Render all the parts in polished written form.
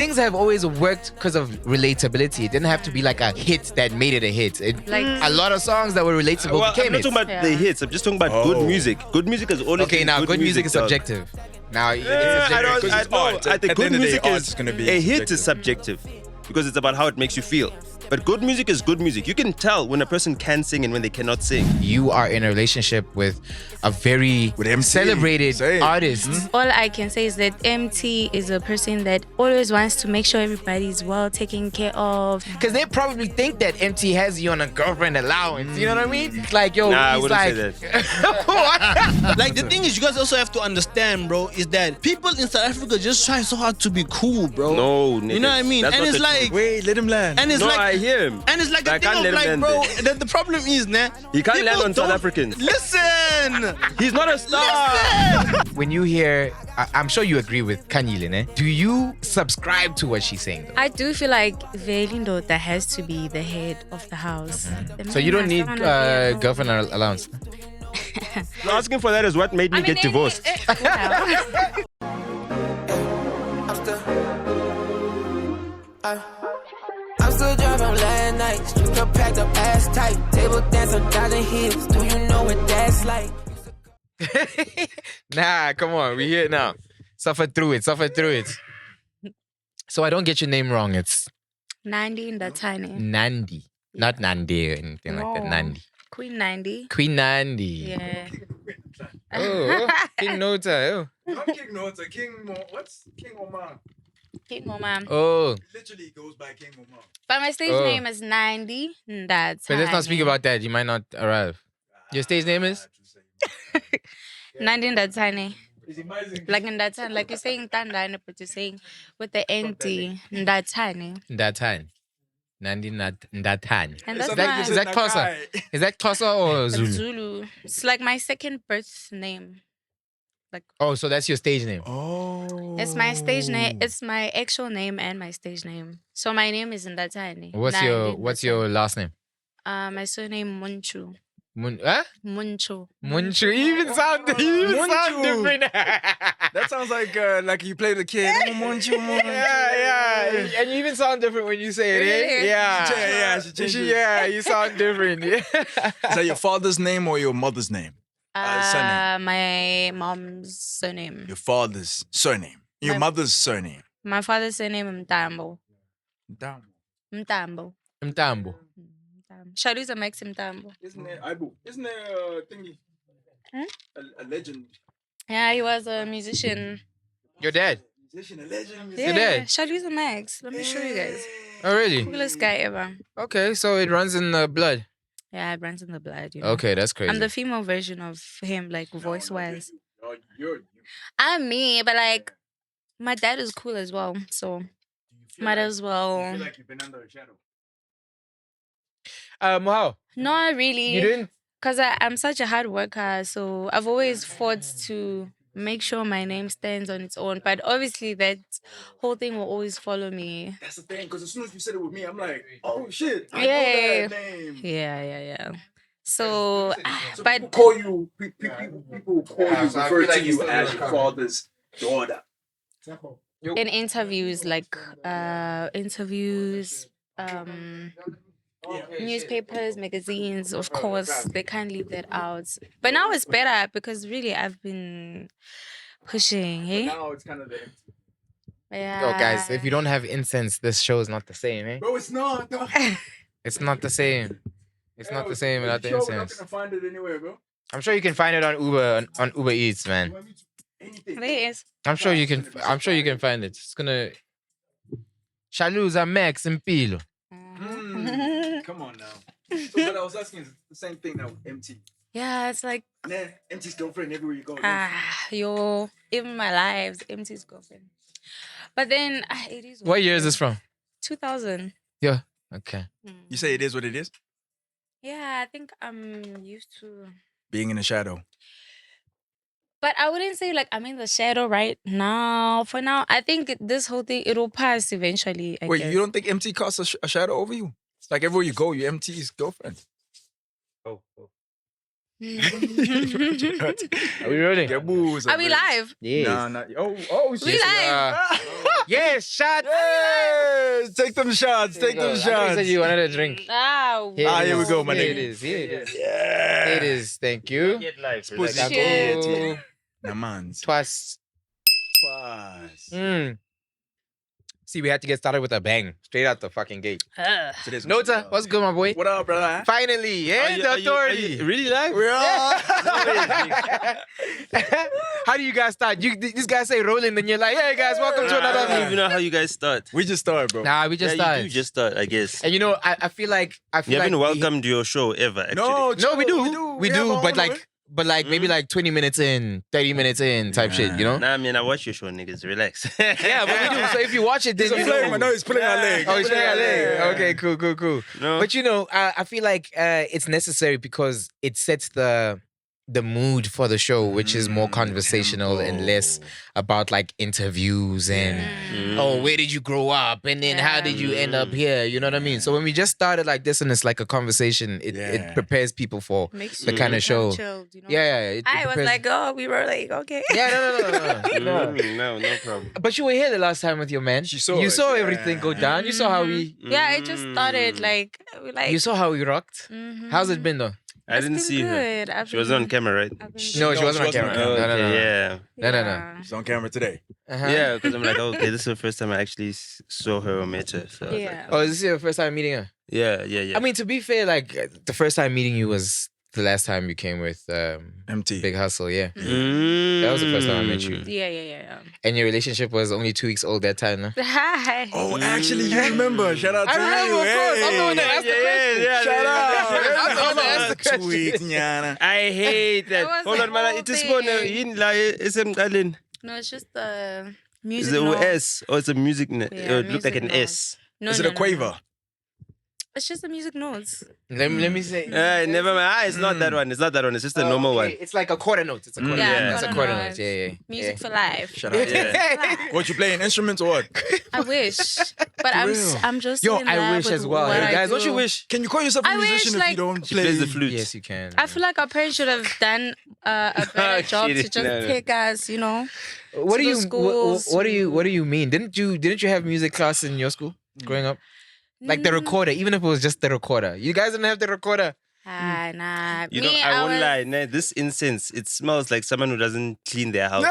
things have always worked because of relatability. It didn't have to be like a hit that made it a hit. A lot of songs that were relatable became I'm not talking about the hits. I'm just talking about good music. Good music is always okay. Now, good music is subjective. Now, it's I think good music is gonna be a hit is subjective because it's about how it makes you feel. But good music is good music. You can tell when a person can sing and when they cannot sing. You are in a relationship with a very celebrated artist. All I can say is that Emtee is a person that always wants to make sure everybody's well taken care of. Because they probably think that Emtee has you on a girlfriend allowance. You know what I mean? Like, yo, Nah, I he's wouldn't like... say that. Like, the thing is, you guys also have to understand, bro, is that people in South Africa just try so hard to be cool, bro. No, nigga. You know what I mean? That's And not it's the like... truth. Wait, let him land. And it's No, like... I hear him. And it's like But I a thing can't of let him like, land bro, the problem is, nah, He can't people land on South don't- Africans. Listen! He's not a star. When you hear... I'm sure you agree with Kanyile, ne? Do you subscribe to what she's saying, though? I do feel like Nota has to be the head of the house. So you don't need girlfriend allowance? Asking for that is what made me get divorced. I'm still driving last night. Strip packed up ass tight. Table dance on thousand hips. Do you know what that's like? Nah, come on. We here now. Suffer through it. So I don't get your name wrong. It's Nandi in the tiny. Nandi. Not Nandi or anything like that. Nandi. Queen Nandi. Queen Nandi. Yeah. Oh, King Nota. Oh. Not King Nota, what's King Oumar? King Oumar. Oh. Literally goes by King Oumar. But my stage name is Nandi. That's But let's not speak about that. You might not arrive. Your stage name is? Nandi in the tiny. Like in that time, like you're saying Tandana, but you're saying with the NT, that tiny. Ndatani. Nandi Ndatani. And that's Is that Xhosa? Is that Xhosa or Zulu? Zulu. It's like my second birth name. Like, oh, so that's your stage name. Oh. it's my stage name. It's my actual name and my stage name. So my name is Ndatani. What's your last name? My surname Munchu. Huh? Munchu. Munchu. You even sound different. That sounds like you play the kid. Oh, Munchu. Yeah. And you even sound different when you say it, eh? Really? Yeah. She changed it. Yeah, you sound different. Yeah. Is that your father's name or your mother's name? Surname. My mom's surname. Your father's surname. Your mother's surname. My father's surname Mtambo. Damn. Mtambo. Mtambo. Shaluza Max Mtambo. Isn't there a thingy? A legend. Yeah, he was a musician. Your dad? Musician, a legend. Yeah, dad? Shaluza Max. Let me show you guys. Oh, really? Coolest guy ever. Okay, so it runs in the blood. Yeah, it runs in the blood. You know? Okay, that's crazy. I'm the female version of him, like voice-wise. You're I'm me, but like my dad is cool as well, so might as well. I feel like you've been under a shadow. How? Not really. You didn't? Because I'm such a hard worker, so I've always fought to make sure my name stands on its own. But obviously, that whole thing will always follow me. That's the thing, because as soon as you said it with me, I'm like, oh shit, I Yeah. know that name. Yeah. So, So but people call you, refer to you as your father's daughter. in interviews, like newspapers, magazines, of course, they can't leave that out. But now it's better because really I've been pushing, hey? Now it's kind of the empty. Yeah. Yo, guys, if you don't have incense, this show is not the same, eh? Bro, it's not. No. It's not the same. It's not the same without the We're not incense. gonna find it anywhere, bro. I'm sure you can find it on Uber Eats, man. Anything. There is. I'm sure you can find it. It's gonna Shaluza Max and Pilo. Come on now. So what I was asking is the same thing now with Emtee. Yeah, it's like, Nah, Emtee's girlfriend everywhere you go. even my lives, Emtee's girlfriend. But then, it is. What year is this from? 2000. Yeah. Okay. You say it is what it is? Yeah, I think I'm used to. Being in the shadow. But I wouldn't say like I'm in the shadow right now. For now, I think this whole thing, it will pass eventually. I Wait, guess. you don't think Emtee casts a shadow over you? Like everywhere you go, you're Emtee's girlfriend. Oh. Are we rolling? Your moves Are we live? Yes. No, no. Oh, shit. We live. Yes, shot. Yes, take them shots. Take them You shots. said you wanted a drink. Ah, Here we go, my Here nigga. it is. Here it is. Yeah. Here it is. Thank you. Pussy Shit. shit. Nah, man's. Twice. Twice. See, we had to get started with a bang. Straight out the fucking gate. Today's Nota, what's good, my boy? What up, brother? Finally, yeah, the authority. Really live? We are. How do you guys start? This guy say rolling, and you're like, hey guys, welcome to I don't another. even know how you guys start. We just started, bro. Nah, we just yeah, started. you do just start, I guess. And you know, I feel like You haven't we- welcomed your show ever, actually. No, No, we do. We have do, our but own, like maybe like 20 minutes in, 30 minutes in type shit, you know? Nah, man, I watch your show, niggas. Relax. Yeah, but we do. So if you watch it, then He's a you flame. know. I know he's pulling our leg. Oh, he's playing our leg. Yeah. Okay, cool. No. But you know, I feel like it's necessary because it sets the mood for the show, which is more conversational and less about like interviews and oh, where did you grow up and then how did you end up here? You know what I mean? So when we just started like this and it's like a conversation, it prepares people for Makes the you kind of show. chilled, you know? Yeah. It I was prepares- like, oh, we were like, okay. yeah, no. No problem. But you were here the last time with your man. She saw You it, saw yeah. everything go down. You saw how we. Yeah, it just started like, we like. You saw how we rocked. Mhm. How's it been though? I It's didn't been see her. good. She wasn't on camera, right? No, she wasn't on camera. on No, camera. no. Yeah. No. She's on camera today. Uh-huh. Yeah, because I'm like, okay, this is the first time I actually saw her or met her. So I was like, Yeah. Oh, is this your first time meeting her? yeah. I mean, to be fair, like the first time meeting you was the last time you came with Emtee. Big Hustle, yeah. Mm. That was the first time I met you. Yeah. And your relationship was only 2 weeks old that time, no? Hi. Oh, actually, you remember. Shout out to I remember, you. of course. I'm the one that asked the question. Shout out. I'm the one that asked the question. Tweet, nyana. I hate that. That was Hold the on, man. whole It is thing. one. Is No, it's just the it music. a note. S or it's a music? Yeah, It look like music an note. S. No, Is it no, a no, quaver? no. It's just the music notes. Let me say. Never mind. It's not that one. It's not that one. It's just a normal one. It's like a quarter note. It's a quarter Yeah, note. It's a quarter quarter note. note. Yeah. Music for life. Shout out. Yeah. What, you playing instruments or what? I wish, but I'm just. Yo, in I love wish with as well. what Hey, I guys, don't do. you wish? Can you call yourself a I wish, musician if you like- don't She play? plays the flute. Yes, you can. I feel like our parents should have done a better job Shit, to just no. take us, you know. What to do the you schools, what do you mean? Didn't you have music class in your school growing up? Like the recorder, even if it was just the recorder. You guys didn't have the recorder. Ah, nah. You Me, know, I won't was- lie. Nah, this incense, it smells like someone who doesn't clean their house.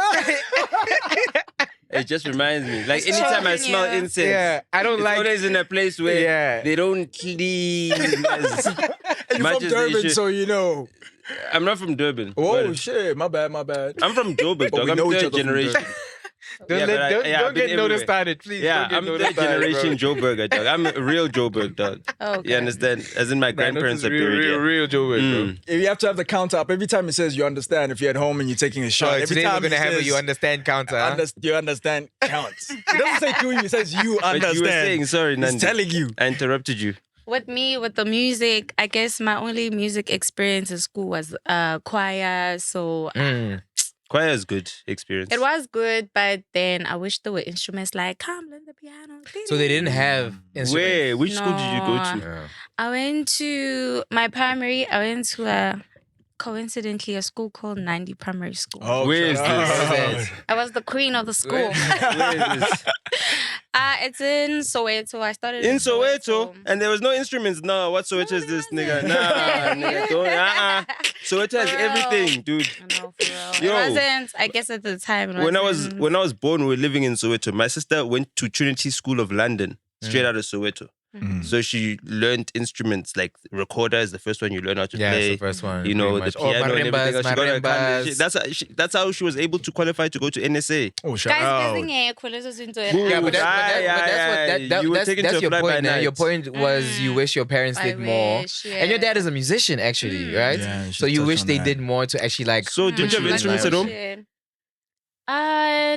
It just reminds me. Like anytime I smell Yeah. incense, Yeah, I don't it's like. always in a place where Yeah. they don't clean. as And you're much from as they Durban, should. so you know. I'm not from Durban. Oh, but shit. My bad. I'm from Joburg, But dog. we I'm know each third other from generation. Durban. Don't Yeah, let, but I- don't, yeah, don't I've been get Nota everywhere. started, please. Yeah, don't get I'm Nota third started, generation bro. Joburger, dog. I'm a real Joburg, dog. Oh, okay. You understand? As in my grandparents are real, buried here. real Joburg, bro. Mm. If you have to have the count up, every time it says you understand, if you're at home and you're taking a shot, Oh, every today time we're gonna it have a says, you understand counter. Huh? you understand counts. It doesn't say to you, it says you But understand. you were saying, sorry, It's Nandi. telling you. I interrupted you. With me, with the music, I guess my only music experience in school was choir. So Mm. Choir is good experience. it was good, but then I wish there were instruments like, come, learn the piano. So they didn't have instruments. Where? Which school did you go No. to? Yeah. I went to my primary. I went to coincidentally a school called Nandi Primary School. Oh, Where is shut this? up. Where is this? I was the queen of the school. Where is this? It's in Soweto. I started In Soweto, and there was no instruments. No, what Soweto is this, nigga? Nah, nigga, don't. Soweto has For real. everything, dude. I know, for real. Yo. It wasn't, I guess at the time. It When I was wasn't- born, we were living in Soweto. My sister went to Trinity School of London, straight out of Soweto. Mm. So she learned instruments like recorder is the first one you learn how to Yeah, play. it's the first one. You know, pretty the much. piano and everything else. She got her marimbas. card. That's how she was able to qualify to go to NSA. Oh, shout Guys, out. busy ngekho, lezo zinto Yeah, but Yeah, that's you were what taken that's to a your fly by point. Now. night. Your point was you wish your parents I did more, wish, and your yeah. dad is a musician actually, right? Yeah, you so should you touch wish on they that. did more to actually like. So did you have Mm. instruments at home? Shit.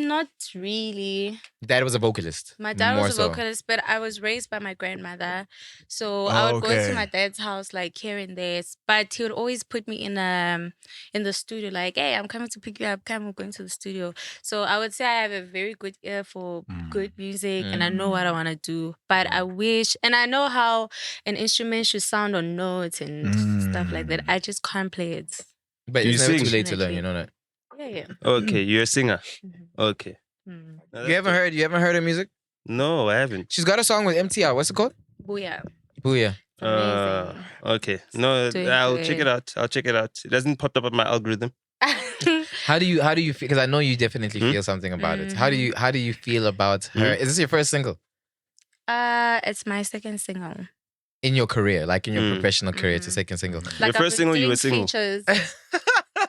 Not really. Dad was a vocalist. My dad more was a so. vocalist, but I was raised by my grandmother. So I would go Okay. to my dad's house like here and there. But he would always put me in the studio, like, hey, I'm coming to pick you up, come, we're going to the studio. So I would say I have a very good ear for good music and I know what I want to do. But I wish, and I know how an instrument should sound on notes and stuff like that. I just can't play it. But You it's never sing? too late to learn, you know that. Yeah. Okay, you're a singer. Mhm. Okay. Mm. No, You haven't heard her music? No, I haven't. She's got a song with Emtee. What's it called? Booyah. Booyah. It's amazing. Okay. No, Doing I'll good. check it out. It doesn't pop up on my algorithm. How do you feel? Because I know you definitely feel something about it. How do you feel about her? Is this your first single It's my second single. in your career, like in your professional career? It's a second single. Like Your I've first been single, you doing were single. Features.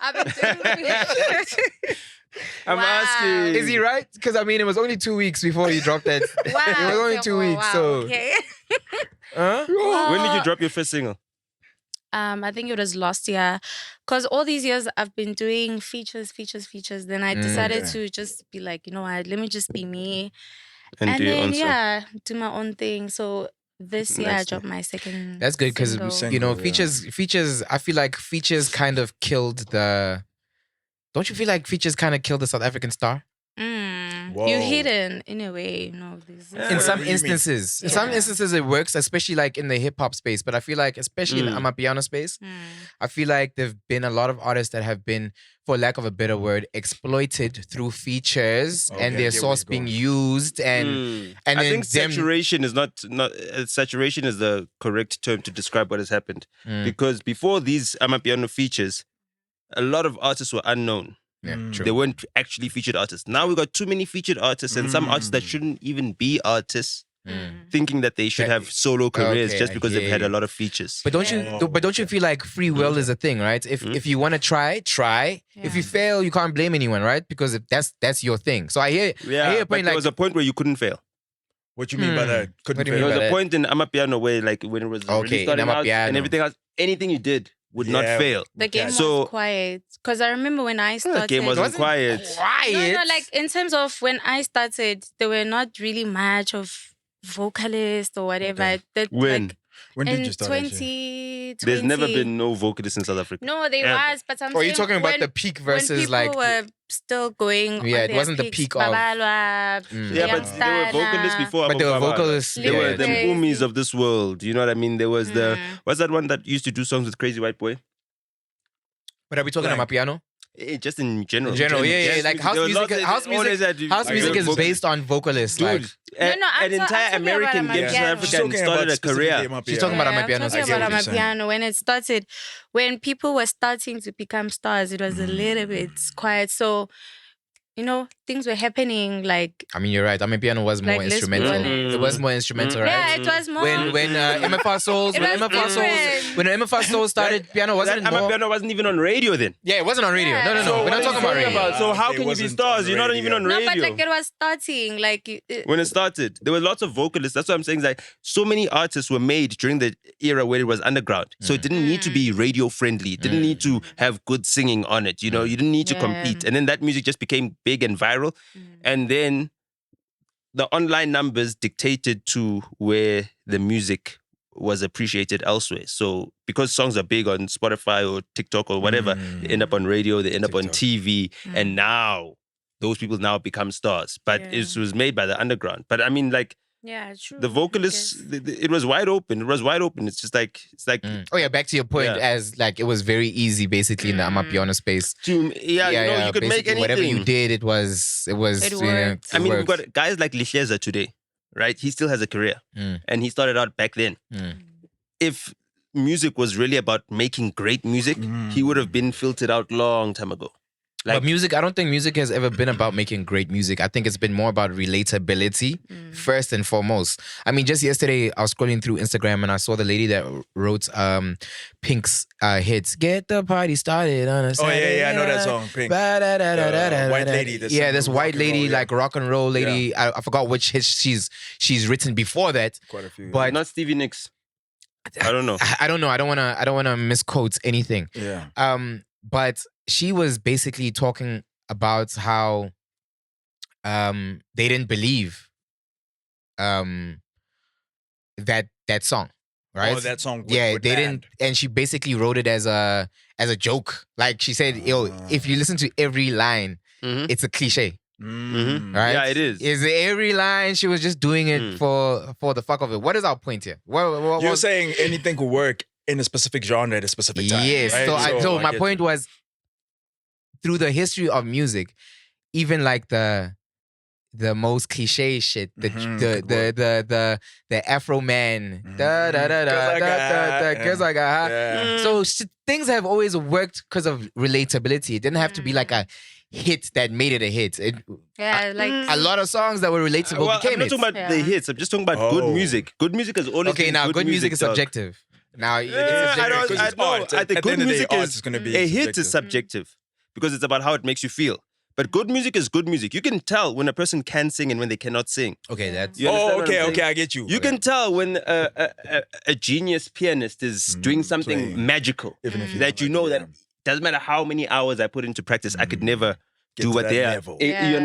I've been doing features. I'm Wow. asking. Is he right? Because I mean, it was only 2 weeks before you dropped that. Wow. It was only 2 weeks, wow, so. okay. Huh? When did you drop your first single? I think it was last year, because all these years I've been doing features. Then I decided to just be like, you know what, let me just be me, And do your then own song. do my own thing. So this year I Nicely. dropped my second. That's good because single. you know Single, yeah. features. I feel like features kind of killed the. Don't you feel like features kind of killed the South African star? Whoa. You're hidden in a way. No, this Yeah. In What some do you mean? instances, in some Yeah. instances it works, especially like in the hip hop space. But I feel like, especially in the Amapiano space, I feel like there've been a lot of artists that have been, for lack of a better word, exploited through features Okay, and I their get where source you're being going. used and I then think them- saturation is not saturation is the correct term to describe what has happened. Because before these Amapiano features, a lot of artists were unknown. Yeah, true. They weren't actually featured artists. Now we got too many featured artists and some artists that shouldn't even be artists, thinking that they should have solo careers Okay, just I because they've hear had a you. lot of features. But don't you feel like free will is a thing, right? If you want to try. If you Yeah. fail, you can't blame anyone, right? Because that's your thing. So I hear Yeah, your but point. there Like was a point where you couldn't fail. What you mean by that? Couldn't What do you fail. mean There by was a that? point in Amapiano where, like, when it was Okay, really in starting out Amapiano. and everything else, anything you did would not Yeah. fail. The game So- was quiet, because I remember when I The started. game wasn't wasn't quiet. quiet. No, like in terms of when I started, there were not really much of vocalists or whatever. Okay. That, When? like, When did in you start? actually? 2020. There's never been no vocalist in South Africa. No, there Ever. was, but I'm Or are you saying talking about when- the peak when versus people like? were still going. Yeah, on it their wasn't the peaks, peak of- Babalwa, Yeah, but there were vocalists before. But there were Ababa. vocalists. There were the Crazy. Mpumis of this world. You know what I mean? There was the what's that one that used to do songs with Crazy White Boy? But are we talking about piano? Just in general. In general, yeah. Yes, Like house there was music. lots of- House always music. had- House like, music is vocalists. based on vocalists. Dude, Like an I'm entire talking American about came to Amapiano. South Africa She's and talking started about a career. specifically Amapiano. She's talking about I'm Amapiano. talking I get about what you're saying. Amapiano. When it started, when people were starting to become stars, it was a little bit quiet. So, you know, things were happening like. I mean, you're right. I mean, piano was more Like, let's be instrumental. honest. It was more instrumental, right? Yeah, it was more. When MFR Souls, It when was MFR Souls started, piano wasn't That more. Amapiano wasn't even on radio then. Yeah, it wasn't on radio. Yeah. No. So We're what not are talking you about talking radio. about? So how It can you be wasn't stars? on You're not radio. even on No, radio. but like it was starting. Like When it started, there were lots of vocalists. That's what I'm saying. Like, so many artists were made during the era where it was underground. So it didn't need to be radio friendly. It didn't need to have good singing on it. You know, you didn't need to Yeah. compete. And then that music just became big and viral. And then the online numbers dictated to where the music was appreciated elsewhere. So because songs are big on Spotify or TikTok or whatever, they end up on radio, they end up on TikTok. TV, and now those people now become stars. But it was made by the underground. But I mean, like, yeah, true. the vocalists, it was wide open. It was wide open. It's just like, Oh yeah, back to your point, Yeah. as like it was very easy basically in the Amapiano space. you know, you could make basically, anything. whatever you did, it was It you know, worked. I mean, we've worked. got guys like Lihleza today, right? He still has a career. And he started out back then. If music was really about making great music, he would have been filtered out long time ago. But music, I don't think music has ever been about making great music. I think it's been more about relatability first and foremost. I mean, just yesterday I was scrolling through Instagram and I saw the lady that wrote Pink's hits. Get the party started on a Oh Saturday. yeah, I know that song. Pink. White lady, this rock white and lady, roll, yeah. like rock and roll lady. I forgot which hits she's written before that. Quite a few. But not Stevie Nicks. I don't know. I don't know. I don't wanna misquote anything. yeah. But she was basically talking about how they didn't believe that song, right? Oh, that song. With, yeah, with they Band. didn't, and she basically wrote it as a joke. Like she said, "Yo, if you listen to every line, it's a cliche." Right? Yeah, it is. Is every line she was just doing it for the fuck of it? What is our point here? What You're saying anything could work in a specific genre at a specific time. Yes. right? So my get point was, through the history of music, even like the most cliche shit, the Afro man, da da da da da, cause like so things have always worked because of relatability. It didn't have to be like a hit that made it a hit. A lot of songs that were relatable became I'm not talking about the hits. I'm just talking about good music. Good music is always okay. Now, good music is subjective. Now, I think good music is going to be a hit is subjective because it's about how it makes you feel. But good music is good music. You can tell when a person can sing and when they cannot sing. Okay, that's... okay, I get you. You can tell when a genius pianist is doing something magical. Even if that you know that doesn't matter how many hours I put into practice, I could never do what they are. You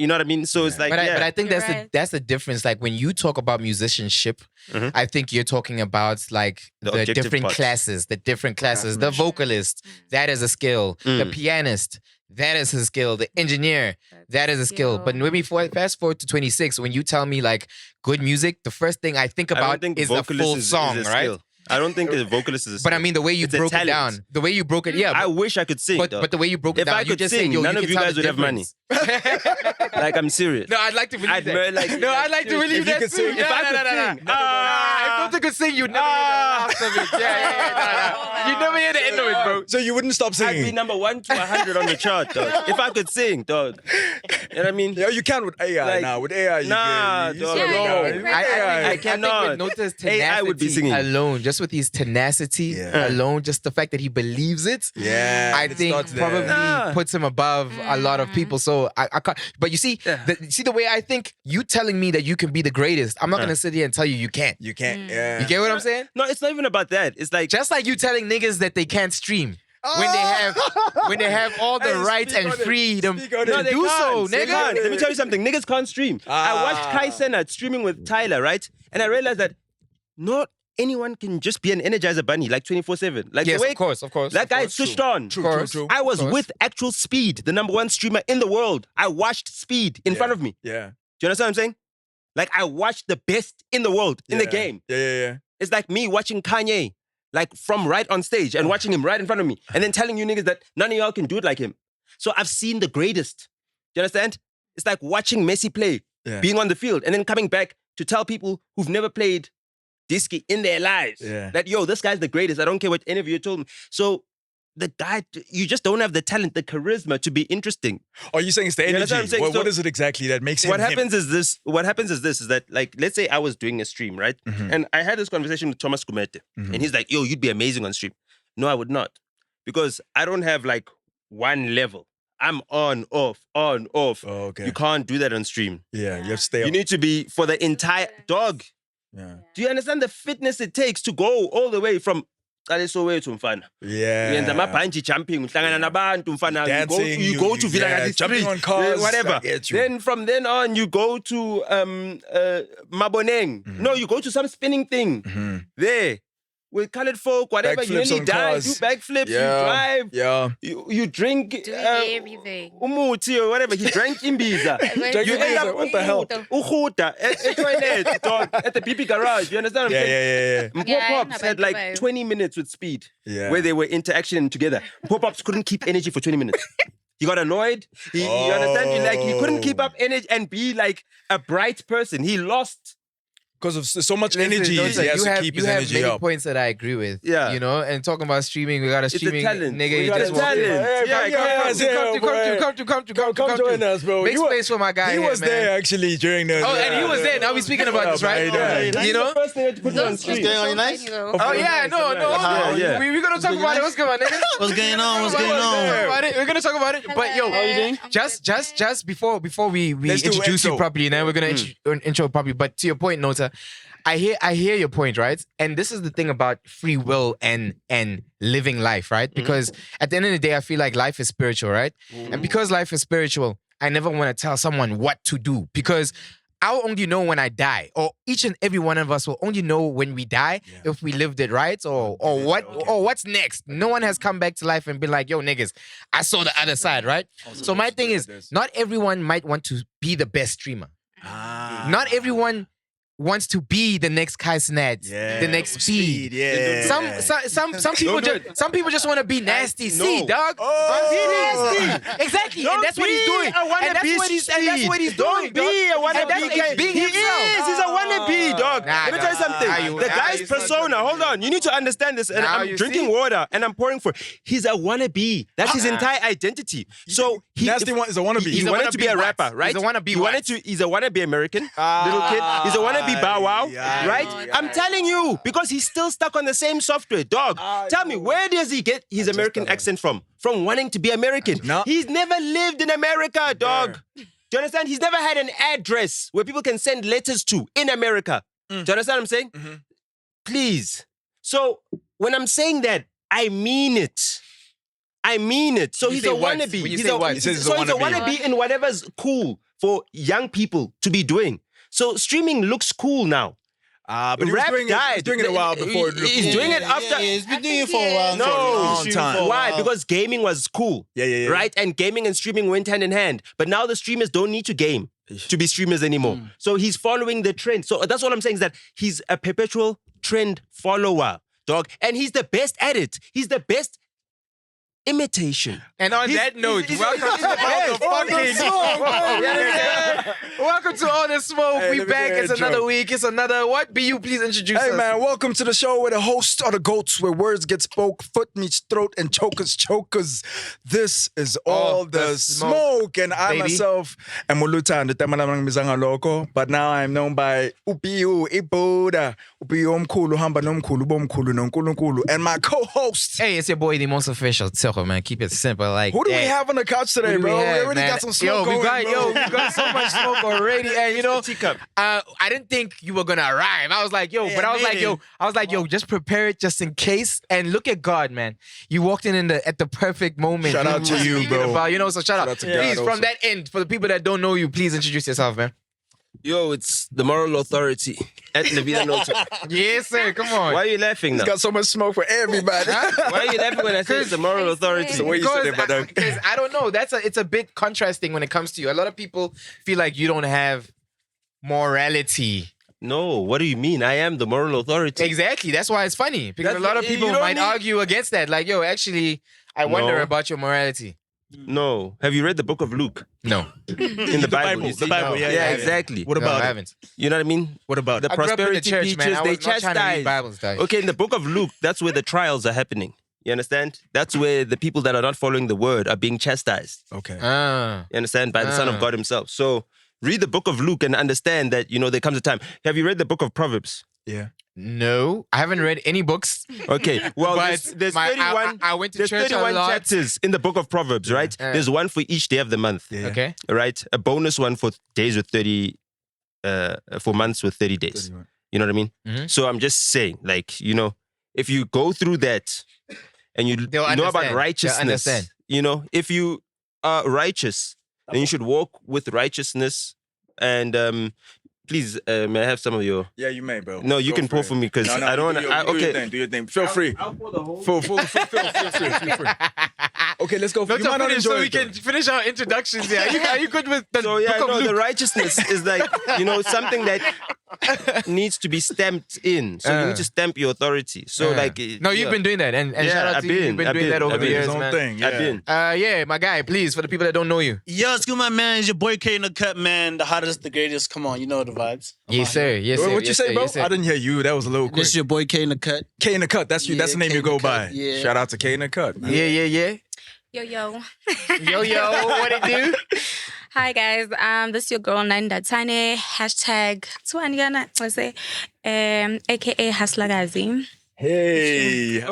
know what I mean? So it's like, but I think that's the difference. Like when you talk about musicianship, I think you're talking about like the different classes, the vocalist, that is a skill. The pianist, that is a skill. The engineer, that is a skill. But maybe fast forward to 26, when you tell me like good music, the first thing I think about is a full song, right? Skill. I don't think the vocalist is a skill. But I mean, the way you broke it down, I wish I could sing. But the way you broke it if down, I could sing, none of you guys would have money. Like, I'm serious. No, I'd like to believe that. I'd like to believe that. If I could sing. If Nota could sing, you'd never hear the last of it. Yeah. You'd never hear the end of it, bro. So you wouldn't stop singing? I'd be number 1 to 100 on the chart, dog. If I could sing, dog. You know what I mean? Yeah, you can with AI now. With AI, you can. Dog, no. I cannot. With Nota's AI would be tenacity singing alone, just with his tenacity alone, just the fact that he believes it, I think probably puts him above a lot of people. So I can't. But you see, the way I think, you telling me that you can be the greatest, I'm not gonna sit here and tell you you can't. You can't. Yeah. You get what I'm saying? No, it's not even about that. It's like just like you telling niggas that they can't stream. When they have all the rights and freedom to do so, nigga. Let me tell you something. Niggas can't stream. I watched Kai Cenat streaming with Tyler, right? And I realized that not anyone can just be an Energizer Bunny like 24/7. Like yes, the way, of course. That guy switched on. True. I was with actual Speed, the number 1 streamer in the world. I watched Speed in front of me. Yeah. Do you understand what I'm saying? Like, I watched the best in the world in the game. Yeah. It's like me watching Kanye, like from right on stage and watching him right in front of me and then telling you niggas that none of y'all can do it like him. So I've seen the greatest. Do you understand? It's like watching Messi play, being on the field and then coming back to tell people who've never played Disky in their lives that, yo, this guy's the greatest. I don't care what any of you told me. So the guy, you just don't have the talent, the charisma to be interesting. Are you saying it's the energy? What is it exactly that makes him What happens is this, is that, like, let's say I was doing a stream, right? And I had this conversation with Thomas Kumete. And he's like, yo, you'd be amazing on stream. No, I would not. Because I don't have like one level. I'm on, off. Oh, okay. You can't do that on stream. Yeah, you have to stay You need to be for the entire dog. Yeah. Do you understand the fitness it takes to go all the way from Yeah. Bungee jumping, Dancing, you go to Villa jumping on cars, whatever. Then from then on, you go to Maboneng. No, you go to some spinning thing. There. With colored folk, whatever, you nearly die, do backflips, you drive, you drink everything. Umuti or whatever. He drank imbiza. You end up what the hell? Uhuta at toilet, dog, at the PP garage. You understand what I'm saying? Pop-ups had like 20 minutes with Speed where they were interaction together. Pop-ups couldn't keep energy for 20 minutes. He got annoyed. You understand? He couldn't keep up energy and be like a bright person. He lost. Because of so much energy, he has to keep his energy You have many up. points that I agree with. Yeah. You know, and talking about streaming, we got a streaming nigga. We got a talent. Come join us, bro. Make space for my guy. He was there actually during the. Oh, and he was there. Now we're speaking about this, right? You know? First thing to put on screen. What's going on, nice? Oh yeah, no. Yeah. We're gonna talk about it. What's going on, nigga? What's going on? We're gonna talk about it. But yo, How you doing? just before we Let's do introduce you intro. properly, now we're gonna intro properly. But to your point, Nota, I hear your point, right? And this is the thing about free will and living life, right? Because at the end of the day, I feel like life is spiritual, right? And because life is spiritual, I never want to tell someone what to do because I'll only know when I die, or each and every one of us will only know when we die if we lived it right, or what's next. No one has come back to life and been like, yo, niggas, I saw the other side, right? So my thing is, not everyone might want to be the best streamer. Not everyone wants to be the next Kai Snats, the next Speed. Yeah. Some people just want to be nasty. See, dog. Nasty. Exactly. And that's what he's doing. And that's what he's doing. Be a wannabe. Being himself. He's a wannabe, dog. Nah, Let me tell you something. The guy's persona. Hold on. You need to understand this. And I'm drinking water and I'm pouring for. He's a wannabe. That's his entire identity. So Nasty one is a wannabe. He wanted to be a rapper, right? He's a wannabe. He's a wannabe American little kid. He's a wannabe Bow Wow, right? I'm telling you, because he's still stuck on the same software, dog. Tell me, where does he get his American accent from? From wanting to be American. No. He's never lived in America, dog. Do you understand? He's never had an address where people can send letters to in America. Do you understand what I'm saying? Please. So when I'm saying that, I mean it. I mean it. So he's a wannabe. He's a wannabe in whatever's cool for young people to be doing. So streaming looks cool now. But he was doing it a while before. He's doing it after. He's been doing it for a while. No, time. Why? Because gaming was cool. Yeah. Right? And gaming and streaming went hand in hand. But now the streamers don't need to game to be streamers anymore. So he's following the trend. So that's what I'm saying is that he's a perpetual trend follower, dog. And he's the best at it. He's the best imitation. And on that note, welcome to All the Smoke. Hey, We let me back. get It's a another joke. week. It's another what? BU, please introduce us. Hey man, welcome to the show where the hosts are the goats, where words get spoke, foot meets throat, and chokers. This is All the Smoke. And I baby. myself am Mulutan, the Tamalang Mizanga Loco, but now I'm known by Upiu, Ibuda, Upiu Mkulu, Hamba Nomkulu, Bomkulu, Nonkulu, and my co-host. Hey, it's your boy, the most official Toko, man. Keep it simple. Like, Who do we hey, have on the couch today, who do bro? We have, already man? got some smoke going, we bro. got so much smoke already. And you know, I didn't think you were gonna arrive. I was like, just prepare it just in case. And look at God, man. You walked in at the perfect moment. Shout out to you, bro. So shout out. to God Please, also. from that end, for the people that don't know you, please introduce yourself, man. Yo, it's the moral authority at Nota. Yes, sir. Come on. Why are you laughing now? He's got so much smoke for everybody. Why are you laughing when I say it's the moral authority? The way you said it, but Because I don't know. It's a bit contrasting when it comes to you. A lot of people feel like you don't have morality. No, what do you mean? I am the moral authority. Exactly. That's why it's funny. Because That's a lot of what- you people don't might need- argue against that. Like, yo, actually, I wonder No. about your morality. No. Have you read the book of Luke? No. In the Bible. You The see? Bible, yeah, Yeah, yeah. exactly. What No, about I it? haven't. You know what I mean? What about The it? I grew up in the prosperity church, man. preachers, I they was not trying to read chastise. Bibles, dog. Okay, in the book of Luke, that's where the trials are happening. You understand? That's where the people that are not following the word are being chastised. Okay. Ah. You understand? By the Son of God himself. So read the book of Luke and understand that, there comes a time. Have you read the book of Proverbs? Yeah. No, I haven't read any books. Okay, well, But there's my- 31, I went to there's church a 31 lot. chapters in the book of Proverbs, right? There's one for each day of the month, Yeah. Okay. right? A bonus one for days with 30, for months with 30 days. You know what I mean? Mhm. So I'm just saying, if you go through that and you They'll know about understand. They'll righteousness, understand. if you are righteous, then you should walk with righteousness. And please, may I have some of your... Yeah, you may, bro. No, you Go can pour for me because No, I don't want do to... your thing. Do your thing. Feel free. I'll pour the whole. Feel free. Okay, let's go. Not You to might not finish so enjoy we it, though. can finish our introductions here. Are you good with the So yeah, book of no, the Luke? righteousness is like, something that needs to be stamped in. So you need to stamp your authority. So No, you've been doing that. And Yeah, shout out I've to you. You've been doing that over I've the been. years, His own man. thing. I've Yeah. been. Yeah, my guy, please, for the people that don't know you. Yo, it's good, my man. It's your boy K in the cut, man. The hottest, the greatest. Come on, you know the vibes. Yes, sir. Yes, sir. What you yes, say, sir. bro? Yes, sir. I didn't hear you. That was a little quick. This is your boy K in the cut. K in the cut. That's you. Yeah, That's the name K you in the go cut. by. Yeah. Shout out to K in the cut. Man. Yeah. Yo. Yo, what it do? Hi guys, this is your girl Nandi hashtag Twanyana, I say, aka Haslagazi. Hey.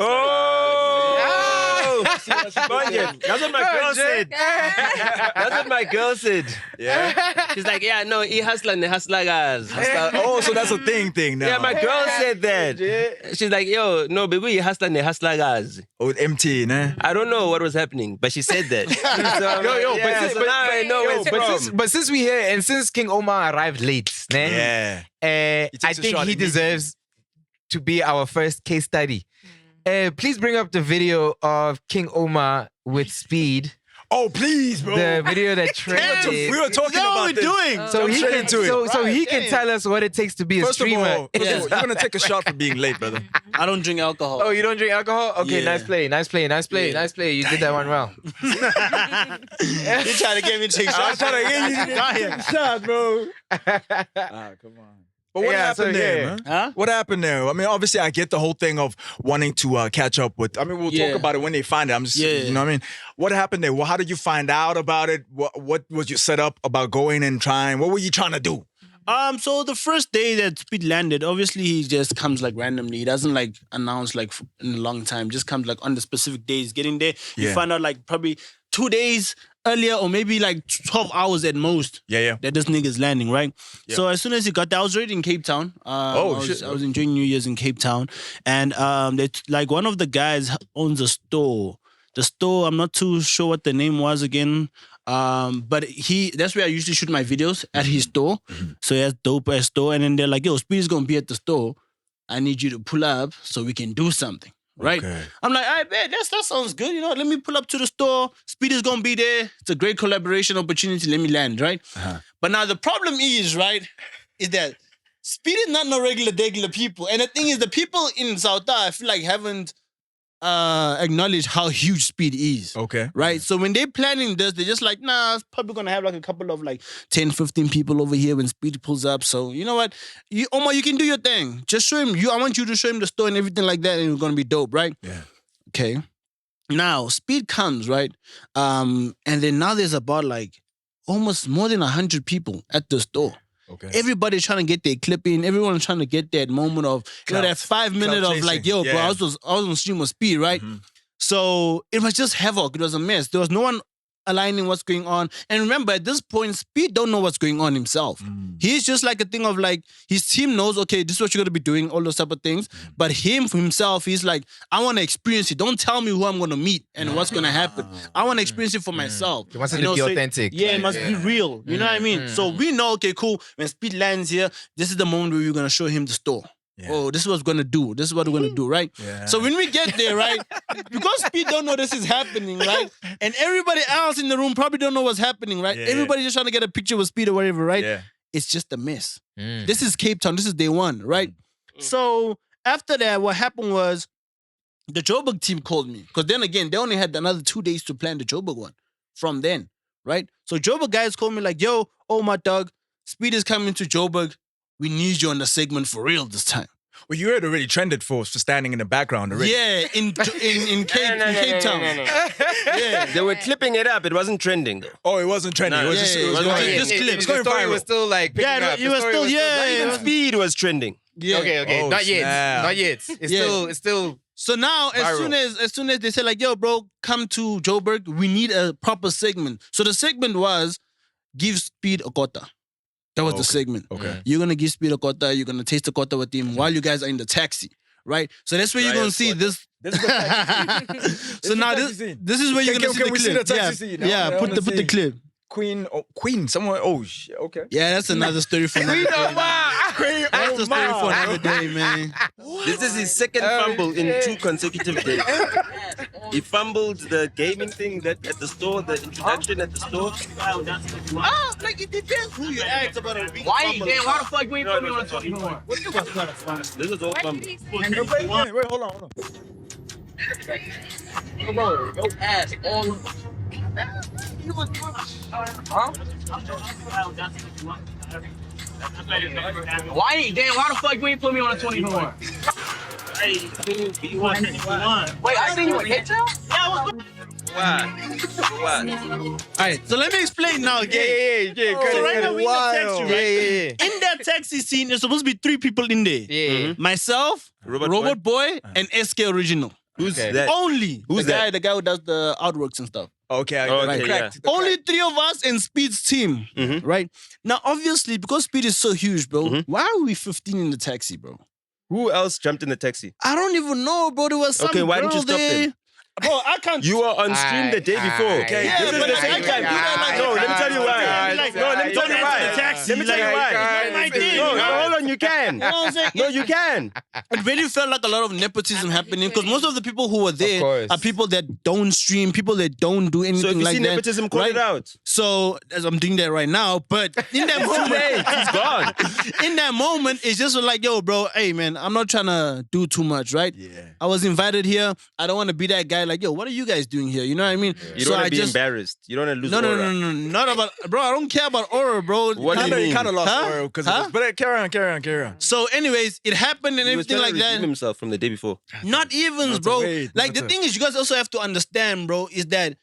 Bonje, that's what my girl said. That's what my girl said. Yeah. She's like, yeah, no, he hustling, the hustlers. Oh, so that's a thing now. Yeah, my girl said that. She's like, yo, no, baby, he hustling, the hustlers. Oh, with Emtee, nah. I don't know what was happening, but she said that. So I'm like, yeah, so now I know where it's from. But since we here and since King Oumar arrived late, Yeah. I takes a think shot he immediately. deserves to be our first case study. Please bring up the video of King Oumar with Speed. Oh, please, bro. The video that trended. We were talking Is that about what we're this. doing? So he straight can into it. so he can tell us what it takes to be a First of streamer. all, you're gonna take a shot for being late, brother. I don't drink alcohol. Oh, you don't drink alcohol? Okay, Yeah. nice play. You did that one well. You're trying to get me to take shots. I'm trying to get you to take a shot, bro. Come on. But what happened there, man? Huh? What happened there? I mean, obviously, I get the whole thing of wanting to catch up with. I mean, we'll talk about it when they find it. I'm just, you know what I mean? What happened there? Well, how did you find out about it? What was your setup about going and trying? What were you trying to do? So the first day that Speed landed, obviously he just comes like randomly. He doesn't like announce like in a long time. Just comes like on the specific days. Getting there, you find out like probably 2 days earlier or maybe like 12 hours at most. Yeah. That this nigga's landing, right? Yeah. So as soon as he got there, I was already in Cape Town. I was enjoying New Year's in Cape Town, and like one of the guys owns a store. The store, I'm not too sure what the name was again. But that's where I usually shoot my videos at his store. So he has dope ass store, and then they're like, yo, Speedy's gonna be at the store. I need you to pull up so we can do something. Right? Okay. I'm like, I bet that sounds good. You know, let me pull up to the store. Speedy's gonna be there. It's a great collaboration opportunity. Let me land, right? But now the problem is, right, is that Speedy is not no regular people. And the thing is, the people in South, I feel like haven't acknowledge how huge Speed is. Okay. Right? So when they're planning this, they're just like, nah, it's probably gonna have like a couple of like 10, 15 people over here when Speed pulls up. So you know what? Oumar, you can do your thing. Just show him. I want you to show him the store and everything like that, and it's gonna be dope, right? Yeah. Okay. Now, Speed comes, right? And then now there's about like almost more than 100 people at the store. Okay. Everybody's trying to get their clip in. Everyone's trying to get that moment of, that 5 minutes of like, yo, bro, I was on stream with Speed, right? So it was just havoc. It was a mess. There was no one aligning what's going on. And remember, at this point, Speed don't know what's going on himself. He's just like a thing of like, his team knows, okay, this is what you're going to be doing, all those type of things. But him, for himself, he's like, I want to experience it. Don't tell me who I'm going to meet and what's going to happen. I want to experience it for myself. He wants it to be authentic. Yeah, it must be real. You know what I mean? So we know, okay, cool. When Speed lands here, this is the moment where we're going to show him the store. Yeah. Oh, this is what we're gonna do. This is what we're gonna do, right? Yeah. So when we get there, right, because Speed don't know this is happening, right? And everybody else in the room probably don't know what's happening, right? Yeah. Everybody just trying to get a picture with Speed or whatever, right? Yeah. It's just a mess. This is Cape Town. This is day one, right? So after that, what happened was the Joburg team called me. Because then again, they only had another 2 days to plan the Joburg one from then, right? So Joburg guys called me like, yo, oh my dog, Speed is coming to Joburg. We need you on the segment for real this time. Well, you had already trended for standing in the background already. Yeah, in Cape Town. Yeah. They were clipping it up. It wasn't trending though. Oh, it wasn't trending. No, it was just, it was wasn't going, trending. Just clip. It's going The story viral. was still like picking up. it was still, Even Speed was trending. Yeah. Okay. Oh, not yet. snap. Not yet. It's still. So now, as soon as they said like, yo, bro, come to Joburg, we need a proper segment. So the segment was give Speed a quota. That was the segment. Okay. You're gonna give Speed a quota. You're gonna taste the quota with him while you guys are in the taxi, right? So that's where you're gonna see this. So now this is where you're gonna see the we clip. see the taxi scene? Yeah, I put wanna the see. clip. Queen, someone. Oh shit. Okay. Yeah, that's another story for another day. That's the story for another day, man. This is his second fumble in 2 consecutive days. He fumbled the gaming thing at the store, the introduction at the store. Like it depends who you ask about a week. Why the fuck you ain't put me on a talk anymore? This is all fumble. Wait, hold on. Bro, your ass all. Why the fuck you ain't put me on a 24? Wait, I seen you in Cape Town? Why? All right, so let me explain now again. Yeah. So right now we in the taxi, right? Yeah. In that taxi scene, there's supposed to be 3 people in there. Yeah. Myself, Robot Boy, and SK Original. Who's Okay. that? Only Who's the guy who does the outworks and stuff. Okay. Okay, Cracked. Only 3 of us and Speed's team, right? Now, obviously, because Speed is so huge, bro, why are we 15 in the taxi, bro? Who else jumped in the taxi? I don't even know, bro. There was some Okay, why didn't you girl stop there. them? Bro, I can't. You were on stream the day before. Okay, Yeah, this is but the I second can't time. do that like No, let me tell you why. Like, No, let me tell you don't why. enter the taxi. MC. Let me tell you why. It's not my thing. No, right? hold on, you can. You know what I'm saying? No, you can. It really felt like a lot of nepotism happening because most of the people who were there course. are people that don't stream, people that don't do anything So if you like see that. nepotism, call it out. So as I'm doing that right now, but in that moment, He's gone. in that moment, it's just like, yo, bro, hey man, I'm not trying to do too much, right? Yeah. I was invited here. I don't want to be that guy. Like, yo, what are you guys doing here? You know what I mean? You don't want to be embarrassed. You don't want to lose aura. No, not about, bro. I don't care about aura, bro. What do you mean? Kind of lost Huh? oil because Huh? of this. But carry on. So, anyways, it happened and He was everything trying like to redeem that. himself from the day before. Not evens, Nota, bro. wait, Like the Nota. thing is, you guys also have to understand, bro, is that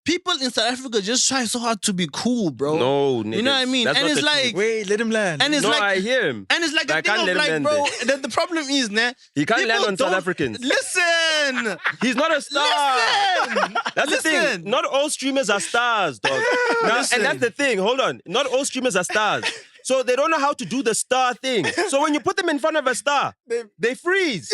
people in South Africa just try so hard to be cool, bro. No, You know what I mean? That's and not it's the like, truth. Wait, let him land. and it's No, like, I hear him. and it's like the I thing can't of let him like, land bro, there. the problem is, nah, He can't land people on South don't- Africans. Listen, He's not a star. listen. That's the Listen. thing. Not all streamers are stars, dog. Now, Listen. and that's the thing. Hold on. Not all streamers are stars. So they don't know how to do the star thing. So when you put them in front of a star, they freeze.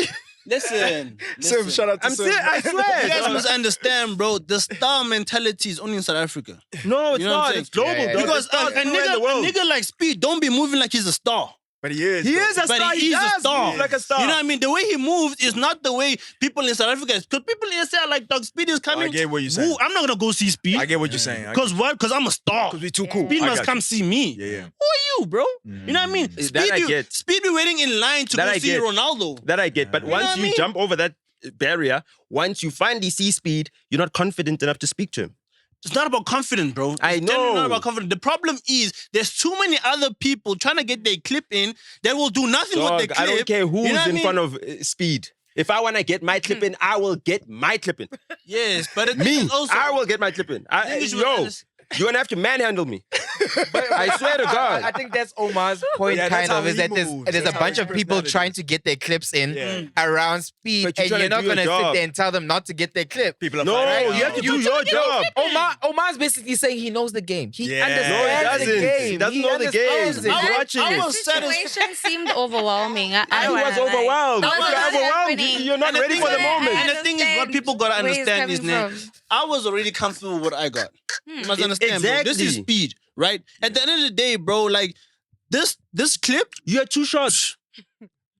Listen. Sim, shout out to I'm Sim. serious. I swear. You guys dog. must understand, bro. The star mentality is only in South Africa. No, it's You know what I'm not. saying? It's global, Yeah, yeah. dog. Because It's stars a everywhere in the world. nigga like Speed don't be moving like he's a star. But he is. He bro. is a But star. he is a does star. move like a star. You know what I mean? The way he moves is not the way people in South Africa is. Because people in SA are like, dog, Speed is coming. I get what you're saying. Woo, I'm not going to go see Speed. I get what you're saying. Because what? Because I'm a star. Because we too cool. Speed I must got come you. see me. Yeah. Who are you, bro? You know what I mean? That I get. Speed be waiting in line to That go I see get. Ronaldo. That I get. But know once what I you mean? jump over that barrier, once you finally see Speed, you're not confident enough to speak to him. It's not about confidence, bro. It's I definitely know. not about confidence. The problem is there's too many other people trying to get their clip in that will do nothing with Dog, their clip. I don't care who's You know what I in mean? front of Speed. If I want to get my clip in, I will get my clip in. Yes, but the thing Me, is also, I will get my clip in. think you should Yo, understand- you're gonna have to manhandle me. I swear to God. I think that's Oumar's point, Yeah, that's kind of, how is he that there's moves. a That's how bunch his of people personality trying is. to get their clips in Yeah. around Speed, But you're and trying you're to not do your going to sit job. there and tell them not to get their clip. People are No, fighting you have to do your job. Omar's basically saying he knows the game. He Yeah. understands No, he the doesn't. game. He doesn't know the game. understands it. He's I watching it. was satisfied. Situation seemed overwhelming. I He don't was wanna lie. overwhelmed. I If was you're overwhelmed, happening. you're not And the ready thing for the is- moment. And the thing is, what people gotta where he's understand is coming that from. I was already comfortable with what I got. You must understand, bro. This is Exactly. Speed, right? At the end of the day, bro, like this clip. You had 2 shots.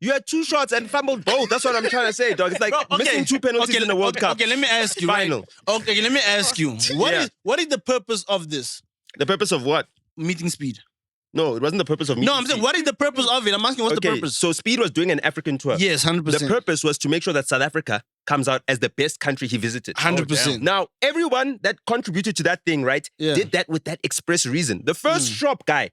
You had 2 shots and fumbled both. That's what I'm trying to say, dog. It's like Bro, okay. missing 2 penalties in the World Cup. Okay, let me ask you. Final. Right? Okay, let me ask you. Yeah. What is the purpose of this The purpose of what? meeting Speed? No, it wasn't the purpose of me. No, I'm saying, what is the purpose of it? I'm asking, what's the purpose? So Speed was doing an African tour. Yes, 100%. The purpose was to make sure that South Africa comes out as the best country he visited. 100%. Now, everyone that contributed to that thing, right, Yeah. did that with that express reason. The first shop guy,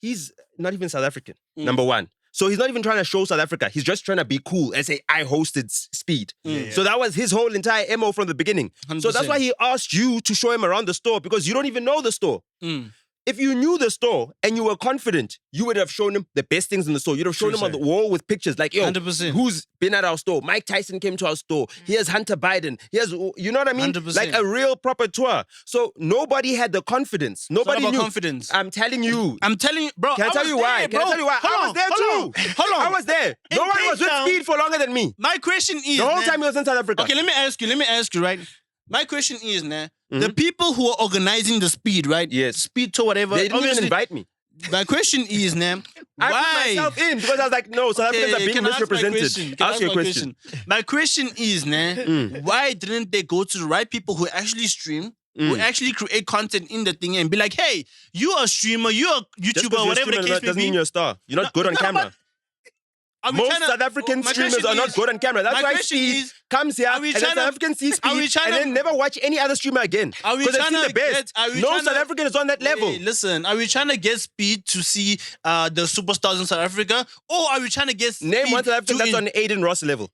he's not even South African, number one. So he's not even trying to show South Africa. He's just trying to be cool and say, I hosted Speed. So that was his whole entire MO from the beginning. So that's 100%. why he asked you to show him around the store, because you don't even know the store. If you knew the store and you were confident, you would have shown him the best things in the store. You'd have shown him on the wall with pictures like, yo, 100%. who's been at our store? Mike Tyson came to our store. Here's Hunter Biden. Here's, you know what I mean? 100%. Like a real proper tour. So nobody had the confidence. Nobody about knew. confidence. I'm telling you. I'm telling you, bro. Can I tell was you why? there, Can I bro. tell you why? I was there too. Hold on. I was there. In No one was with Cape Town- Speed for longer than me. My question is, The whole man- time he was in South Africa. Okay, let me ask you, right? My question is, nah, the people who are organizing the Speed, right? Yes. Speed tour, whatever. They didn't even obviously- invite me. My question is, nah, I why? put myself in because I was like, no, South Africans are being can I ask my misrepresented. question? Can I Ask your my question. My question is, nah, why didn't they go to the right people who actually stream, who actually create content in the thing and be like, hey, you're a streamer, you're a Just 'cause YouTuber, you're whatever the streaming case may doesn't mean be. you're a star. You're not good on No, camera. but are we Most trying to- South African my streamers question are not is- good on camera. That's my why question Speed is, comes here are we and then trying South to- Africans see are we Speed trying and to- then never watch any other streamer again. Are we Because they've trying seen to the best. are we No trying South to- African is on that level. Hey, listen, are we trying to get Speed to see the superstars in South Africa, or are we trying to get Speed Name one South African to that's on Aiden Ross level.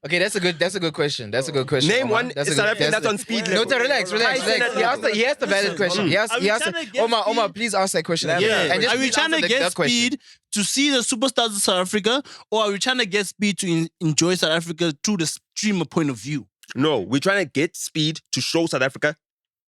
Okay, that's a good question. That's a good question. Name Omar. one That's a South good- African that's on Speed level. Nota, relax. He asked the valid question. He asked Are we trying to get Omar, Speed? please ask that question. Yeah. again. And just Are we please trying to answer get that question. Speed to see the superstars in South Africa, or are we trying to get Speed to enjoy South Africa through the streamer point of view? No, we're trying to get Speed to show South Africa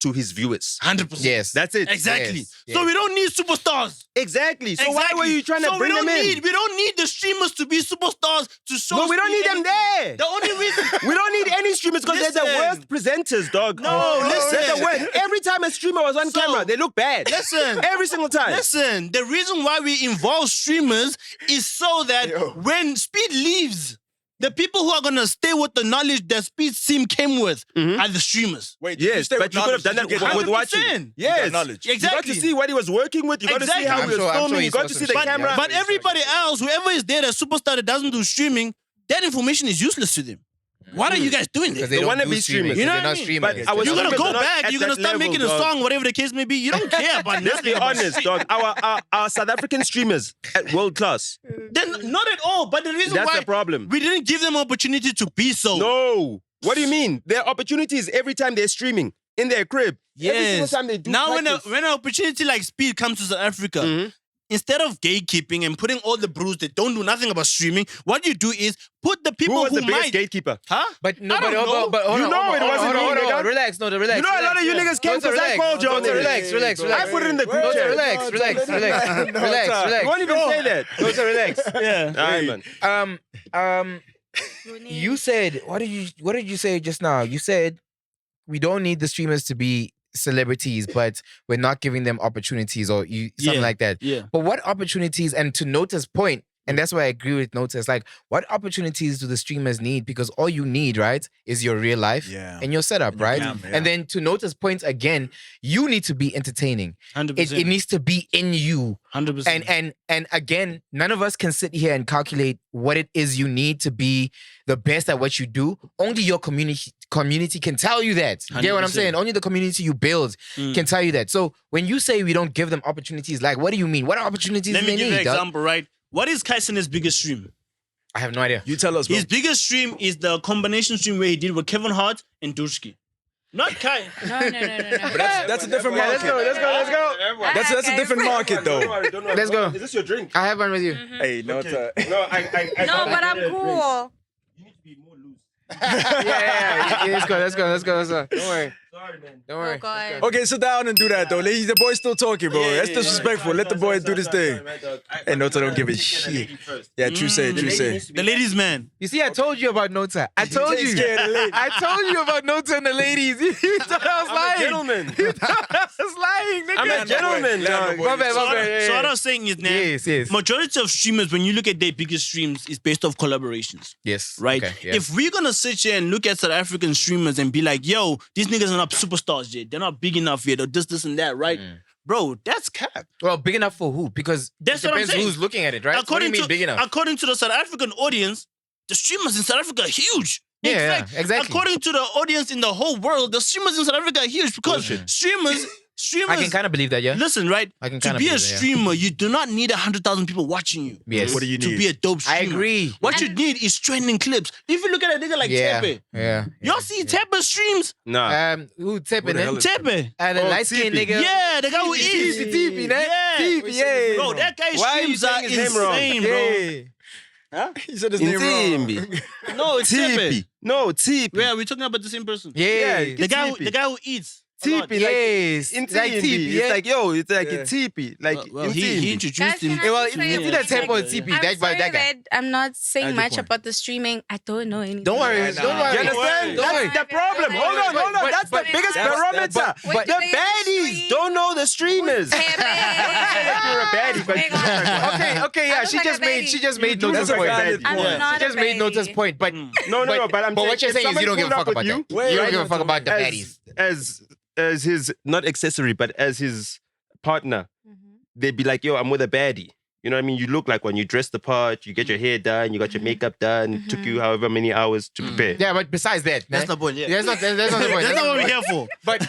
to his viewers. 100%. Yes. That's it. Exactly. Yes, So yes. we don't need superstars. Exactly. So why were you trying to bring them in? We don't need the streamers to be superstars to show. No, we don't need them there. The only reason We don't need any streamers because they're the Listen. worst presenters, dog. No, listen. They're the worst. Every time a streamer was on So- camera, they look bad. Listen. Every single time. Listen, the reason why we involve streamers is so that when Speed leaves, the people who are gonna stay with the knowledge that Speed's team came with are the streamers. Wait, Yes, but you could have done that with watching. 100%. Yes. knowledge. You got Exactly. to see what he was working with. You got to see how Exactly. he was I'm sure filming. You he got saw to some see the shit, yeah. camera. But everybody else, whoever is there, that superstar that doesn't do streaming, that information is useless to them. What are you guys doing there? Because they The don't Wannabe do streaming. streamers. You know They're what I not mean? streamers. But They're our You're not- gonna streamers go are not back, at you're gonna that start level, making a dog. song, whatever the case may be. You don't care about Let's be nothing about honest, streaming. dog. Our South African streamers at world class. Then not at all. But the reason That's why the problem. we didn't give them opportunity to be so. No. What do you mean? There are opportunities every time they're streaming in their crib. Every single Yes. time they do Now practice. when an opportunity like Speed comes to South Africa, Mhm. instead of gatekeeping and putting all the brews that don't do nothing about streaming, what you do is put the Who people was who the biggest might. gatekeeper? Huh? But no, I don't know. but hold You on, know hold it on, wasn't hold on, me, hold on. nigga. Relax, no, relax. You know a lot of you niggas came because I called you on it. Relax. I put it in the group Nota, chat. relax. You won't even say that. Nota, relax. Yeah. All right, man. You said what did you say just now? You said we don't need the streamers to be celebrities, but we're not giving them opportunities or something Yeah. like that. Yeah. But what opportunities? And to Nota's point, and that's why I agree with Nota. It's like, what opportunities do the streamers need? Because all you need, right, is your real life and your setup, right? camera, And then to Nota's point again, you need to be entertaining. 100%. It needs to be in you. 100%. And again, none of us can sit here and calculate what it is you need to be the best at what you do. Only your community can tell you that. You get what I'm 100%. saying? Only the community you build can tell you that. So when you say we don't give them opportunities, like what do you mean? What opportunities Let do me they give you an need? dog? example, right? What is Kaisene's biggest stream? I have no idea. You tell us, bro. His biggest stream is the combination stream where he did with Kevin Hart and Dushki. Not Kai. No. But that's a different Yeah, market. let's go. That's a different market, though. Let's go. Is this your drink? I have one with you. Hey, Nota. No, I No, but I'm cool. You need to be more loose. Yeah. Let's go. Don't worry. Sorry, man. Don't worry. Oh, God. Okay, sit down and do that, though. The boy's still talking, bro. That's disrespectful. Let the boy do this thing. Hey, Nota don't give a shit. Yeah, true say. The ladies' man. You see, I told you about Nota. I told you. Scared of ladies. I told you about Nota and the ladies. You thought I was I'm a lying. gentleman. You thought I was lying, nigga. I'm a gentleman, dog. My bad. So what I was saying is now, Yes. majority of streamers, when you look at their biggest streams, is based off collaborations. Yes. Right? Okay, yeah. If we're gonna sit here and look at South African streamers and be like, yo, these niggas are not superstars yet, they're not big enough yet, or this and that, right? Bro, that's cap. Well, big enough for who? Because That's it what I'm depends saying. who's looking at it, right? What do you mean big enough? According to the South African audience, the streamers in South Africa are huge. In Yeah, fact, exactly. according to the audience in the whole world, the streamers in South Africa are huge because streamers. I can kind of believe that, yeah. Listen, right? I can To kinda be a believe that, yeah. streamer, you do not need 100,000 people watching you. Yes. What do you To need? be a dope I streamer. agree. What you need is trending clips. If you look at a nigga like Yeah. Tepe, Yeah. y'all see Tepe streams? Nah. Who tipping Who the hell it? is Tepe. The Oh, light skinned Tippy. nigga. Yeah, the guy who eats. Tippy, Yeah. yeah. Bro, that guy's Why are you streams are saying his name wrong? insane, bro. Yeah. He said his name wrong. Intimbi. No, it's Tepe. Tippy. No, Tippy. Yeah, we're talking about the same person. Yeah. The guy who eats. a lot. Tippy. Like, Yes. Intimbi. Like Tippy, yeah. It's like, yo, it's like a Tippy. Like, Well, he Intimbi. introduced him. Guys, Yeah, well, can I if say you that something? tempo and TP, I'm that sorry guy. that I'm not saying That's much your point. about the streaming. I don't know anything. Don't worry. Yeah, Don't nah. worry. You understand? Don't worry. That's the problem. Hold on. But- That's the but- biggest that's- barometer. but- The baddies don't know the streamers. You're a baddie, but Okay, yeah. I She look just like a made. baby. She just made do Nota's look point. like a baby. I'm Yeah. not She just a made Nota's baby. point. But No, but I'm But what saying, you're if saying is you don't give a someone fuck pulled up about that. with You don't give a fuck about the baddies. As his not accessory, but as his partner, they'd be like, "Yo, I'm with a baddie." You know what I mean? You look like one. You dress the part. You get your hair done. You got your makeup done. It took you however many hours to prepare. Yeah, but besides that, That's man, the point, yeah. That's not the point. That's not what we're here for. But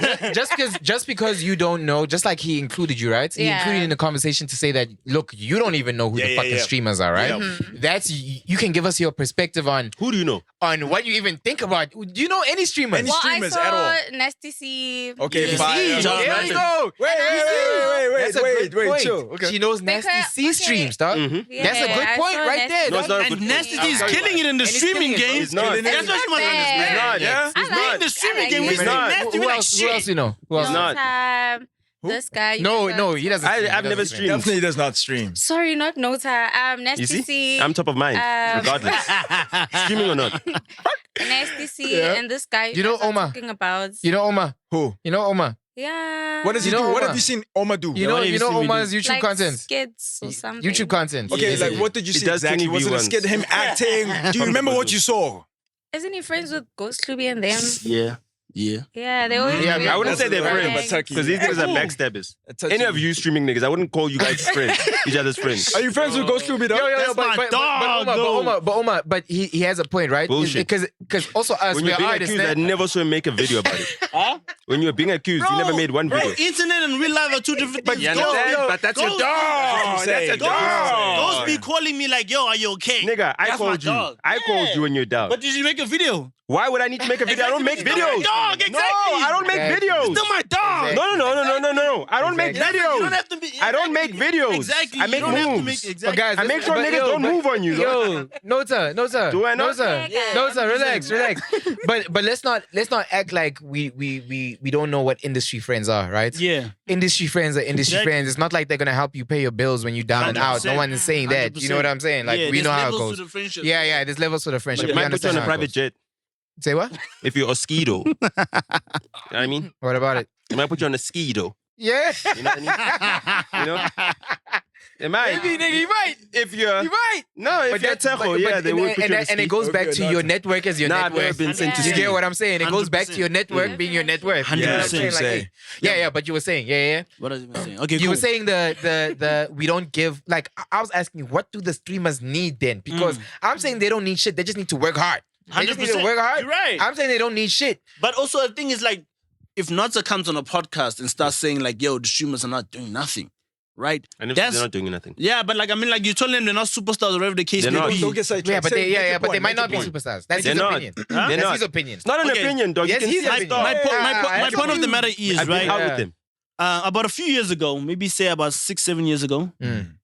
just because you don't know, just like he included you, right? He Yeah. included you in the conversation to say that, look, you don't even know who the fucking streamers are, right? That's you can give us your perspective on Who do you know? what you even think about. Do you know any streamers? Any Well, I streamers saw at all? Nasty C. Okay, Yeah. fine. See, John there we Madden. go. Wait, That's a wait, good chill. Okay. She knows Nasty Because- C streams, dog. Yeah, That's a good I point saw right there. No, it's dog. not a And good Nasty point. D is I'll tell you killing it in the And he's streaming killing it. game. He's not. That's what you must understand. He's not. Yeah. He's not in the streaming game. He's We're not. Nasty. Who We're like, else? Who else shit. you know? Who else? Nota, this guy. you No, guys no, are- he doesn't. stream. I've He never doesn't stream. streamed. Definitely does not stream. Sorry, not Nota. You Nasty see? C. I'm top of mind, regardless. Streaming or not. Nasty C Yeah. and this guy. You know guys are Oumar? talking about. You know Oumar? Who? You know Oumar? Yeah. What does he You know do? What Oumar? have you seen Oumar do? You know, what have you you know seen me do? Omar's YouTube like content. skits or something. YouTube content. Okay, basically. like what did you He see does exactly? 20 Was it a V1s. skit, him acting? Do you remember what you saw? Isn't he friends with Ghost Klubi and them? Yeah. Yeah, they always. Yeah, be I wouldn't say they're together. friends because these niggas are backstabbers. That's a- Any of you streaming niggas, I wouldn't call you guys friends. Each other's friends. Are you friends with Ghost Klubi, dog? That's my dog, but Oumar, but he has a point, right? Bullshit. Because also us, When we're you're being artists. accused, I never saw him make a video about it. When you're being accused, you never made one video. Internet and real life are two different things. You understand? But that's your dog. That's your dog. Ghost be calling me like, yo, are you okay? Nigga, I That's my called you. dog. I called you when you're down. But did you make a video? Why would I need to make a video? I don't make Exactly. videos. Still my dog, exactly. No, I don't make Exactly. videos. Still my dog. No. I don't make Exactly. videos. You don't have to be. I don't make videos. Exactly. I make you don't have to moves. make, But exactly. guys, I make sure but niggas yo, don't but- move on you. Yo, Nota. Do I not? Nota. Yeah, Nota, relax. But let's not act like we don't know what industry friends are, right? Yeah. Industry friends are industry Exactly. friends. It's not like they're gonna help you pay your bills when you're down and out. No 100%. one is saying that. You know what I'm saying? Like Yeah, we there's know how it levels goes. to the friendship. Yeah. There's levels to the friendship. You We might put you understand on a how it private goes. jet Say what? if you're a skido. You know what I mean? What about it? It might put you on a skido. Yeah. You know what I mean? You know? It might. Maybe, nigga, you might. If you're... You might. No, if you're Tejo, yeah, they would put you on a and it ski. goes back to your network as your Nah, I've network. never been sent to You ski. get what I'm saying? It goes back to your 100%. network being your net worth. You know what I'm 100%. saying? Like, hey, yeah, but you were saying, yeah. What are you saying? Okay, You cool. were saying the we don't give, like, I was asking, what do the streamers need then? Because I'm saying they don't need shit. They just need to work hard. They just need to 100%. work hard. You're right. I'm saying they don't need shit. But also the thing is like, if Nota comes on a podcast and starts saying like, yo, the streamers are not doing nothing, right? And if they're not doing nothing. Yeah, but like, I mean, like you told them they're not superstars or whatever the case They're may not. be. Don't get sidetracked. Yeah, but Say- they, make your but they point, might make not be your point. superstars. That's They're his not. opinion. They're That's not. his opinion. It's not an Okay. opinion, dog. Yes, You can he's see opinion. my My dog. point of the matter is, I've been right? out with him. About a few years ago, maybe say about 6-7 years ago,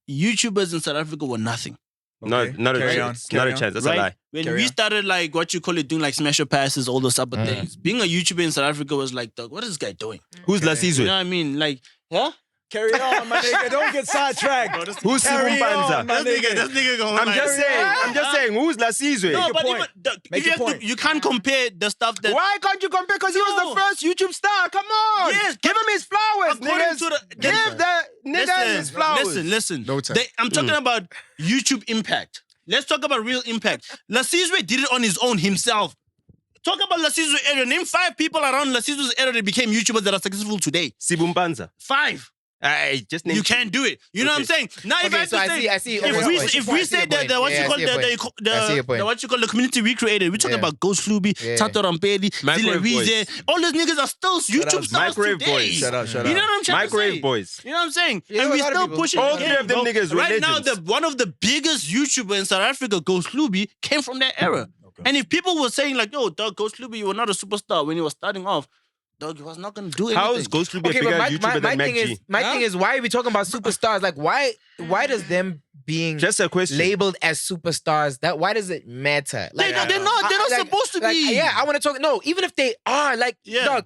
YouTubers in South Africa were nothing. Not a Carry on, chance. Not carry a on. chance. That's a Right? lie. When Carry we on. started like what you call it, doing like smasher passes, all those type of things. Being a YouTuber in South Africa was like, dog, what is this guy doing? Who's You know Lasizwe? what I mean? Like, huh? Carry on, my nigga. Don't get sidetracked. Who's Carry on, Sibumbanza? my nigga. nigga going I'm just saying. Who's Lasizwe? No, your but point. Make your point. you can't compare the stuff that. Why can't you compare? Because he was No. the first YouTube star. Come on. Yes, Give him his flowers, according niggas. to the- Give the niggas his flowers. Listen. Nota. I'm talking about YouTube impact. Let's talk about real impact. Lasizwe did it on his own himself. Talk about Lasizwe's area. Name 5 people around Lasizwe's area that became YouTubers that are successful today. Sibumbanza. 5. I just named You can't do it. You know what I'm saying? Now, if I Okay, have so to I say, see- I see if Omar's we point. if I we see say your that point. the what Yeah, you I call see your point. I see your point. the what you call the community we created, we talking Yeah. about Ghost Klubi, Yeah. Tato Rampedi, Zille Microwave Wize, boys. all those niggas are still YouTube stars Microwave today. boys. Shut up. You know what I'm trying to say? Microwave boys. You know what I'm saying? Yeah, and a we lot of still people. pushing All the 3 of them game, niggas were Right now, legends. one of the biggest YouTubers in South Africa, Ghost Klubi, came from that era. And if people were saying like, yo, dog, Ghost Klubi, you were not a superstar when you were starting off, dog, he was not going to do anything. How is Ghost Klubi a Okay, bigger but YouTuber than thing is, MacG? thing is, why are we talking about superstars? Like, why does them being Just a question. labeled as superstars, why does it matter? Like, They're not like- supposed to like, be. Yeah, I want to talk. No, even if they are, like, Yeah.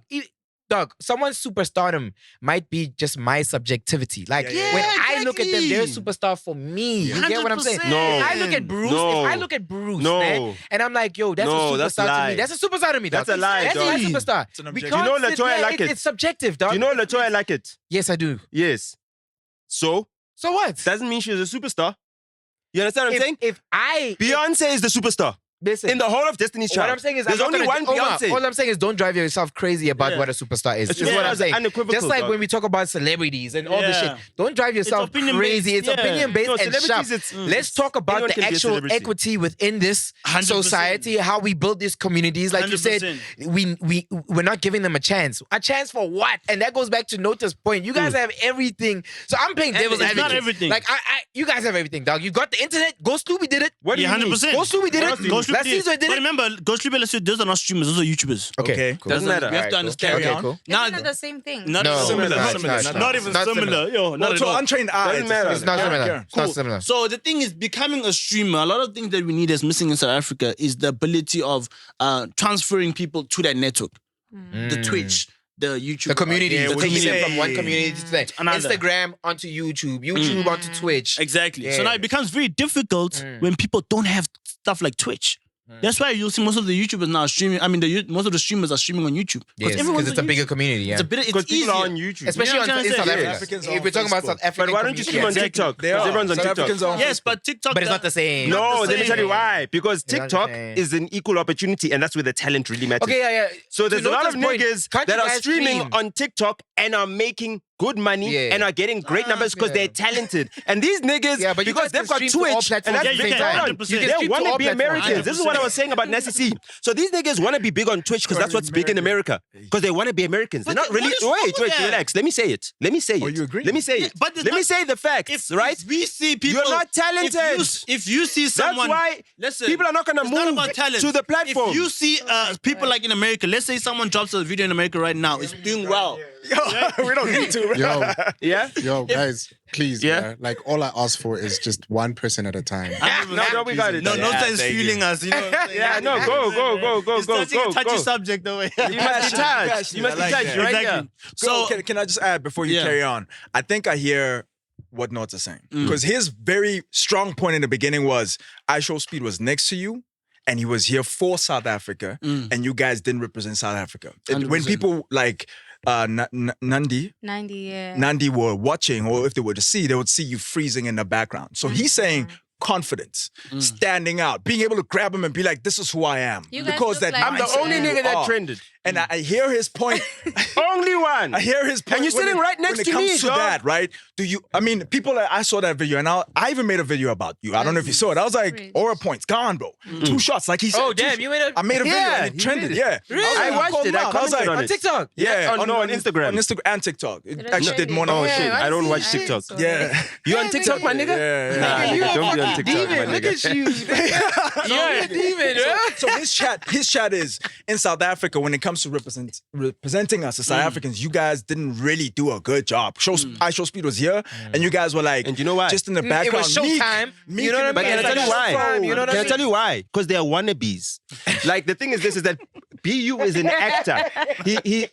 dog, someone's superstardom might be just my subjectivity. Like, Yeah, when I look at them, they're a exactly. superstar for me. You get what I'm saying? 100%. No. If I look at Bruce, No. if I look at Bruce, No. man, and I'm like, yo, that's No, a that's superstar to lie. me. That's a superstar to me. That's dog. a lie, That's dog. my superstar. It's an We objection. can't You know sit- Latoya yeah, like it. It's subjective, dog. Do you know Latoya like it? Yes, I do. Yes. So, So what? doesn't mean she's a superstar. You understand what I'm saying? If I Beyonce is the superstar. listen, In the whole of Destiny's what Child. I'm saying is, there's I'm not only gonna- one Omar, Beyonce. all I'm saying is, don't drive yourself crazy about Yeah. what a superstar is. It's Is just what I'm as saying. unequivocal, Just like dog. when we talk about celebrities and all this Yeah. shit, don't drive yourself opinion crazy. based, It's yeah. opinion based No, and celebrities, sharp. it's- Let's talk about anyone the can be a actual celebrity. equity within this 100%. society, how we build these communities. Like you said, 100%. we're not giving them a chance. A chance for what? And that goes back to Nota's point. You guys have everything. So I'm playing devil's it's advocate. not everything. Like you guys have everything, dog. You got the internet. Ghost Klubi did it. What do Yeah, you mean? 100%. Ghost Klubi did What it. else do you Ghost Last season, But remember, Ghostly Bella said those are not streamers, those are YouTubers. Okay, cool. Doesn't matter. We have to understand. Okay, cool. Now, It's not the same thing. not No, even similar. it's not. Not even Not similar. similar. Yo, not well, at to all. untrained eyes, Doesn't matter. It's not similar. It's not Cool. similar. So the thing is, becoming a streamer, a lot of things that we need as missing in South Africa is the ability of transferring people to that network. The Twitch, the YouTube. The community, Yeah, so what taking you them say. from one community to the Another. Instagram onto YouTube, YouTube onto Twitch. Exactly. Yeah. So now it becomes very difficult when people don't have stuff like Twitch. That's why you'll see most of the YouTubers now streaming. I mean, most of the streamers are streaming on YouTube. Yes, everyone's because it's a on bigger YouTube. community. Yeah. It's Because people easier. are on YouTube. Especially You know what in I'm South saying? Africa. Africans If are we're on talking about Facebook. South African But why don't you stream on community, TikTok? They Because are. everyone's on South TikTok. Africans are on Yes, but TikTok. but it's not the same. No, the let me same. tell you why. Because It's not the TikTok same. is an equal opportunity, and that's where the talent really matters. Okay, yeah. So there's To a lot of Nota's point, niggas can't that you are guys streaming stream? on TikTok and are making good money Yeah. and are getting great numbers because yeah. they're talented. And these niggas, Yeah, but you because guys they've can got stream to all Twitch, and platforms that's at the the same thing. time. Hold on. 100%. They You can stream to want to all be platforms. Americans. This is what I was saying about Nasty C. So these niggas want to be big on Twitch because that's what's big in America. Because they want to be Americans. They're But not what really. is wrong Wait, with that? relax. Let me say it. Let me say it. Oh, you agree? Let me say it. but there's Let me not- say the facts, right? If we see people, You're not talented. If you see someone, That's why listen, people are not going to it's not move about talent. to the platform. If you see people like in America, let's say someone drops a video in America right now, it's doing well. we don't need to. Yeah? Yo, guys, please, Yeah? man. Like, all I ask for is just one person at a time. No, we got it. No, Yeah, sense thank you. feeling us. You know what I'm saying? Yeah, no, go, It's such a touchy go. subject, though. You must be touched. You must be I like touched that. right Exactly. So So can I just add before you Yeah. carry on? I think I hear what Nota's saying because his very strong point in the beginning was IShowSpeed was next to you. And he was here for South Africa, and you guys didn't represent South Africa. When 100%. people like Nandi 90, yeah. Nandi were watching, or if they were to see, they would see you freezing in the background. So he's saying confidence, standing out, being able to grab him and be like, "This is who I am." You guys Because look that like I'm the mindset only you nigga that are. trended. And I hear his point. Only one. I hear his point. And you're when sitting right next when to it comes me, to dog. that, right? I mean, people, I saw that video and I even made a video about you. I don't know if you saw it. I was like, Great. aura points, gone, bro. 2 shots, like he said. Oh, 2 damn, you made a... I made a video Yeah, and he it trended. made it. Yeah. Really? I watched called it. him I out. I was commented like, on On it. TikTok. yeah, on Instagram. On Instagram and TikTok. It It was actually did trending. more than Oh, one shit. shit. I don't watch see TikTok. it, so- Yeah. You on TikTok, my nigga? Yeah. Nah, You nigga, don't be on a TikTok, my demon. Look nigga. at you. You're a demon, bro. So his chat is in South Africa when it comes to representing us as South Africans, you guys didn't really do a good job. IShowSpeed was here and you guys were like, And you know why? just in the It background. was showtime. meek You know what I in the mean? But can I tell you background. why? You know what I Can I mean? tell you why? Because they are wannabes. Like the thing is that BU is an actor. He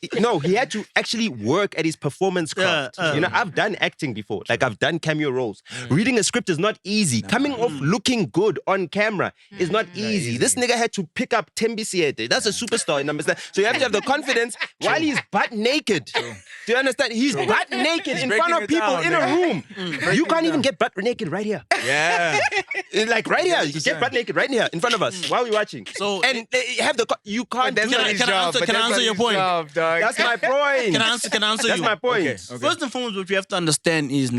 had to actually work at his performance craft. You know, I've done acting before. Like I've done cameo roles. Reading a script is not easy. Coming off looking good on camera is not easy. This nigga had to pick up Tembi Siete. That's a superstar in understand. So you have to have the confidence while he's butt naked. Do you understand? He's butt naked in front breaking of it people down, in a room. You can't even get butt naked right here. Yeah. Like right here, you get butt naked right here in front of us while we're watching. So- and have you can't. That's do not that. his can I job. answer- but can I that's answer not your his point? job, dog. That's my point. Can I answer That's you? my point. Okay. First and foremost, what you have to understand is,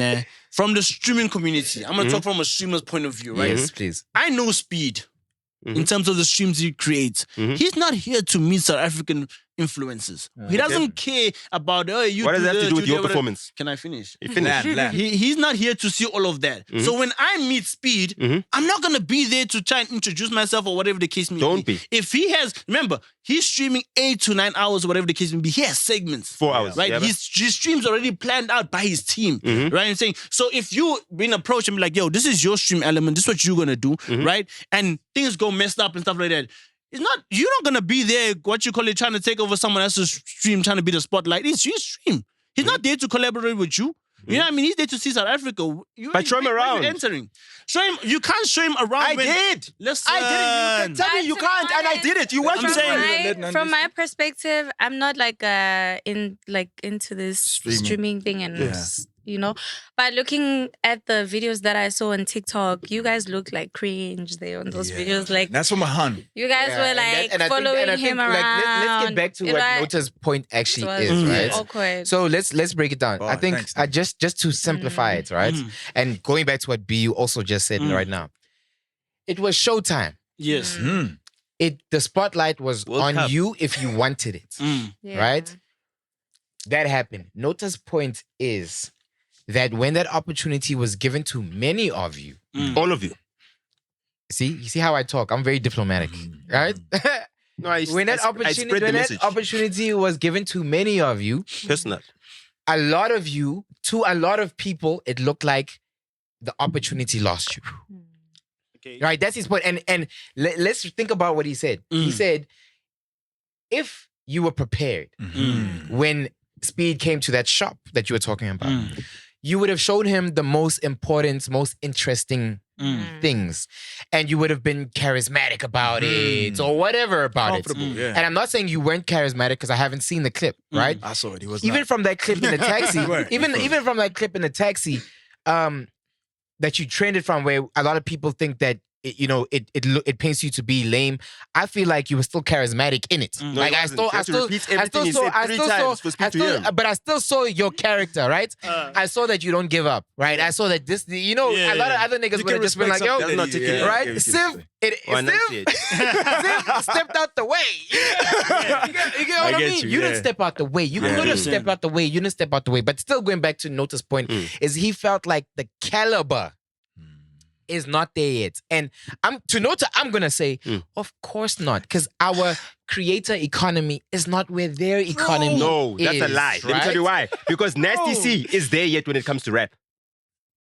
from the streaming community, I'm gonna talk from a streamer's point of view, right? Yes, please. I know Speed in terms of the streams he creates. Mhm. He's not here to meet South African influencers. He doesn't care about you. What does that have to do with your whatever. performance? Can I finish? You finish. Land. He's not here to see all of that. So when I meet Speed, I'm not gonna be there to try and introduce myself or whatever the case may Don't be. If he has, remember, he's streaming 8 to 9 hours or whatever the case may be. He has segments. 4 hours. Right, Yeah, his streams already planned out by his team, right? I'm saying, so if you been approached and be like, "Yo, this is your stream element. This is what you're gonna do," right? And things go messed up and stuff like that. You're not gonna be there, what you call it, trying to take over someone else's stream, trying to be the spotlight. It's your stream. He's not there to collaborate with you. You know what I mean? He's there to see South Africa. But show him where around. you're entering. Show him. You can't show him around. I did. Listen. I did it. You can tell me you To be can't, and I honest, did it. You watched I'm me. saying- from my perspective, I'm not like into this streaming thing and you know. But looking at the videos that I saw on TikTok, you guys look like cringe there on those videos. Like That's from a hun. you guys Yeah, were and that- like and I think- following and I think, him like, around. let's get back to It what was- Nota's point actually it was is, right? awkward. So let's break it down. Oh, I think thanks. just to simplify it, right? And going back to what BU also just said right now, it was showtime. Yes. The spotlight was World on Cup. you if you wanted it, Yeah. right? That happened. Nota's point is that when that opportunity was given to many of you, All of you. you see how I talk? I'm very diplomatic, right? No, I when that opportunity was given to many of you, personal. a lot of you, to a lot of people, it looked like the opportunity lost you. Okay. Right? That's his point. And let's think about what he said. He said, if you were prepared when Speed came to that shop that you were talking about, you would have showed him the most important, most interesting things. And you would have been charismatic about it or whatever about it. Yeah. And I'm not saying you weren't charismatic because I haven't seen the clip, right? I saw it. He was Even not. from that clip in the taxi, even from that clip in the taxi, that you trended from, where a lot of people think that it paints you to be lame. I feel like you were still charismatic in it. No, Like he I wasn't. still You have to repeat everything he said three times for Speed to hear him. but I still saw your character, right? I saw that you don't give up, right? I saw that this, a lot of other niggas would have just been like, yo, That's not taking it. right? Okay, Siv, enunciate. Siv stepped out the way. You get what I get mean? you, You didn't yeah. step out the way. You could have stepped out the way. You didn't step out the way. But still going back to Nota's point, is he felt like the caliber is not there yet. And to Nota, I'm gonna say, of course not. Because our creator economy is not where their economy No, that's is. a lie. Let me tell you why. Because Nasty C is there yet when it comes to rap.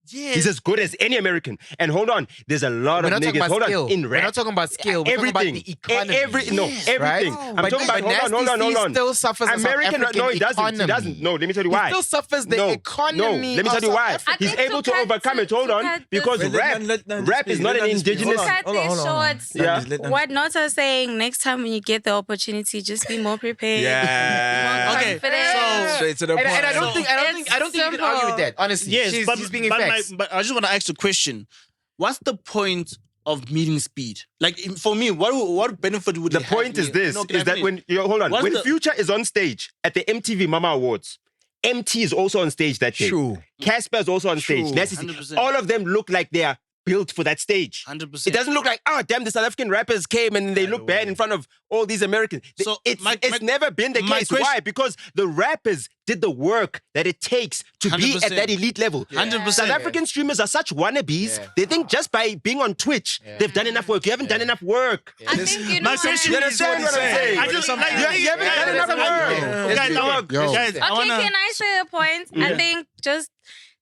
Yes. He's as good as any American. And hold on, there's a lot We're of not talking niggas. about Hold skill. on, in We're rap. not talking about skill. We're Everything. talking about the economy. Everything. Right? I'm talking about, hold on. Nasty C still suffers American, African no, he doesn't. economy. He doesn't. No, let me tell you He why. still suffers the No, economy. No, let me tell you of why. South Africa. He's able to overcome it. Hold on. Because Wait, rap let is not an Nandi speak. indigenous. Hold on, Cut hold on, these hold on. shorts. Yeah. Let Nandi What Nota's saying, next time when you get the opportunity, just be more prepared. Yeah. More Okay, confident. Straight to the point. And I don't think It's you can argue with that. Honestly, Yes, she's being but facts. but I just want to ask a question. What's the point of meeting Speed? Like for me, what benefit would The it have point is me? this: No, can I is that finish? hold on, What's when the- Future is on stage at the MTV Mama Awards, Emtee is also on stage that day. True. Casper is also on stage. True. Nasty C. 100%. All of them look like they are built for that stage. 100%. It doesn't look like, oh damn, the South African rappers came and they look bad in front of all these Americans. So it's my- never been the my case. question- Why? Because the rappers did the work that it takes to be 100%. at that elite level. 100%. South African streamers are such wannabes. Yeah. They think just by being on Twitch, they've done enough work. You haven't done enough work. I think you know My question You is understand what I'm saying? I just like You haven't done enough work. Guys, Yo. guys, I Okay, wanna. can I say a point? I think just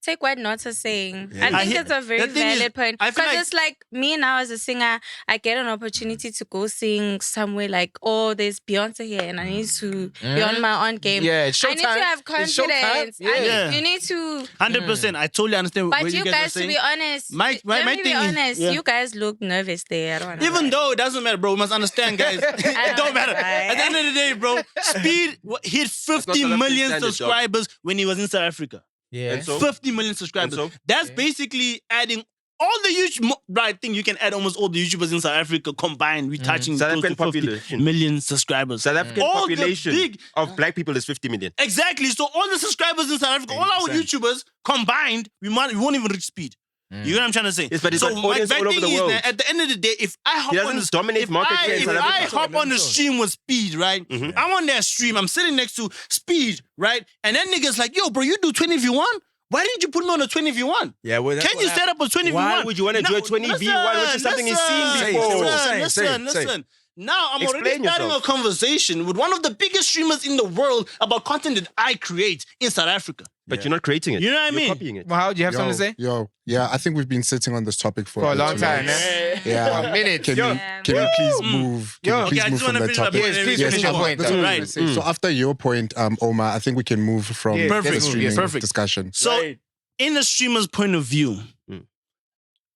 take what Nota's saying. I I think hear- it's a very the thing is, valid point. I feel Because like- it's like me now as a singer, I get an opportunity to go sing somewhere like, oh, there's Beyonce here and I need to be on my own game. Yeah, it's I need to showtime. have It's showtime. confidence. Yeah. You need to... 100%. I totally understand But what you guys are guys, to saying. be honest, My let me be thing is- honest, yeah. you guys look nervous there. I don't know Even why. though it doesn't matter, bro, we must understand, guys. It don't matter. Right. At the end of the day, bro, Speed hit 50 South million African standard, dog. subscribers when he was in South Africa. Yeah. And so? 50 million subscribers. And so? That's basically adding all the YouTube. I think you can add almost all the YouTubers in South Africa combined. We're touching South close to African 50 population. million subscribers. South African All the population big- of black people is 50 million. Exactly. So all the subscribers in South Africa, all our 80%. YouTubers combined, we won't even reach Speed. You know what I'm trying to say? Yes, but he's so got audience my all over thing the is world. that at the end of the day, if I hop He on doesn't the, dominate if market share in if South I Africa. hop on the stream with Speed, right? I'm on that stream. I'm sitting next to Speed, right? And that nigga's like, yo, bro, you do 20 if you want. Why didn't you put me on a 20 if you want? Yeah, well, that's Can what you happened. set up a 20 if you Why want? would you want to do a 20B? Why? Which is something he's seen Say it, before. say it. Listen. Say it. Now I'm already Explain starting yourself. a conversation with one of the biggest streamers in the world about content that I create in South Africa. But you're not creating it. You know what I You're mean? copying it. Well, do you have something to say? Yeah, I think we've been sitting on this topic for For a bit long too time, long. man. Yeah. For a minute. Can Yo. we please move? Can we Okay, please I move just from want to that finish my topic? point. Yes, please Yes, finish your no, point. that's what Right. I was gonna say. So after your point, Oumar, I think we can move from Yeah, the perfect. streaming Perfect. discussion. So, in a streamer's point of view,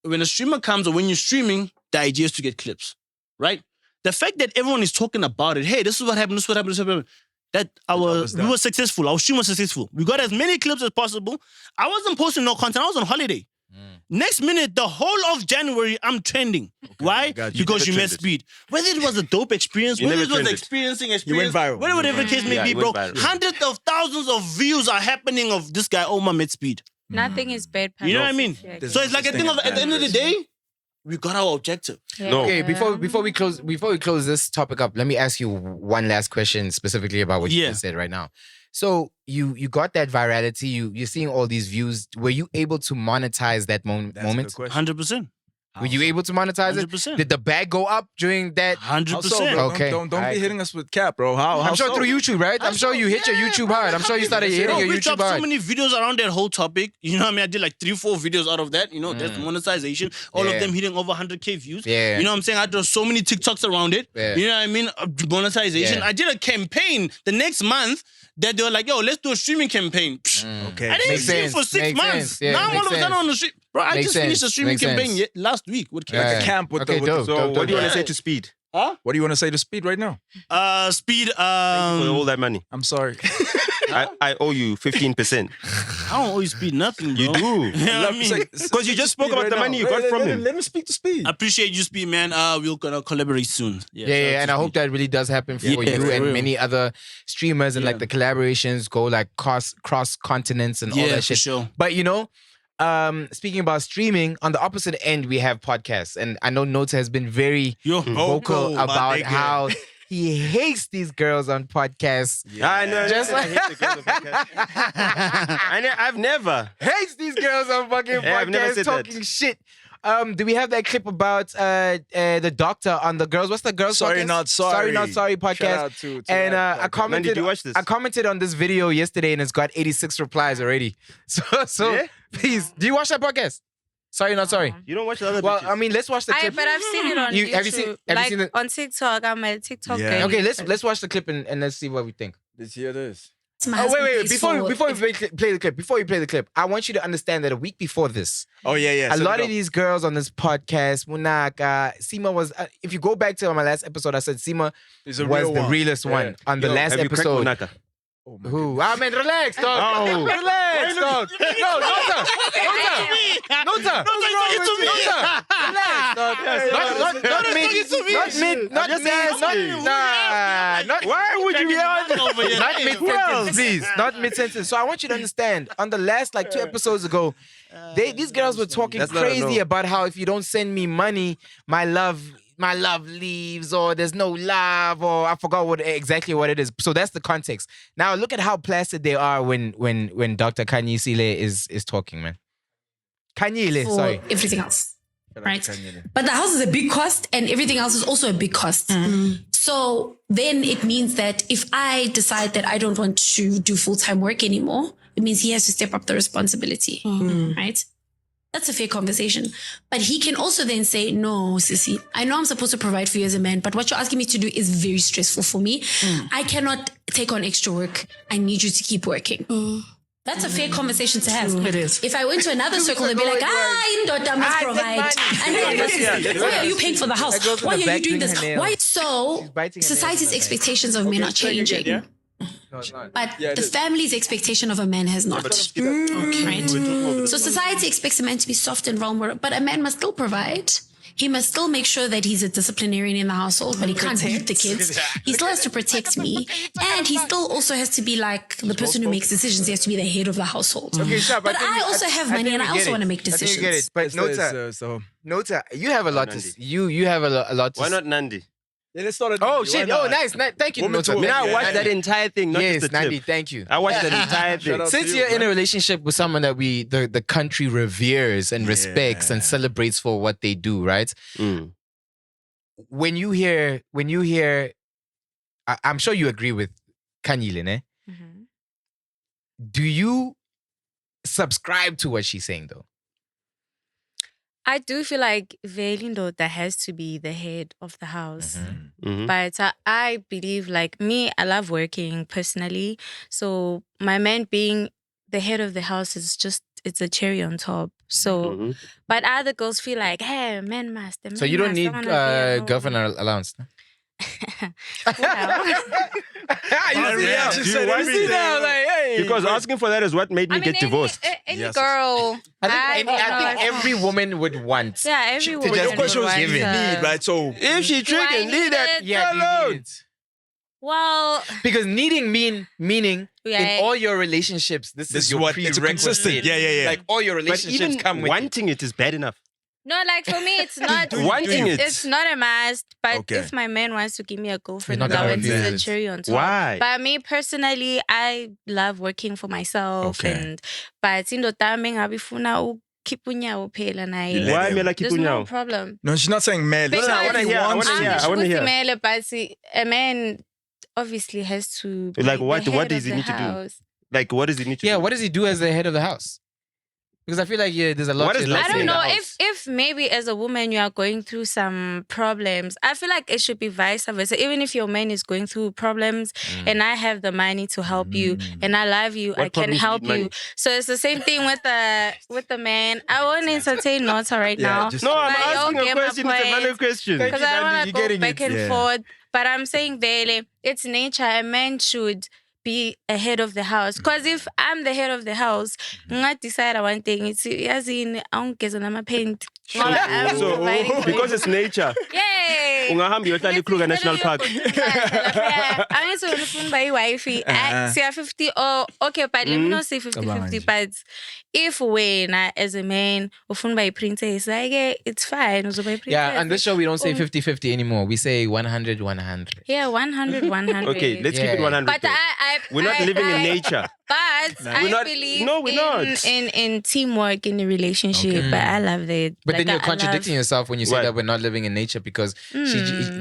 when a streamer comes or when you're streaming, the idea is to get clips, right? The fact that everyone is talking about it, hey, this is what happened, this is what happened, this is what happened. That we were successful. Our stream was successful. We got as many clips as possible. I wasn't posting no content. I was on holiday. Next minute, the whole of January, I'm trending. Why? got you. Because never you met trended. Speed. Whether it was a dope experience, You whether never it was trended. experiencing You experience, went viral. whatever the case may Yeah, be, you bro. went viral. Hundreds of thousands of views are happening of this guy, Oumar met Speed. Nothing is bad. You know what I mean? Yeah. So it's like a thing of, at the end of the day, we got our objective. No. Okay, before we close this topic up, let me ask you one last question specifically about what you Yeah. just said right now. So you got that virality, you're seeing all these views. Were you able to monetize that moment? That's a good question. 100%. Were you able to monetize it? 100%. Did the bag go up during that? 100%. Okay. Don't Alright. be hitting us with cap, bro. How I'm sure so? through YouTube, right? I'm sure you hit your YouTube hard. I'm sure you started hitting your we YouTube dropped so hard. many videos around that whole topic. You know what I mean? I did like 3-4 videos out of that. You know, that's monetization. All of Yeah. them hitting over 100K views. Yeah. You know what I'm saying? I did so many TikToks around it. Yeah. You know what I mean? Monetization. Yeah. I did a campaign the next month that they were like, yo, let's do a streaming campaign. Okay. I didn't Makes stream sense. for 6 Makes months. sense. Yeah, Now I'm makes all of a sudden sense. on the stream. Bro, I Makes just finished a sense. streaming Makes campaign sense. last week with Yeah. Like a camp with Okay, the dope, so dope, What do you dope. want to say to Speed? What do you want to say to Speed right now? Speed, For all that money. I'm sorry. I owe you 15%. I don't always Speed nothing, bro. You do. You know what I mean? Because you just spoke about the money you got from him. Let me speak to Speed. I appreciate you, Speed, man. We're gonna collaborate soon. Yeah, and I hope that really does happen for Yeah, you for and real. many other streamers and like Yeah. the collaborations go like cross continents and all Yeah, that for shit. sure. But you know, speaking about streaming, on the opposite end we have podcasts, and I know Nota has been very Yo, vocal my about nigga. how he hates these girls on podcasts. I know. Just Just I hate the girls on podcast. I've never. Hates these girls on fucking Yeah, I've never podcasts said talking that. shit. Do we have that clip about the doctor on the girls? What's the girls? Sorry, podcast? not sorry. Sorry, not sorry Shout podcast. out to And that I podcast. commented. Man, did you watch this? I commented on this video yesterday, and it's got 86 replies already. So Yeah? please, do you watch that podcast? Sorry, not sorry. You don't watch the other Well, bitches. I mean, let's watch the clip. But I've seen it on You- YouTube. have you seen- have you like seen the- on TikTok? I'm a TikTok Yeah. girly. Okay, let's watch the clip and let's see what we think. Let's hear this. My Oh husband wait, pays before for- we play the clip, before you play the clip, I want you to understand that a week before this, Oh yeah. a set lot it of up. these girls on this podcast, Munaka, Sima was. If you go back to my last episode, I said Sima He's a was real the one. realest Yeah. one on the Yo, last have you cracked episode. Monaka? Oh, my Who? I mean, relax, dog. Oh. Relax, dog. No, Nota. Nota. Relax, dog. Not mid. Not Why would you yell? Not mid-sentence, please. Not mid-sentence. So I want you to understand, on the last like 2 episodes ago, these girls were talking That's not a crazy no. about how if you don't send me money, my love leaves, or there's no love, or I forgot exactly what it is. So that's the context. Now look at how placid they are when Dr. Kanye Sile is talking, man. Kanye, for sorry. everything else. Right? But the house is a big cost and everything else is also a big cost. So then it means that if I decide that I don't want to do full-time work anymore, it means he has to step up the responsibility. Right? That's a fair conversation. But he can also then say, no, Sissy, I know I'm supposed to provide for you as a man, but what you're asking me to do is very stressful for me. I cannot take on extra work. I need you to keep working. That's a fair conversation to have. It is. If I went to another circle, they'd be like, Indoda must provide. And then why are you paying for the house? girl's in Why the are back you doing doing this? her nails. Why? So She's biting her nails society's in the back. expectations of men are changing. No, it's not. But the family's expectation of a man has not. Right? So society expects a man to be soft and vulnerable, but a man must still provide. He must still make sure that he's a disciplinarian in the household, but he can't beat the kids. He still has to protect me. And he still also has to be like the person who makes decisions. He has to be the head of the household. Okay, sure, But I also have money and I also want to make I think you get decisions. it. But Nota, Nota, you have a lot to Nandi. you have a lot to Why not Nandi? Yeah, let's start. Oh shit! Oh, nice. Thank you, Woman Nota. to woman. Now I Yeah, watched yeah. that entire thing, not yes, just the Nandi. clip. Thank you. I watched that entire thing. Shout out Since to you're you, in a man. relationship with someone that the country reveres and respects and celebrates for what they do, right? Mm. When you hear, I'm sure you agree with Kanye, eh? Mhm. Do you subscribe to what she's saying though? I do feel like Velindo that has to be the head of the house. Mhm. But I believe, like me, I love working personally. So my man being the head of the house is just, it's a cherry on top. So, Mhm. but other girls feel like, hey, man must. So you don't need girlfriend allowance. No? Well, You see now, because asking for that is what made me get divorced. Any Yes. girl. I think every woman would want. Yeah, every woman. just Your question was would give it. want, need, right? So If she Do I trick and need need that, it? Yeah, do you alone. need it? Well, Because needing meaning Yeah. in all your relationships, this this is is your what it's prerequisite. consistent. Yeah. Like all your But relationships even come with it. wanting it is bad enough. no, like for me, it's not. Wanting it. It's not a must. But Okay. if my man wants to give me a girlfriend You're not gonna allowance, it's refuse. a cherry on top. Why? But me personally, I love working for myself. Okay. And but indo taming abifuna kipunyawo phela naye. Why mela There's no kipunyawo? problem. No, she's not saying male. Because I wanna hear, I wanna hear. Mele, but a man obviously has to be Like what? the What head does of he need the to do? house. Like what does he need to do? Yeah, what does he do as the head of the house? Because I feel like there's a lot. What is I don't in the know house? if maybe as a woman you are going through some problems. I feel like it should be vice versa. Even if your man is going through problems and I have the money to help you and I love you, What I can problems help need money? you. So it's the same thing with the man. I won't entertain Nota right now. just- No, I'm But you'll asking a get my question. It's a valid point. question. Because I don't want to go back and Yeah. forth. But I'm saying, Vele, it's nature. A man should be ahead of the house. Because if I'm the head of the house, I decide one thing. It's as in, I don't get my paint. I'm providing for Because you. it's nature. Yay! Ungahamba uyohlala eKruger National Park. I need to phone by wifey. Say 50 or okay, but let me not say 50-50. But if when as a man phone by princess, like it's fine. Yeah, on this show we don't say 50-50 anymore. We say 100-100. Yeah, 100-100. Okay, let's keep it 100. But then. We're not living in nature. But We're not- believe no, we're not. in teamwork in a relationship. But I love that. But Like, then you're I contradicting love- yourself when you say Right. that we're not living in nature because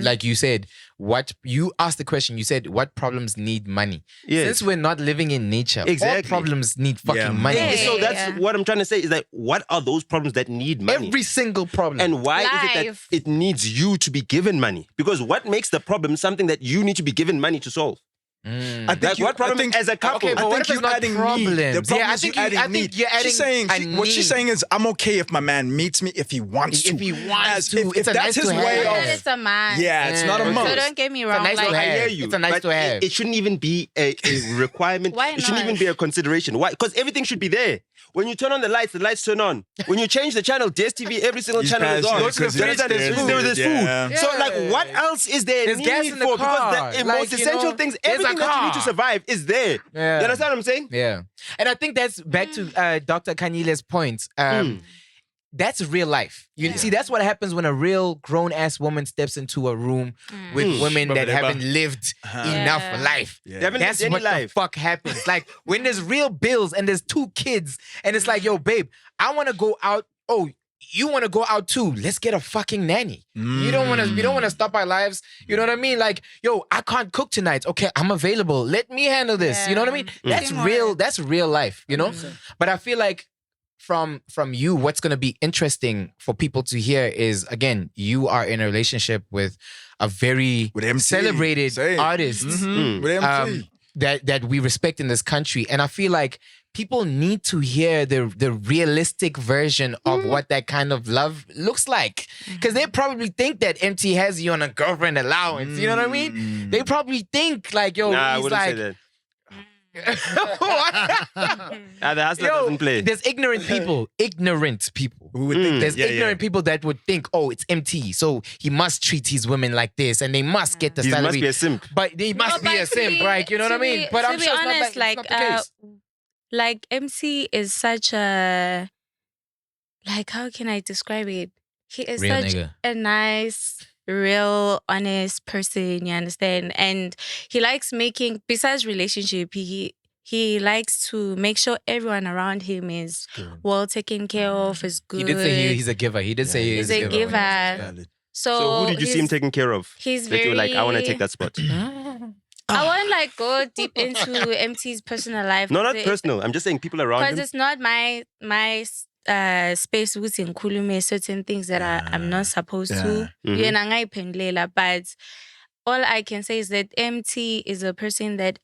like you said, what you asked the question, you said what problems need money. Yes. Since we're not living in nature, Exactly. all problems need fucking Yeah. money. Yeah. So that's what I'm trying to say is that what are those problems that need money? Every single problem. And why is it that Life. it needs you to be given money? Because what makes the problem something that you need to be given money to solve? I think Like what problem as a couple? Okay, but I what think if it's you're not adding problems? need. The problem Yeah, I is think you're you- adding I think need. you're adding She's saying, a what she's need. saying is, I'm okay if my man meets me if he wants to. If he wants As to. If It's a that's nice his to have. way That of... is a man. Yeah, it's not a Yeah. must. So don't get me wrong. nice Like, to I have. hear you. It's a nice but to have. It shouldn't even be a requirement. Why It shouldn't not? even be a consideration. Why? Because everything should be there. When you turn on the lights turn on. When you change the channel, DSTV, every single He's channel is passing on. it because There's there's food. yeah. So like, what else is there There's need gas in the for? car. Because the Like, most you essential know, things, there's a everything that you need to car. survive is there. Yeah. You understand what I'm saying? Yeah. And I think that's back to Dr. Kanyile's point. That's real life. You see, that's what happens when a real grown-ass woman steps into a room with women that haven't lived enough Yeah. life. They haven't That's lived what any life. the fuck happens. Like when there's real bills and there's 2 kids and it's like, yo, babe, I want to go out. Oh, you want to go out too? Let's get a fucking nanny. We don't want to stop our lives. You know what I mean? Like, yo, I can't cook tonight. Okay, I'm available. Let me handle this. You know what I mean? That's Teamwork. real. That's real life. You know. But I feel like from you, what's going to be interesting for people to hear is, again, you are in a relationship with a very With Emtee. celebrated Same. artist With Emtee. that we respect in this country. And I feel like people need to hear the realistic version of what that kind of love looks like. Because they probably think that Emtee has you on a girlfriend allowance. You know what I mean? They probably think like, yo, Nah, I he's wouldn't like... say that. What? The hustler Yo, doesn't play. there's ignorant people Who would think there's yeah, ignorant people that would think, oh, it's Emtee, so he must treat his women like this, and they must get the He salary. must be a simp. But he must be but a simp, right? You know what I mean? But to I'm be sure honest, it's not the case. like MC is such a, like, how can I describe it? He is Real such nigga. a nice, real, honest person. You understand? And he likes making, besides relationship, he likes to make sure everyone around him is well taken care of, is good. He did say he's a giver. He did say He's a giver. Valid. So who did you see him taking care of? He's That you were like, I want to very- take that spot. I won't like go deep into MT's personal life. No, not personal. I'm just saying people around Because him. it's not my space with include certain things that I'm not supposed to. Mhm. Yena ngayiphendulela, but all I can say is that MT is a person that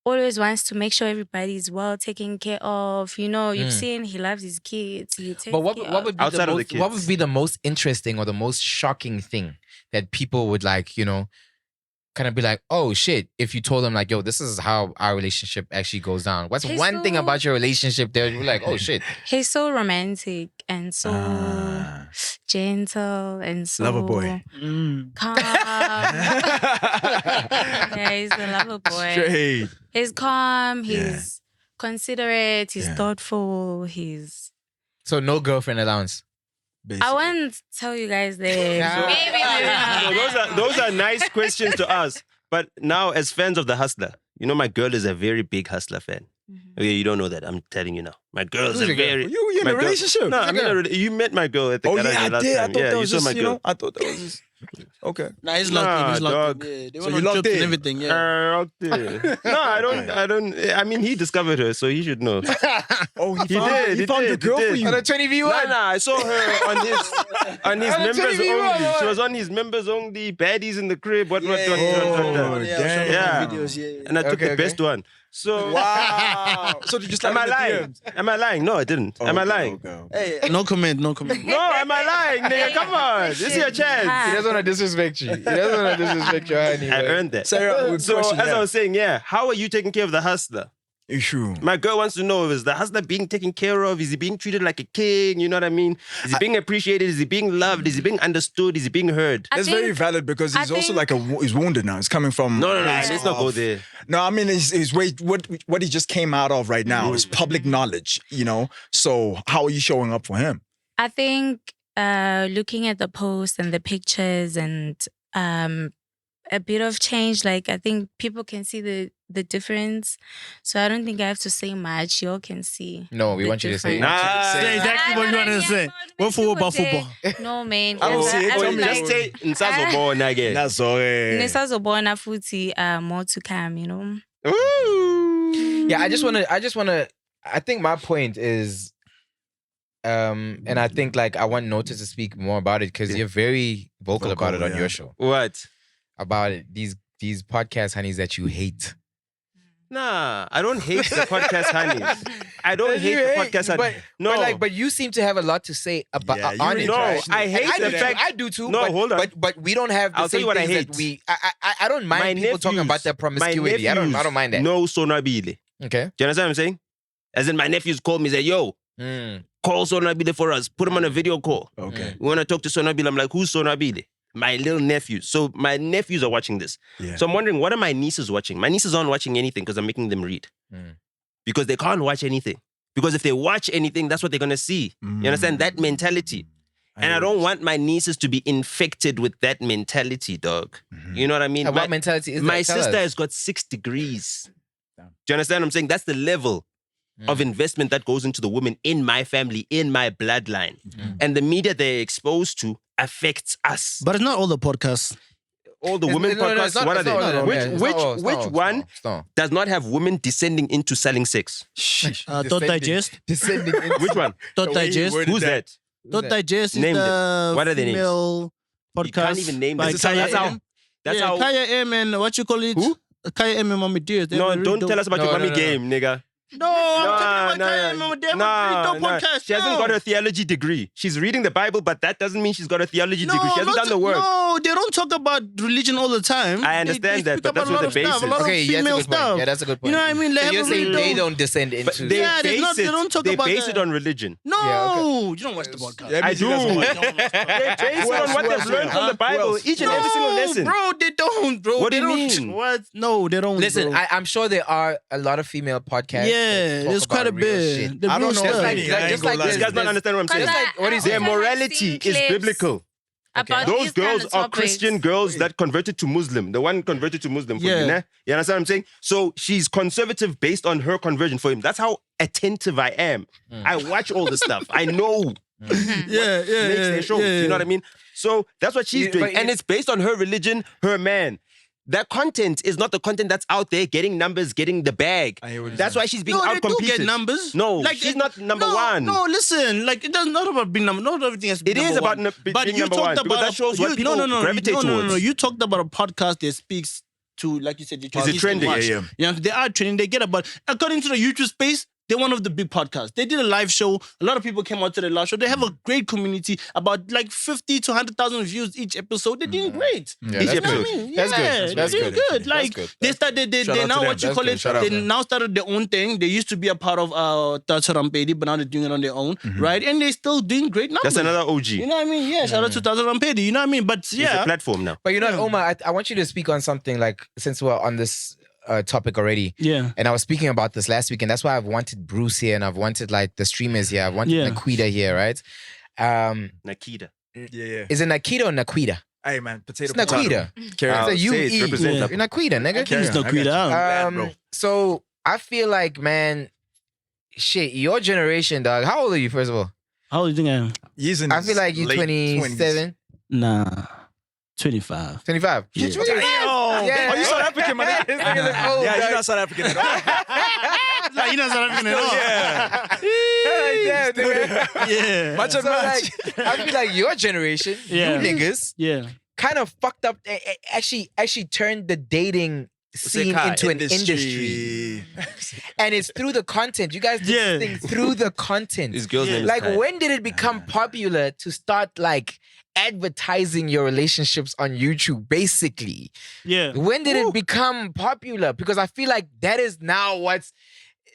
always wants to make sure everybody is well taken care of. You know, you've seen he loves his kids. He takes But what care would be Outside the of the most, what kids. would be the most interesting or the most shocking thing that people would like, you know, kind of be like, oh shit, if you told them like, yo, this is how our relationship actually goes down. What's He's one thing so- about your relationship that you're like, oh shit. He's so romantic and so gentle and so Lover boy. calm. Yeah, he's a lover boy. Straight. He's calm. Yeah. He's considerate. He's Yeah. thoughtful. He's. So no girlfriend allowance. Basically. I won't tell you guys this. Maybe not. So those are nice questions to ask. But now, as fans of the hustler, you know, my girl is a very big hustler fan. Okay, you don't know that. I'm telling you now. My girl's a your girl? very... You in my a girl- relationship? No, I'm in a You met my girl at the Oh garage yeah, I last did. I time. thought Yeah, that you was saw just, my you girl. know, I thought that was just... Okay. Nah, he's locked in. He's locked dog. in. Yeah, they So went you on locked trips and in? everything. Yeah. No, I don't. I mean, he discovered her, so he should know. Oh, He did. He found your girl for you. On a 20v1. Nah, I saw her on his members TV1, only. what? She was on his members only. Baddies in the crib. What. Oh, damn. Yeah. Videos, yeah. And I took Okay, the best one. So Wow. So did you slide am I in the lying? DMs? Am I lying? No, I didn't. Am I lying? Okay. Hey, no comment. No comment. No, am I lying, nigga? Come on, this is your chance. He doesn't want to disrespect you. He doesn't want to disrespect your honey. I man. earned that. Sarah, So question, as yeah. I was saying, yeah, how are you taking care of the hustler? Issue. My girl wants to know, is the hustler being taken care of? Is he being treated like a king? You know what I mean? Is he being appreciated? Is he being loved? Is he being understood? Is he being heard? That's very valid because he's also like he's wounded now. He's coming from No, let's not go there. No, I mean his way what he just came out of right now is public knowledge, you know. So how are you showing up for him? I think looking at the posts and the pictures and a bit of change, like I think people can see the difference. So I don't think I have to say much. Y'all can see. No, we want you to say. difference. Say exactly what you want to say. What football? No, man. I don't see it. I Tell mean, me. Just say Nsazobona again. That's all. Nesazobona futhi, more to come, you know. Yeah, I just wanna I think my point is and I think like I want Nota to speak more about it because you're very vocal about it on yeah. your show. What? About it. These podcast honeys that you hate. Nah, I don't hate the podcast honeys. I don't hate You the podcast honeys. No, but you seem to have a lot to say about Yeah, you on really it. no, right? I hate And the do fact. too. I do too. No, but, hold on. But we don't have the I'll tell same you what I things hate. that we. I don't mind My people talking nephews- about their promiscuity. I don't mind that. No Sonabile. Okay. Do you understand what I'm saying? As in, my nephews called me and said, yo, call Sonabile for us. Put him on a video call. Okay. We want to talk to Sonabile. I'm like, who's Sonabile? My little nephews. So my nephews are watching this. Yeah. So I'm wondering, what are my nieces watching? My nieces aren't watching anything because I'm making them read. Because they can't watch anything. Because if they watch anything, that's what they're going to see. You understand? That mentality. And I don't want my nieces to be infected with that mentality, dog. You know what I mean? What mentality is that? My Tell sister us. has got 6 degrees. Do you understand what I'm saying? That's the level of investment that goes into the women in my family, in my bloodline. And the media they're exposed to affects us. But it's not all the podcasts. All the women podcasts, what are they? Which one does not have women descending into selling sex? Thought Digest. Descending into Which one? Thought Digest. Who's that? Thought Digest is Name them. the What are the names? female podcast. You can't even name by them. Kaya That's how. M. That's Yeah, how. Kaya M and what you call it? Who? Kaya M and Mommy Dears. No, don't tell us about your mommy game, nigga. No, I'm talking about Kaya M and They have a very dope podcast. She hasn't got a theology degree. She's reading the Bible, but that doesn't mean she's got a theology degree. She hasn't done the work. No, they don't talk about religion all the time. I understand they that, speak but about that's a lot what of the stuff, base a lot is. of Okay, yeah, female that's a good point. stuff. Yeah, that's a good point. You know what I mean? So They you're have a saying very they dope- don't descend But into. they Yeah, they base don't talk they about base that. it on religion. No, Yeah, you don't watch the podcast. Yeah, I do. that's They what- base it on what they've learned from the Bible, each and every single lesson. Bro, they don't, bro. What do They you don't. mean? What? No, they don't. Listen, bro. I'm sure there are a lot of female podcasts. Yeah, that talk there's quite a about real bit. shit. The I real don't know stuff. if Like, any- like, I just ain't like gonna this, These guys don't understand what I'm saying. Because Just like, what is Their it? morality is biblical. About Those these kind girls of are topics. Christian girls that converted to Muslim. The one converted to Muslim for Yeah. you, né? You understand what I'm saying? So she's conservative based on her conversion for him. That's how attentive I am. I watch all the stuff. I know Yeah, makes their shows. You know what I mean? So that's what she's Yeah, doing. but And it's based on her religion, her man. That content is not the content that's out there getting numbers, getting the bag. I hear what you're That's saying. why she's being No, they do out-competed. get numbers. No, she's not number one. No, listen, like it does not about being number. Not everything has to be It is number about one. being But you number talked one, because about that shows what people gravitate no, towards. You talked about a podcast that speaks to, like you said, the Is it Chinese trending? watch. Yeah, You know, they are trending. They get about according to the YouTube space. They're one of the big podcasts. They did a live show. A lot of people came out to the live show. They have a great community, about like 50 to 100,000 views each episode. They're doing great. Yeah, Each that's episode. good. I mean, That's yeah, good. That's they're doing good. good. Like That's good. they started. They Shout out to now them. what you That's call good. it. Shout out They to them. now started their own thing. They used to be a part of Tacharampedi, but now they're doing it on their own, right? And they're still doing great numbers. That's another OG. You know what I mean? Yeah. Shout out to Tacharampedi. You know what I mean? But It's a yeah. platform now. But you know, Oumar, I want you to speak on something like since we're on this topic already. Yeah. And I was speaking about this last week, and that's why I've wanted Bruce here, and I've wanted like the streamers here. I've wanted Yeah. Naquita here, right? Nakita. Yeah. Is it Nakita or Naquita? Hey man, potato. It's Naquita. Carry on. It's a Say it, UE. represent You're Naquita, nigga. He's no I got queen you. out. Bad, bro. So I feel like, man, shit, your generation, dog. How old are you, first of all? How old do you think I am? I feel like you're 27. Nah, 25. 25. Yeah. Yeah. Are you South African, man? Yeah, you're not South African at all. Like, you're not South African at all. Yeah. Much So, of much. like, I feel like your generation, Yeah. you niggas, Yeah. kind of fucked up. Actually turned the dating scene into an industry. And it's through the content. You guys do this thing through the content. This girl's name is Like, Kai. when did it become popular to start like advertising your relationships on YouTube, basically? Yeah. When did it become popular? Because I feel like that is now what's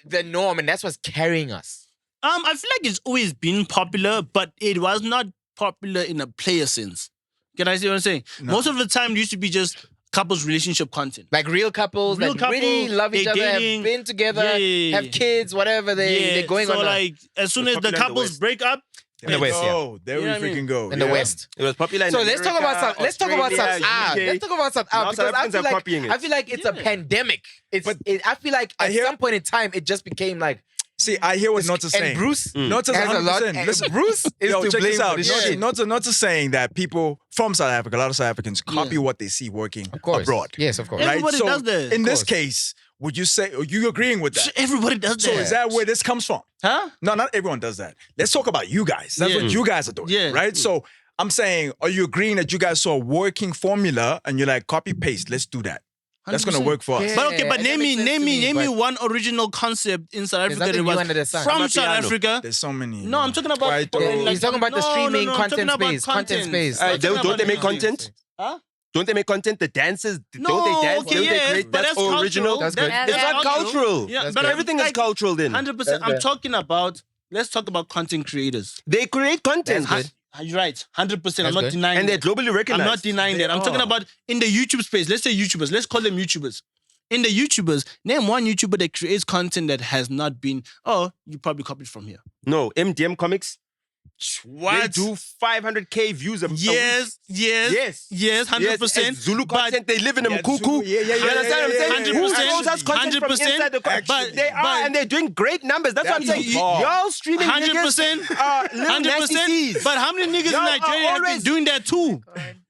the norm, and that's what's carrying us. I feel like it's always been popular, but it was not popular in a player sense. Can I see what I'm saying? No. Most of the time, it used to be just couples relationship content. Like real couples Real that really couple, love each they other, dating. have been together, Yeah. have kids, whatever they're going so on. like as soon It's as the popular in the couples West. break up, In the West, yeah. Oh, there You know we what I mean? freaking go. In the Yeah. West. It was popular in So let's talk about America, some. Let's talk about some. Australia, UK. Let's talk about some. Now Because South I Africans feel are like copying it. I feel like it's a pandemic. I feel like I at hear- some point in time it just became like. See, I hear what Nota's saying. And Bruce Nota's has a lot. 100%. And Listen, Bruce is Yo, to check blame this for out. this shit. Nota's saying that people from South Africa, a lot of South Africans, copy what they see working Of course. abroad. Yes, of course. Right? Everybody So does that. in Of this course. case, would you say, are you agreeing with that? everybody does that. So is that where this comes from? Huh? No, not everyone does that. Let's talk about you guys. That's Yeah. what you guys are doing. Yeah. Right? So I'm saying, are you agreeing that you guys saw a working formula and you're like, copy paste, let's do that. That's gonna 100%. work for us. Yeah. But okay, but that name makes me, sense to me, name me but- one original concept in South Africa nothing that new was under the sun. from South Amapiano. Africa. There's so many. No, I'm talking about. Right, Yeah, he's talking about the streaming I'm content talking about space, content space. I'm talking Don't about they make content. content? Huh? Don't they make content? The dancers, No, don't they dance? okay, Don't yes, they create? but That's that's original. cultural. That's good. Yeah, It's that's not cultural. Yeah, That's but good. Everything is cultural then. 100%. I'm talking about. Let's talk about content creators. They create content. That's good. You're right. 100%. I'm That's not good. denying And they're that. globally recognized. I'm not denying that. I'm talking about in the YouTube space. Let's say YouTubers. Let's call them YouTubers. In the YouTubers, name one YouTuber that creates content that has not been. Oh, you probably copied from here. No, MDM Comics. They What? do 500K views a week. Yes, yes, Yes. 100%. Yes, Zulu but content, they live in Yeah, Mkuku. Zulu, yeah, You understand what I'm saying? 100%, Who shows us content from 100%, inside the country? but- They are, but- and they're doing great numbers. That's what I'm That's saying. a bar. Y'all streaming 100%, niggas are little nasty 100%. C's. But how many niggas Y'all in Nigeria are have been always- doing that too?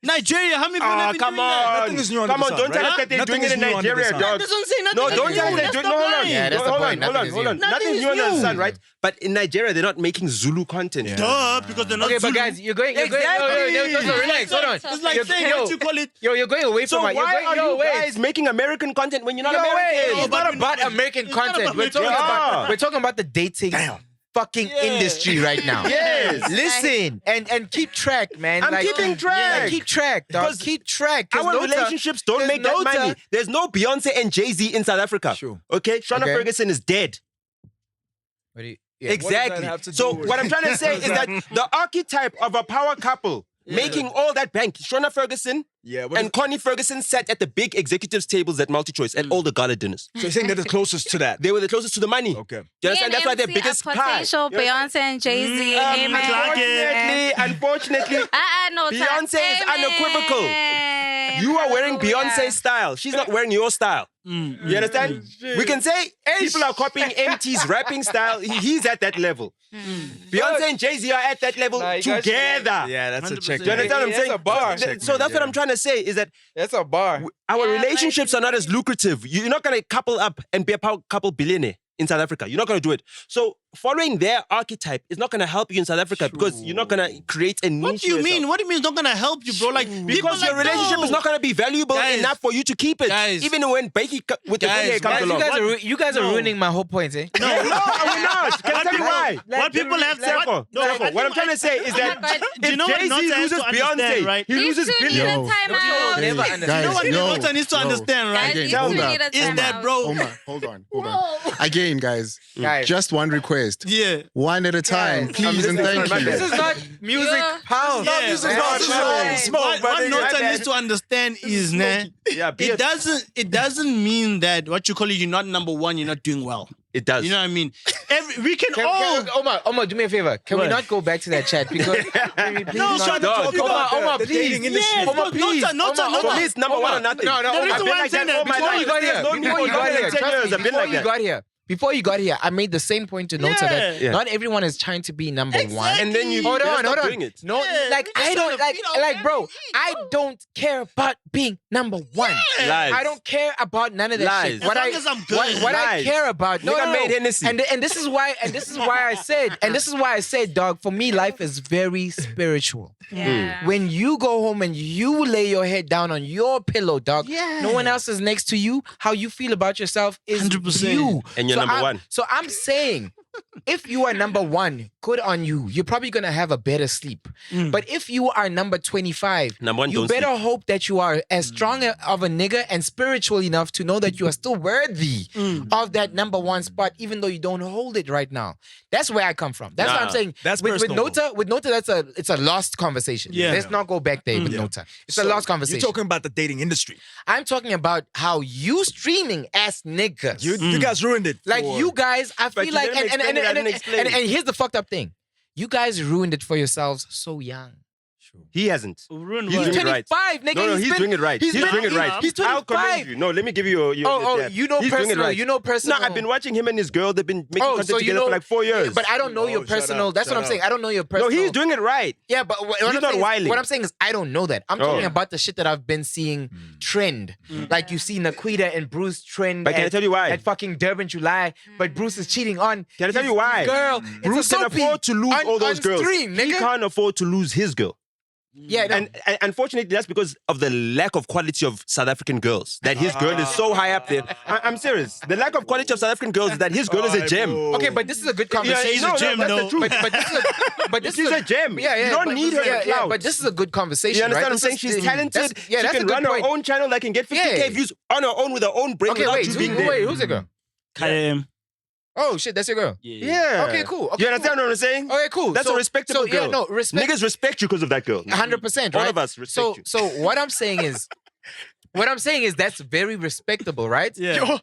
Nigeria, how many people have been come doing that? on. Nothing is new under Come the on, sun, don't tell right? us that they're Nothing doing it is in new under the Nigeria, sun. dog. That doesn't say nothing. No, is don't new. tell us That's they're the doing. No, point. Yeah, that's the hold point. on, hold Nothing on, is hold on. new. Nothing is Nothing new under the new. sun, right? But in Nigeria, they're not making Zulu content. Yeah. Duh, because they're not Okay, but Zulu. guys, you're going. Exactly. Relax. Hold on. It's like You're- saying yo, what you call it. You're going away So from it. why are you wait. guys making American content when you're not Yo, wait, American? it's not about American It's not content. about We're talking American about content. we're talking about the dating fucking industry right now. Yes. Listen and keep track, man. I'm keeping track. Yeah, keep track, dog. Because Keep track. 'Cause Our Nota- relationships don't there's make that Nota- money. There's no Beyonce and Jay-Z in South Africa. Sure. Okay? Shauna Okay. Ferguson is dead. What do you- Exactly. have to do So with- what I'm trying to say is that the archetype of a power couple making all that bank, Shauna Ferguson Yeah, what and is- Connie Ferguson sat at the big executives tables at MultiChoice at all the gala dinners. so you're saying they're the closest to that. They were the closest to the money. Okay. Do you understand? That's why they're biggest pie. Potential Beyonce and Jay-Z. Amen. Unfortunately, No, Beyonce is unequivocal. You are wearing Beyonce's style. She's not wearing your style. You understand? We can say people are copying Emtee's rapping style. He's at that level. Beyonce and Jay-Z are at that level you guys together. Yeah, that's a 100%. check. Do you understand what I'm That's saying? a bar. So that's what I'm trying to say is that That's a bar. our Yeah, relationships but- are not as lucrative. You're not going to couple up and be a couple billionaire in South Africa. You're not going to do it. So following their archetype is not going to help you in South Africa because you're not going to create a niche. What do you for mean? yourself. What do you mean it's not gonna help you, bro? Like people Because your like, relationship no. is not going to be valuable Guys, enough for you to keep it. guys, Even when Becky with the guys, Becky comes guys, along. You guys are No. ruining my whole point, eh? No, we're not. Can I tell you why? What people have said. Therefore, what I'm trying to say is that Do you know what Jay-Z Nota has loses to understand, Beyonce, right? he These loses two need billions. a timeout. Never Guys, understand. You know what yo, Nota needs to yo. understand, right? Guys, these Tell two me. need a Is that, timeout. bro? Oumar, hold on. Again, guys, Guys. just one request. request. Yeah. One at a time, please and thank you. This is not music house. Yeah. Music house. Smoke. What Nota needs to understand is, it doesn't mean that what you call it, you're not number one, you're not doing well. It does. You know what I mean? We can all. Omar, do me a favor. Can we not go back to that chat? Because Omar, please. Omar, please. Nota. Please, number one or nothing. No. The reason why I'm saying that, Before you got here, I made the same point to Nota that not everyone is trying to be number one. And then you hold on. doing it. No, I don't bro. I don't care about being number one. Lies. I don't care about none of that Lies. shit. As long as I'm good. What I care about, made Hennessy. and this is why I said, dog. For me, life is very spiritual. Yeah. When you go home and you lay your head down on your pillow, dog, no one else is next to you. How you feel about yourself is 100%. you. And you're number one. So I'm saying, if you are number one, good on you. You're probably gonna have a better sleep. But if you are number 25, Number one, you don't better sleep. hope that you are as strong of a nigga and spiritual enough to know that you are still worthy of that number one spot, even though you don't hold it right now. That's where I come from. That's what I'm saying. That's with personal. Nota, it's a lost conversation. Yeah. Let's not go back there with Nota. It's a lost conversation. You're talking about the dating industry. I'm talking about how you streaming ass niggas. You guys ruined it. Like for- you guys, I But feel you like, didn't explain it, I didn't explain it. and here's the fucked up thing: you guys ruined it for yourselves so young. He hasn't. He's doing it 25, right. nigga. No, he's doing it right. He's doing it right. He's I'll commend 25. you. No, let me give you your You know he's doing it personal. right. You know personal. No, I've been watching him and his girl. They've been making content together for like 4 years. But I don't know your shut personal. up, That's what shut I'm saying. up. I don't know your No, personal. he's doing it right. Yeah, but what He's I'm not saying is, wilding. what I'm saying is I don't know that. I'm talking about the shit that I've been seeing trend. Like you see Naquita and Bruce trend. But can I tell you why? At fucking Durban, July. But Bruce is cheating on. Can I tell you why? Girl, Bruce can afford to lose all those girls. Stream, He nigga. can't afford to lose his girl. Yeah, no. And unfortunately, that's because of the lack of quality of South African girls. That his girl is so high up there. I'm serious. The lack of quality of South African girls is that his girl is a gem. Okay, but this is a good conversation. She's a gem, that's though. the truth. But this She's is a gem. Yeah, You don't but- need her yeah, clout. but this is a good conversation. You understand right? what I'm saying? She's talented. She that's can a good run point. her own channel that can get 50K Yeah. views on her own with her own brain Okay, without wait, you being there. who's the girl? Oh shit, that's your girl. Yeah. Okay, cool. Okay, You understand what I'm saying? Okay, cool. That's a respectable girl. Yeah, no, respect. Niggas respect you because of that girl. 100%, All right? of us respect you. So what I'm saying is, that's very respectable, right? Yeah.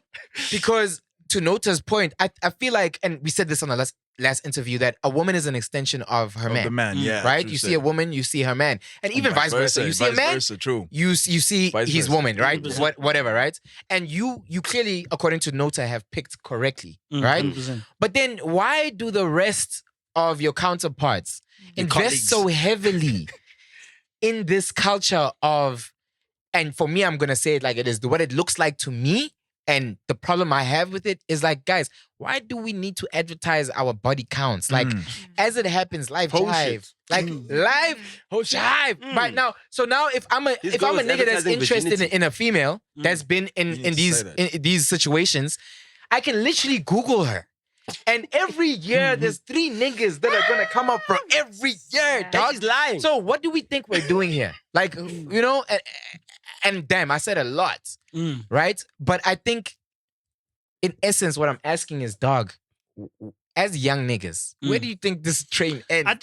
Because to Nota's point, I feel like, and we said this on the last interview, that a woman is an extension of her man. The man, yeah. Right? true You shit. see a woman, you see her man. And even vice versa. You see a vice man, versa, true. you see Vice his versa. woman, right? Whatever, right? And you clearly, according to Nota, have picked correctly, right? 100%. But then why do the rest of your counterparts invest colleagues. so heavily in this culture of, and for me, I'm going to say it like it is, what it looks like to me, and the problem I have with it is like, guys, why do we need to advertise our body counts? Like, as it happens, live Whole jive. shit. Like, live jive. Right now, so now if I'm a This nigga girl is that's advertising interested virginity. in a female that's been in need to these say that. in these situations, I can literally Google her. And every year, there's 3 niggas that are gonna come up from every year, dog. He's lying. So what do we think we're doing here? Like, you know, and damn, I said a lot, right? But I think, in essence, what I'm asking is, dog, as young niggas, where do you think this train ends? I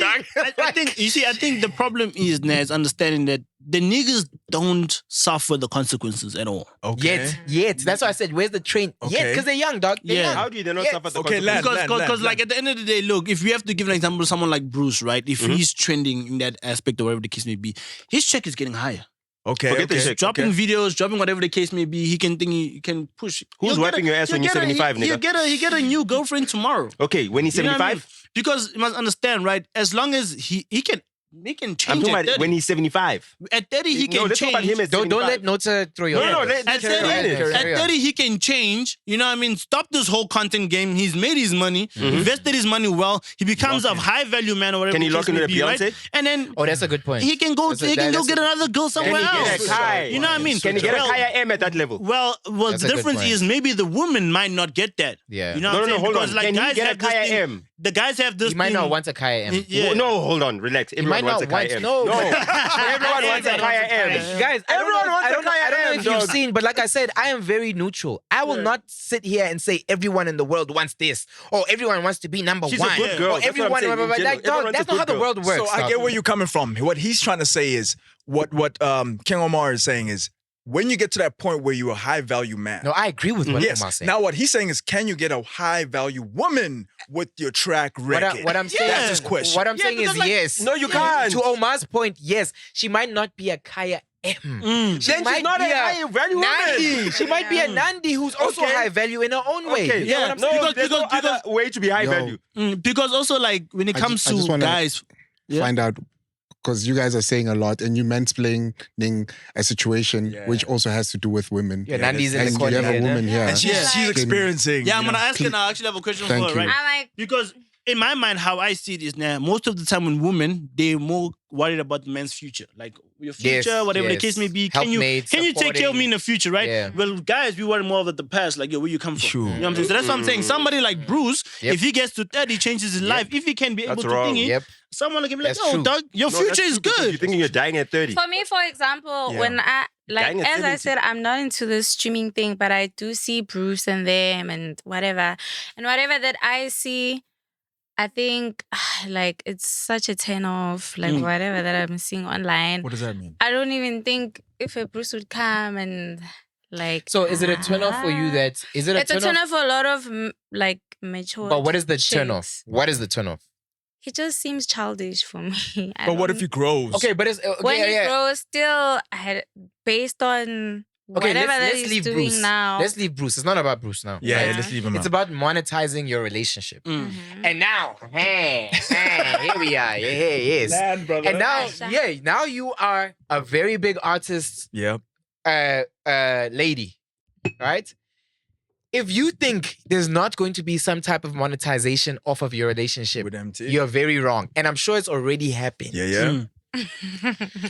think I think the problem is, Naz, understanding that the niggas don't suffer the consequences at all. Okay. Yet. That's why I said, where's the train? Okay. Yet, because they're young, dog. They're Yeah. young. How do they not Yeah. suffer the Okay, consequences? Land. Because like at the end of the day, look, if we have to give an example of someone like Bruce, right? If he's trending in that aspect or whatever the case may be, his check is getting higher. Okay. Forget the okay. shit. Dropping videos, dropping whatever the case may be, he can push. Who's He'll get wiping your ass when you're 75, nigga? He get a new girlfriend tomorrow. Okay, when he's You know what I mean? 75? Because you must understand, right? As long as he can I'm change talking at about 30. when he's 75. At 30, he No, can let's talk about change. him as Don't 75. let Nota throw your No, head. let- At carry 30, on. Carry at on. 30, he can change. You know what I mean? Stop this whole content game. He's made his money, invested his money well. He becomes a high value man or whatever. Can he the lock case into may the be, right? Beyonce? And then Oh, that's a good point. he can go. That's a- He can go that's get a- another girl somewhere Can he get else. a Kai? You know what I mean? Can he get a Well, higher M at that level? Well, That's the a good difference point. is maybe the woman might not get that. Yeah. You know No, what I'm saying? hold on. Because like Can he guys get a have this Kaya thing- M? the guys have this. You might not want a Kaya M. Yeah. No, hold on, relax. Everyone might wants a not Kaya want- M. no, but- Everyone wants a Kaya M. Guys, Everyone wants I a don't know Kaya M, if you've dog. seen, but like I said, I am very neutral. I will not sit here and say everyone in the world wants this, or everyone wants to be number She's a one, good girl. or That's what I'm everyone. saying in general. Like, Everyone dog, wants that's a not how good the world works. So I dog. get where you're coming from. What he's trying to say is what King Oumar is saying is when you get to that point where you're a high value man. No, I agree with what Yes. Oumar saying. Now what he's saying is, can you get a high value woman with your track record? What I'm saying, That's his question. What I'm saying is because, like, yes. No, you can't. To Omar's point, yes, she might not be a Kaya M. Then she's not a high value Nandi. woman. She might be a Nandi who's also Okay. high value in her own way. Okay, You get what I'm saying? no, there's no other way to be high Yo. value. Because also like when it comes I just to wanna guys, find out, because you guys are saying a lot and you mansplaining a situation which also has to do with women. Yeah, Nandi's in and the you corner. have a here, woman here. And she's experiencing. yeah, I'm you know, gonna ask her now. I actually have a question Thank for her, you. right? I'm like, Because in my mind, how I see it is now, most of the time when women, they're more worried about the man's future. Like your future, Yes, whatever the yes. case may be. Can you Helpmate, take care of supporting. me in the future, right? Yeah. Well, guys, we worry more about the past, like, yo, where you come from. Sure. You know what I'm saying? So that's what I'm saying. Somebody like Bruce, Yep. if he gets to 30, changes his life, if he can be able That's to wrong. thingy, Yep. someone can be like, That's yo, true. dog, your No, future that's is true because good. You're thinking you're dying at 30. for me, for example, Yeah. when I Dying at as I 70. said, I'm not into the streaming thing, but I do see Bruce and them and whatever that I see. I think like it's such a turn off, like whatever that I'm seeing online. What does that mean? I don't even think if a Bruce would come and like. So is it a turn off for you that is it a It's a turn off for a lot of like mature. But what is the turn off? What is the turn off? He just seems childish for me. I But what if don't- he grows? Okay, but it's okay, when he yeah. grows, still based on Okay, whatever that let's he's leave doing Bruce. now. Let's leave Bruce. It's not about Bruce now. Yeah, Yeah. let's leave him It's out. about monetizing your relationship. Mm. And now, here we are. Yeah, yes. Land, brother. And now, now you are a very big artist, Yep. lady, right? If you think there's not going to be some type of monetization off of your relationship, With Emtee. you're very wrong. And I'm sure it's already happened. Yeah.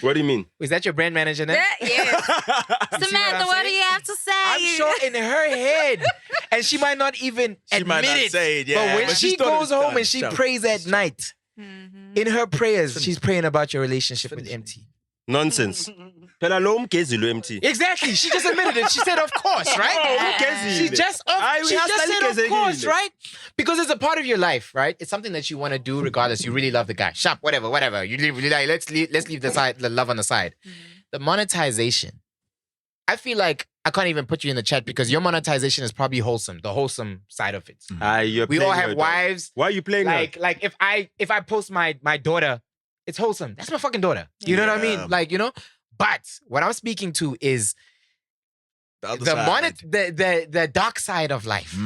What do you mean? Is that your brand manager now? Yes. Samantha, what do you have to say? I'm sure in her head, and she might not even She admit might not it. say it, yeah, but when but she she thought it goes was home done. and she Shout. prays at night, in her prayers, she's praying about your relationship with Emtee. Nonsense. Phela lo mgezilo Emtee. Exactly. She just admitted it. She said, "Of course, right?" She just, she just said, "Of course, right?" Because it's a part of your life, right? It's something that you want to do, regardless. You really love the guy. Shop, whatever. You like, let's leave the love on the side. The monetization. I feel like I can't even put you in the chat because your monetization is probably wholesome, the wholesome side of it. You're We all playing have her, dog. wives. Why are you playing her? Like if I post my daughter, it's wholesome. That's my fucking daughter. You know what I Yeah. mean? Like, you know. But what I'm speaking to is the dark side of life.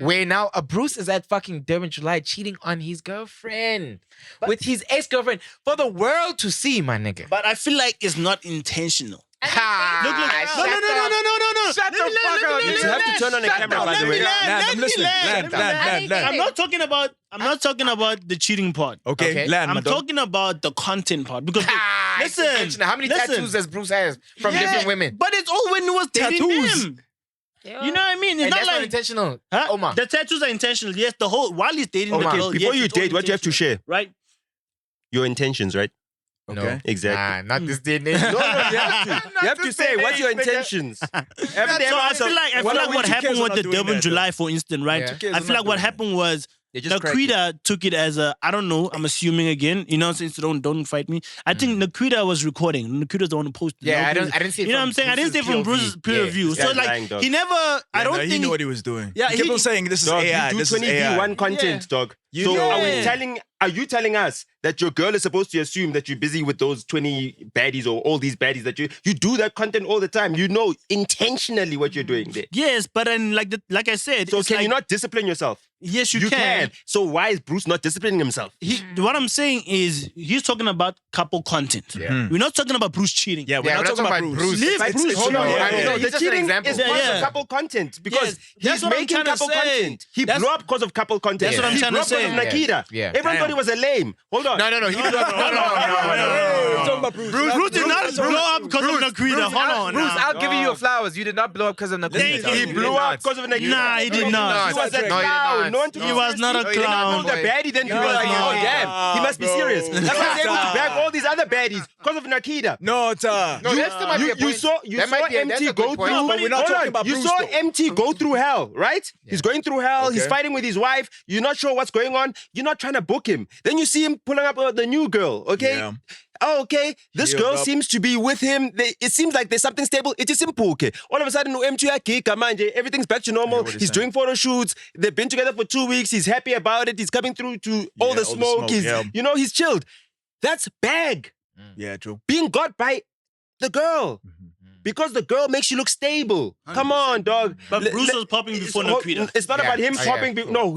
Where now a Bruce is at fucking Durban July cheating on his girlfriend with his ex-girlfriend for the world to see, my nigga. But I feel like it's not intentional. Ha! Look, Shut no. Shut the fuck up. You have to turn on the camera, by the way. Land, I'm listening. Land. I'm not talking about the cheating part. Okay, land, my I'm dog. talking about the content part because listen, How many tattoos does Bruce has from different women? But it's all when he was dating Tattoos. him. You know what I mean? It's And not that's like not intentional. Huh? Omar. The tattoos are intentional. Yes, the whole while he's dating Omar, the girl. Before yes, you it's all date, what do you have to intentional, share? right? Your intentions, right? No. Exactly. Nah, not this day and age. No, you have to. You have to say, what's your intentions? Every So I feel like what happened with the Durban July, for instance, right? Yeah. I feel like what happened was They just Naquita took it as a, I don't know, I'm assuming again, you know, since don't fight me. I think Naquita was recording. Naquita's the one who posted. Yeah, No, I didn't see it You know from what I'm saying? I didn't see it from Bruce's Bruce's peer POV. review. Yeah, So he's like, lying, dog. he never, I don't he think. knew what he was doing. Yeah, he kept he- on saying this is Dog, AI. you do This is 20v AI. one content, dog. You So know. are you telling us that your girl is supposed to assume that you're busy with those 20 baddies or all these baddies that you do that content all the time? You know intentionally what you're doing there. Yes, but then like I said, So it's can like, you not discipline yourself? Yes, you You can. can. So why is Bruce not disciplining himself? What I'm saying is he's talking about couple content. Yeah. We're not talking about Bruce cheating. Yeah, we're not talking about Bruce. Leave It's- Bruce it's- alone. no, I yeah, mean, yeah. no, the just an cheating example. is Yeah, part yeah. of couple content because Yes, that's he's what I'm making trying to couple say. content. He That's- blew up because of couple content. That's what I'm he trying blew to up because say. of Naquita. Yeah. Everyone thought he was a lame. Hold on. No. He did not. No. Bruce did not blow up because of Naquita. Hold on. Bruce, I'll give you your flowers. You did not blow up because of Naquita. He blew up because of Naquita. Nah, he did not. He was a clown. He was not a clown. The baddie, then people were like, oh damn, he must be serious. That's why he's able to bag all these other baddies because of Nakita. No, it's You saw Emtee go through. But we're not talking about You Bruce, saw though. Emtee go through hell, right? He's going through hell. He's fighting with his wife. You're not sure what's going on. You're not trying to book him. Then you see him pulling up the new girl. Okay. Yeah. Oh, okay. This girl seems to be with him. It seems like there's something stable. It is simple. Okay. All of a sudden, everything's back to normal. He's doing photo shoots. They've been together for 2 weeks. He's happy about it. He's coming through to all the smoke. He's chilled. That's bag. Yeah, true. Being got by the girl. Because the girl makes you look stable. 100%. Come on, dog. But Bruce was popping before Naquita. It's not about him popping. No,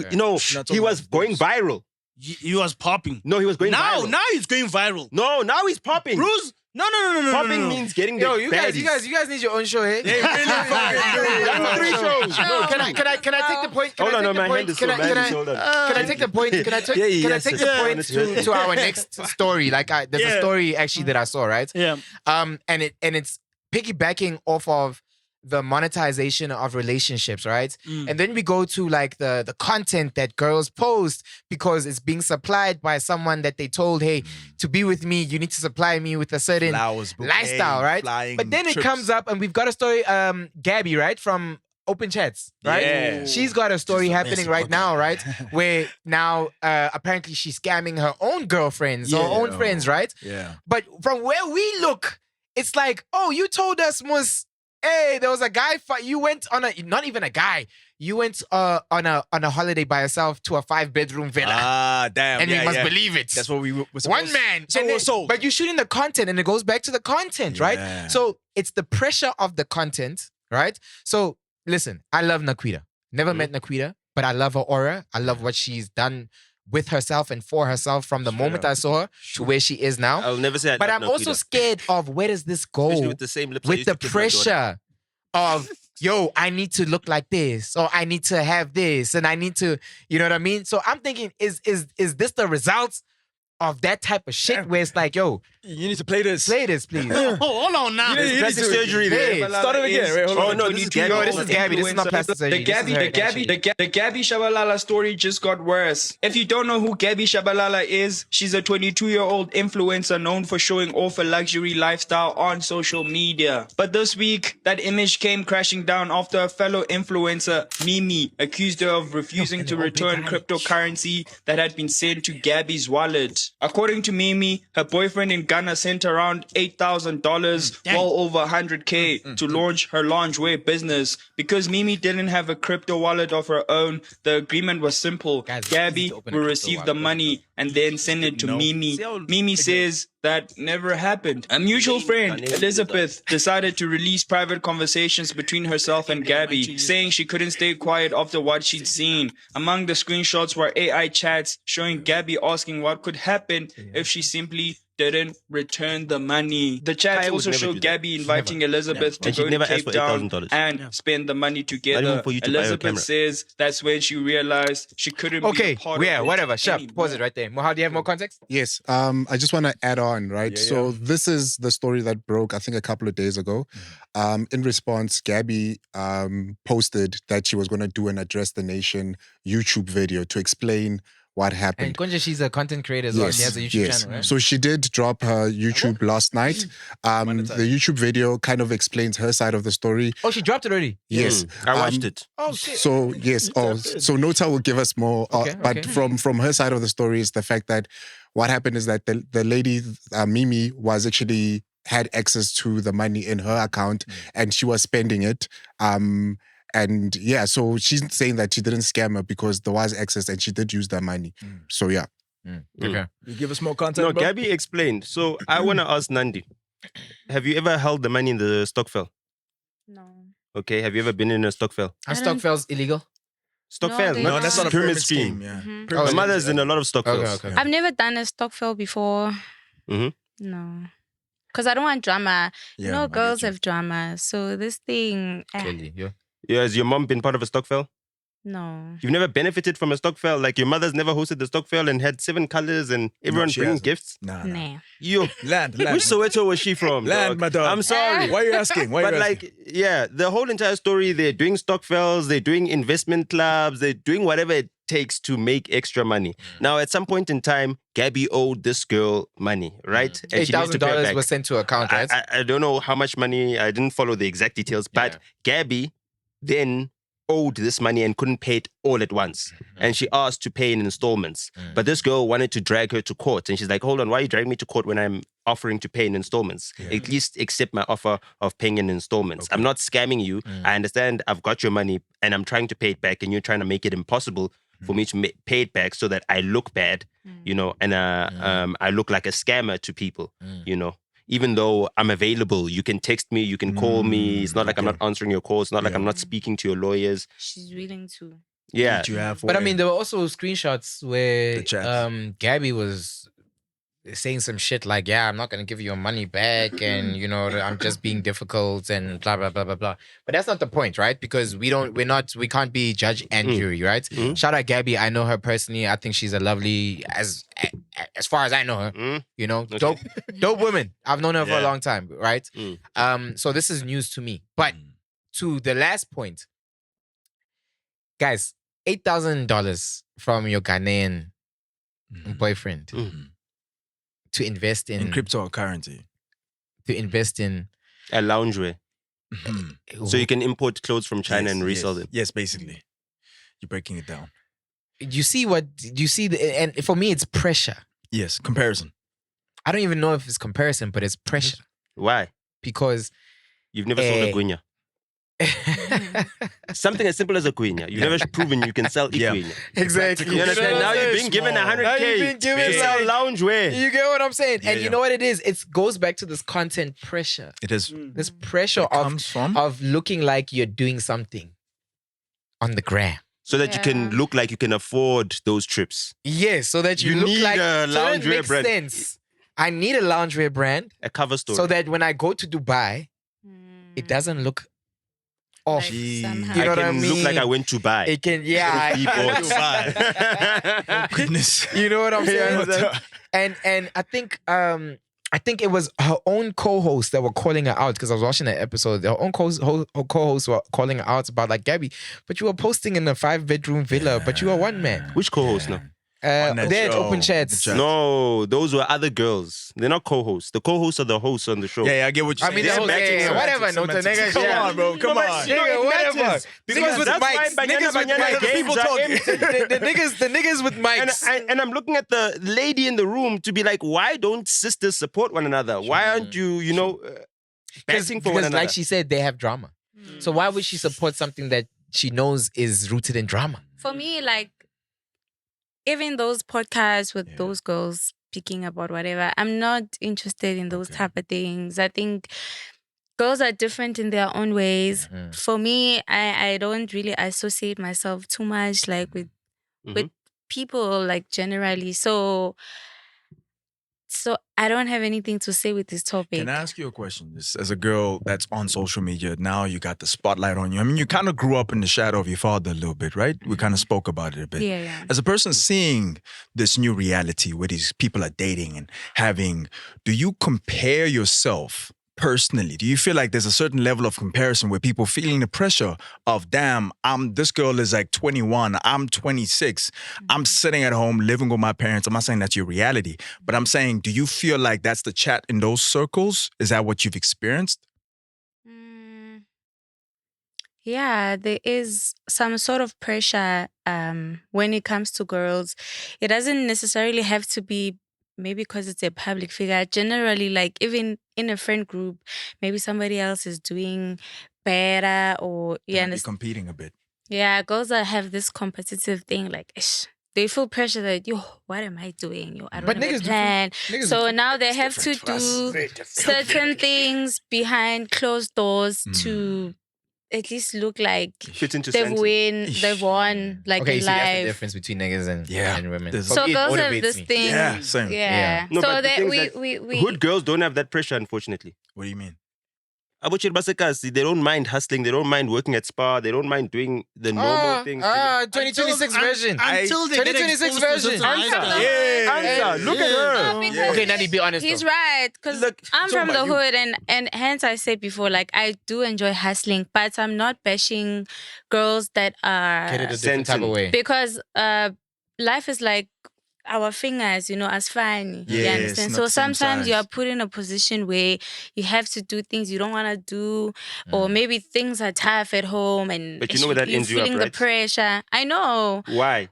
he was going viral. He was popping. No, he was going viral. Now he's going viral. No, now he's popping. Bruce, no. Popping means getting the you guys need your own show, hey? They really That's 3 shows. No, can I take the point? Hold on, my hand is so bad. Hold on. Can I take the point? Can I take the point to our next story? Like, there's a story actually that I saw, right? Yeah. And it's piggybacking off of the monetization of relationships, right? And then we go to like the content that girls post because it's being supplied by someone that they told, hey, to be with me, you need to supply me with a certain lifestyle, right? But then it comes up and we've got a story, Gabby, right? From Open Chats, right? Yeah. She's got a story happening right now, right? Where now apparently she's scamming her own girlfriends or own friends, right? Yeah. But from where we look, it's like, oh, you told us, hey, there was a guy. You went on not even a guy. You went on a holiday by yourself to a 5-bedroom villa. Ah, damn. And you must believe it. That's what we were One man. But you're shooting the content, and it goes back to the content, right? So it's the pressure of the content, right? So listen, I love Naquita. Never met Naquita, but I love her aura. I love what she's done with herself and for herself from the moment I saw her to where she is now. I'll never say. But I'm also scared of where does this go? Especially with the same lips. With the pressure of, yo, I need to look like this, or I need to have this, and I need to, you know what I mean? So I'm thinking, is this the result of that type of shit where it's like, yo, you need to play this. Play this, please. Hold on now. There's plastic surgery there. Start it again. Wait, hold on. No, this is Gabby. No, this is Gabby. This is not plastic surgery. The Gabby Shabalala story just got worse. If you don't know who Gabby Shabalala is, she's a 22-year-old influencer known for showing off a luxury lifestyle on social media. But this week, that image came crashing down after a fellow influencer, Mimi, accused her of refusing to return cryptocurrency that had been sent to Gabby's wallet. According to Mimi, her boyfriend in Ghana sent around $8,000, well over 100K, to launch her lingerie business. Because Mimi didn't have a crypto wallet of her own, the agreement was simple. Gabby will receive the money and then send it to Mimi. Mimi says that never happened. A mutual friend, Elizabeth, decided to release private conversations between herself and Gabby, saying she couldn't stay quiet after what she'd seen. Among the screenshots were AI chats showing Gabby asking what could happen if she simply didn't return the money. The chats also show Gabby inviting Elizabeth to go to Cape Town and spend the money together. Elizabeth says that's when she realized she couldn't be a part of it whatever. Shut anymore. Pause it right there. How do you have more context? Yes. I just want to add on, right? So this is the story that broke, I think, a couple of days ago. In response, Gabby posted that she was going to do an Address the Nation YouTube video to explain what happened. And Konja, she's a content creator as well. She has a YouTube channel, right? So she did drop her YouTube last night. The YouTube video kind of explains her side of the story. Oh, she dropped it already? Yes. I watched it. Oh, shit. So, yes. So Nota will give us more. But from her side of the story is the fact that what happened is that the lady, Mimi, was actually had access to the money in her account and she was spending it. And yeah, so she's saying that she didn't scam her because there was access and she did use that money. So yeah. Okay. You give us more content, No, bro? Gabby explained. So I want to ask Nandi, have you ever held the money in the Stockfell? No. Okay, have you ever been in a Stockfell? And Stockfell's illegal? Stockfell, they no, don't. that's not a pyramid scheme. Yeah. My mother's in a lot of Stockfells. Okay. I've never done a Stockfell before. No. Because I don't want drama. Yeah, I girls get you. have drama. So this thing... Clearly, yeah. Yeah, has your mom been part of a Stockfell? No. You've never benefited from a Stokvel? Like your mother's never hosted the Stokvel and had 7 colors and everyone bringing gifts? Nah. Yo, Land. which Soweto was she from? Land, dog? my dog. I'm sorry. Why are you asking? But like, yeah, the whole entire story, they're doing Stokvels, they're doing investment clubs, they're doing whatever it takes to make extra money. Now, at some point in time, Gabby owed this girl money, right? And she needs to pay her $8,000 back. was sent to her account, right? I don't know how much money. I didn't follow the exact details, but Gabby then owed this money and couldn't pay it all at once. And she asked to pay in installments. But this girl wanted to drag her to court. And she's like, hold on, why are you dragging me to court when I'm offering to pay in installments? At least accept my offer of paying in installments. I'm not scamming you. I understand I've got your money and I'm trying to pay it back and you're trying to make it impossible for me to pay it back so that I look bad, you know, and I look like a scammer to people, you know. Even though I'm available, you can text me, you can call me. It's not like I'm not answering your calls. It's not like I'm not speaking to your lawyers. She's willing to. Yeah. But I mean, there were also screenshots where Gabby was saying some shit like, yeah, I'm not going to give you your money back and, you know, I'm just being difficult and blah, blah, blah, blah, blah. But that's not the point, right? Because we can't be judge and jury, right? Shout out Gabby. I know her personally. I think she's a lovely, as far as I know her, you know, dope woman. I've known her for a long time, right? So this is news to me. But to the last point, guys, $8,000 from your Ghanaian boyfriend to invest in cryptocurrency, to invest in a loungewear. So you can import clothes from China and resell them. Yes, basically. You're breaking it down. You see and for me, it's pressure. Yes, comparison. I don't even know if it's comparison, but it's pressure. Why? Because you've never sold a guinya. Something as simple as a guinya. You've never proven you can sell a guinya. Exactly. You understand? Now you're being given 100K to sell loungewear. You get what I'm saying? And you know what it is? It goes back to this content pressure. It is. This pressure of looking like you're doing something on the gram. So that you can look like you can afford those trips. Yes, so that you look need like a loungewear brand. Sense. I need a loungewear brand. A cover story. So that when I go to Dubai, it doesn't look off. Like you know I what I can mean? look like I went to buy. It can, I went to buy. Oh, goodness. You know what I'm saying? And I think it was her own co-host that were calling her out because I was watching that episode. Her own co-hosts were calling her out about like, Gabby, but you were posting in a 5-bedroom villa, but you are one man. Which co-host now? They had open chats. No, those were other girls. They're not co-hosts. The co-hosts are the hosts on the show. Yeah, I get what you're saying. I mean, whatever. Nota, nigga. Come on, bro. Come on. Nigga, whatever. Because with mics. Niggas with mics. People talking. The niggas with mics. And I'm looking at the lady in the room to be like, why don't sisters support one another? Why aren't you, bashing for one another? Like she said, they have drama. So why would she support something that she knows is rooted in drama? For me, like, even those podcasts with those girls speaking about whatever, I'm not interested in those type of things. I think girls are different in their own ways. For me, I don't really associate myself too much like with people like generally. So I don't have anything to say with this topic. Can I ask you a question? Just as a girl that's on social media, now you got the spotlight on you. I mean, you kind of grew up in the shadow of your father a little bit, right? We kind of spoke about it a bit. Yeah. As a person seeing this new reality where these people are dating and having, do you compare yourself personally? Do you feel like there's a certain level of comparison where people feeling the pressure of, damn, this girl is like 21, I'm 26, I'm sitting at home living with my parents. I'm not saying that's your reality, but I'm saying, do you feel like that's the chat in those circles? Is that what you've experienced? Yeah, there is some sort of pressure when it comes to girls. It doesn't necessarily have to be maybe because it's a public figure. Generally, like even in a friend group, maybe somebody else is doing better or competing a bit. Yeah, girls that have this competitive thing, like they feel pressure that what am I doing? I don't have a plan. So now they have to do certain things behind closed doors to at least look like they've won like okay, in so life. that's the difference between niggas and women. So girls have this thing. Yeah, same. Yeah. No, so but that we we hood girls don't have that pressure, unfortunately. What do you mean? they don't mind hustling. They don't mind working at spa. They don't mind doing the normal things. 2026 version. Until they 2026 version. Answer. Look at her. No, Okay, Nandi, be honest. He's though. right, because I'm from the hood, and hence I said before, like, I do enjoy hustling, but I'm not bashing girls that are Get it a different type of way. because life is like our fingers, you know, as fine. You Yeah, understand? it's So not the same sometimes you size. are put in a position where you have to do things you don't want to do, or maybe things are tough at home, and But you know what that you're ends you up, feeling the right? pressure. I know. Why?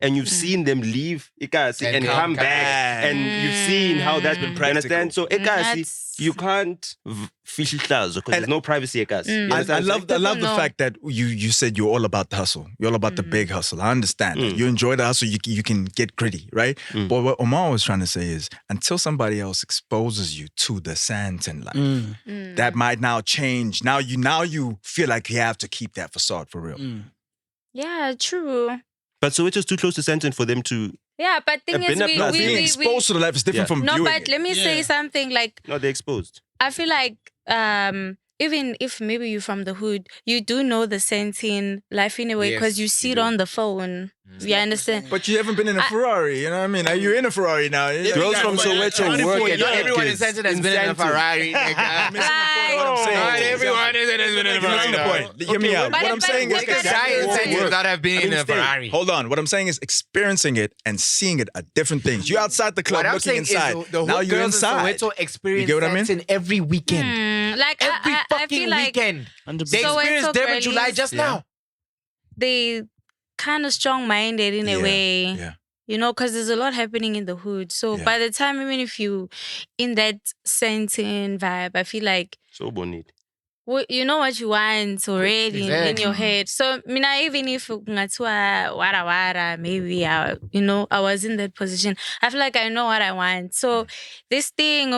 And you've seen them leave Ikasi and come back. And you've seen how that's been practical. Understand? So Ikasi, you can't fish because there's no privacy Ikasi. I love the fact that you said you're all about the hustle. You're all about the big hustle. I understand that. You enjoy the hustle, you can get gritty, right? But what Oumar was trying to say is, until somebody else exposes you to the Sandton life, that might now change. Now you feel like you have to keep that facade for real. Yeah, true. But so it was too close to Sandton for them to... Yeah, but thing is, being exposed to the life is different from no, viewing but it. let me say something, like... No, they're exposed. I feel like even if maybe you're from the hood, you do know the Sandton life in a way, because you see it on the phone. You understand? But you haven't been in a Ferrari, you know what I mean? Are you in a Ferrari now? Girls from Soweto work at Everyone in Sandton has been in a Ferrari. Not everyone has been in a Ferrari. Hear me out. What I'm saying is, that have been in a Ferrari. Hold on. What I'm saying is experiencing it and seeing it are different things. You're outside the club looking inside. Now you're inside. You get what I mean? Every weekend. Like Every I fucking feel like weekend. They experienced them in July just now. They kind of strong-minded in a way. Yeah. You know, because there's a lot happening in the hood. So by the time, even if you in that Sandton vibe, I feel like So bonito. you know what you want already in your head. So, even if wara, maybe I was in that position, I feel like I know what I want. So, this thing,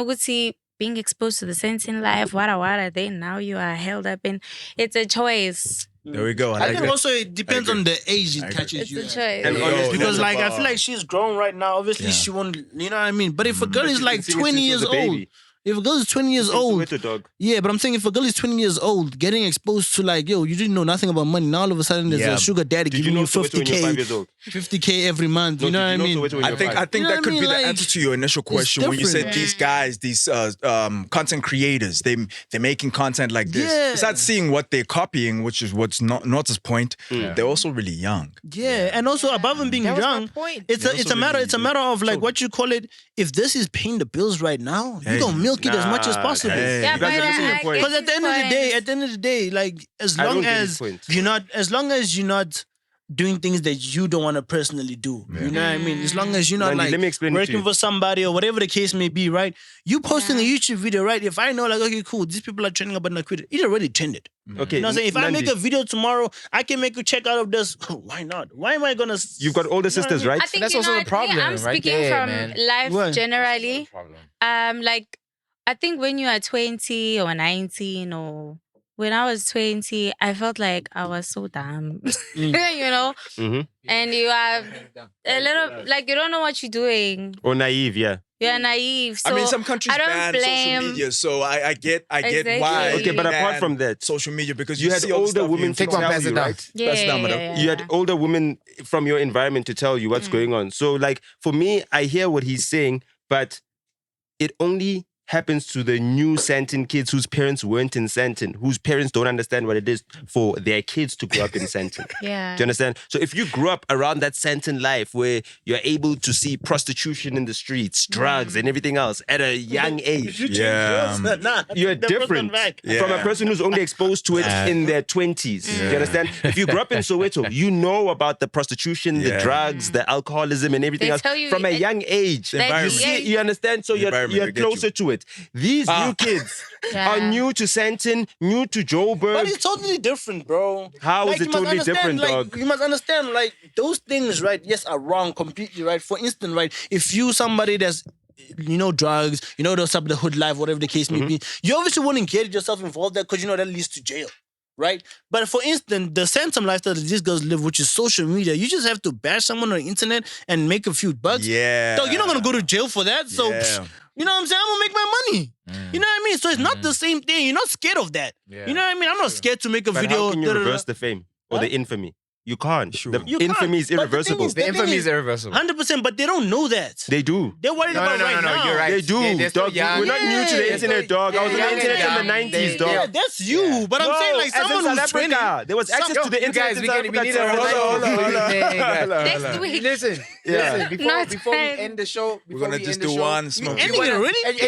being exposed to the Sandton life, wara, then now you are held up, and it's a choice. There we go. I think also it depends on the age it catches It's you. a choice. And Because like I feel like she's grown right now. Obviously she won't, you know what I mean? But if a girl is like 20 years old, if a girl is 20 years old, yeah, but I'm saying if a girl is 20 years old, getting exposed to like, yo, you didn't know nothing about money. Now all of a sudden there's a sugar daddy giving you 50K every month. You know what I mean? I think that could be the answer to your initial question when you said these guys, these content creators, they're making content like this. Yeah. Besides seeing what they're copying, which is what's Nota's point, they're also really young. Yeah, and also above them being young, it's a matter of like what you call it. If this is paying the bills right now, you gonna milk it as much as possible. Yeah, but Because at the end of the day, like as long as you're not doing things that you don't want to personally do. You know what I mean? As long as you're not Nandi, like working for somebody or whatever the case may be, right? You posting a YouTube video, right? If I know like, okay, cool, these people are trending about Nakwita, it already trended. Okay. You know what I'm saying? If I make a video tomorrow, I can make a check out of this. Why not? Why am I gonna... You've got older sisters, right? I think that's also the problem, I'm speaking right there, from man. life generally. Like, I think when you are 20 or 19 or... When I was 20, I felt like I was so dumb, you know? And you are a little, like, you don't know what you're doing. Or naive, yeah. You're naive. So I mean, some countries ban social media, so I get why. Okay, but apart from that, social media, because you had older women to tell you, right? Yeah. You had older women from your environment to tell you what's going on. So, like, for me, I hear what he's saying, but it only happens to the new Sandton kids whose parents weren't in Sandton, whose parents don't understand what it is for their kids to grow up in Sandton. Yeah. Do you understand? So if you grew up around that Sandton life where you're able to see prostitution in the streets, drugs and everything else at a young age, you're different from a person who's only exposed to it in their 20s. Do you understand? If you grew up in Soweto, you know about the prostitution, the drugs, the alcoholism and everything else from a young age. You see, you understand? So you're closer to it. These new kids are new to Sandton, new to Joburg. But it's totally different, bro. How is it totally different, dog? You must understand, like, those things, right, yes, are wrong completely, right? For instance, right, if you somebody that's, you know, drugs, you know, those type of the hood life, whatever the case may be, you obviously wouldn't get yourself involved there because you know that leads to jail. Right? But for instance, the Sandton lifestyle that these girls live, which is social media, you just have to bash someone on the internet and make a few bucks. Yeah. So you're not going to go to jail for that. So You know what I'm saying? I'm gonna make my money. You know what I mean? So it's not the same thing. You're not scared of that. Yeah. You know what I mean? I'm not scared to make a But video. how can you reverse the fame or the infamy? You can't. Sure. The You infamy can't. is But the irreversible. thing is- The infamy is irreversible. 100%, but they don't know that. They do. They're worried No, about no, no, right no, now. you're right. They do, Yeah, they're still dog. young. We're not new to the Yeah. internet, dog. I was on the Yeah, internet yeah, in the 90s, yeah. dog. Yeah, that's you. But I'm saying like as in someone South who's 20. Africa, there was access to the You internet. guys, in we South need Africa. to Hold on. Next week. Listen, Yeah. before we time. end the show, We're gonna just do the show, one smoke. Ending it already? And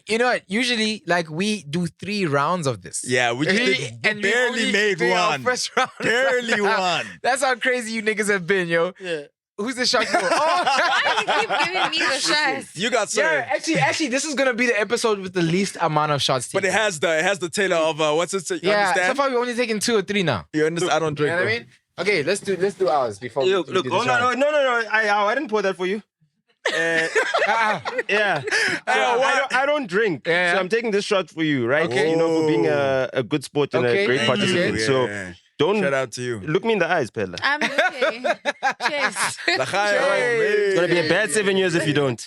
you know what? Usually, like we do 3 rounds of this. Yeah, we just did, we barely only made did our one. First round. Barely one. That's how crazy you niggas have been, yo. Yeah. Who's the shot for? Oh. Why do you keep giving me the shots? You got served. Yeah, actually, this is gonna be the episode with the least amount of shots. But it has the tailor of what's it? You Yeah, understand? so far we've only taken 2 or 3 now. You understand? I don't You drink. know what I bro. mean? Okay, let's do ours before we Look, do the oh shot. no! I didn't pour that for you. Yeah. So I don't drink. Yeah. So I'm taking this shot for you, right? Okay. You know, for being a good sport and Okay. a great Thank you. participant. Yeah. So don't Shout out to you. look me in the eyes, Pella. I'm okay. Cheers. It's gonna be a bad 7 years if you don't.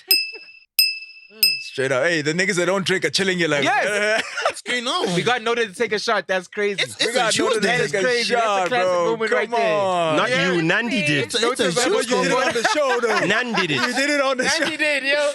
Straight up. Hey, the niggas that don't drink are chilling you like. Yes. What's going on? We got Nota to take a shot. That's crazy. It's We a got Nota to Tuesday. take a crazy. That's a shot, classic bro. moment Come right there. on. Not you, Nandi did. It's a That's what you Tuesday. did on the show, though. Nandi did You it. did it on the show. Andy did, yo.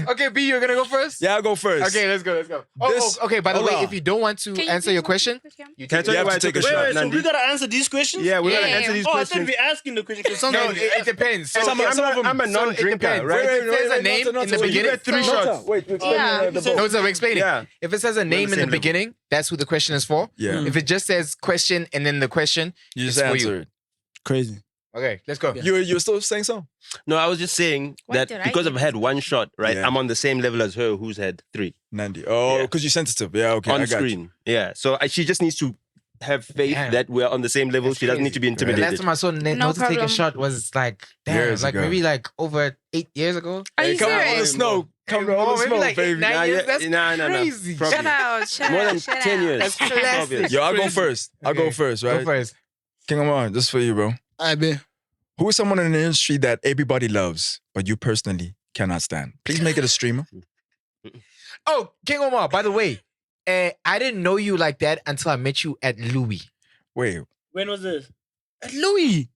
Okay, B, you're gonna go first? Yeah, I'll go first. Okay, let's go. This- Okay, by the hold way, on. if you don't want to Can you answer please your hold question, the question? you Can I take tell You you have why I to took take a a shot, shot. So Nandi? we gotta answer these questions? Yeah, we're gonna Yeah. answer these Oh, I thought questions. we asking the question. 'cause some No, of it depends. So Some of them- I'm a so it non-drinker, depends. right? If it says a name in the So you beginning, get 3 shots. Wait, Yeah. No, so explain it. Yeah. If it says a name in same the level. beginning, that's who the question is for. Yeah. If it just says question and then the question, You just it's for answer you. it. Crazy. Okay, let's go. You're still saying so? No, I was just saying What that did I because I've get? had 1 shot, right? Yeah. I'm on the same level as her who's had 3 Nandi. Oh, Yeah. because you're sensitive. Yeah, okay. on I got screen. Yeah. So she just needs to have faith Damn. that we're on the same level. She doesn't need to be The intimidated. last time I saw Nota take a problem. shot was like, damn, Years like ago. maybe like over 8 years ago. Are you Come on the serious? snow. Come on the maybe snow, like baby. 9 years. That's No. crazy. Probably. Shut out. Shut More out. than shut 10 out. years. That's classic. Yo, I'll go first. I'll go Okay. first, Go right? first. King Oumar, this is for you, bro. I bet. Who is someone in the industry that everybody loves, but you personally cannot stand? Please make it a streamer. Oh, King Oumar, by the way, I didn't know you like that until I met you at Louis. Wait, When was this? At Louis.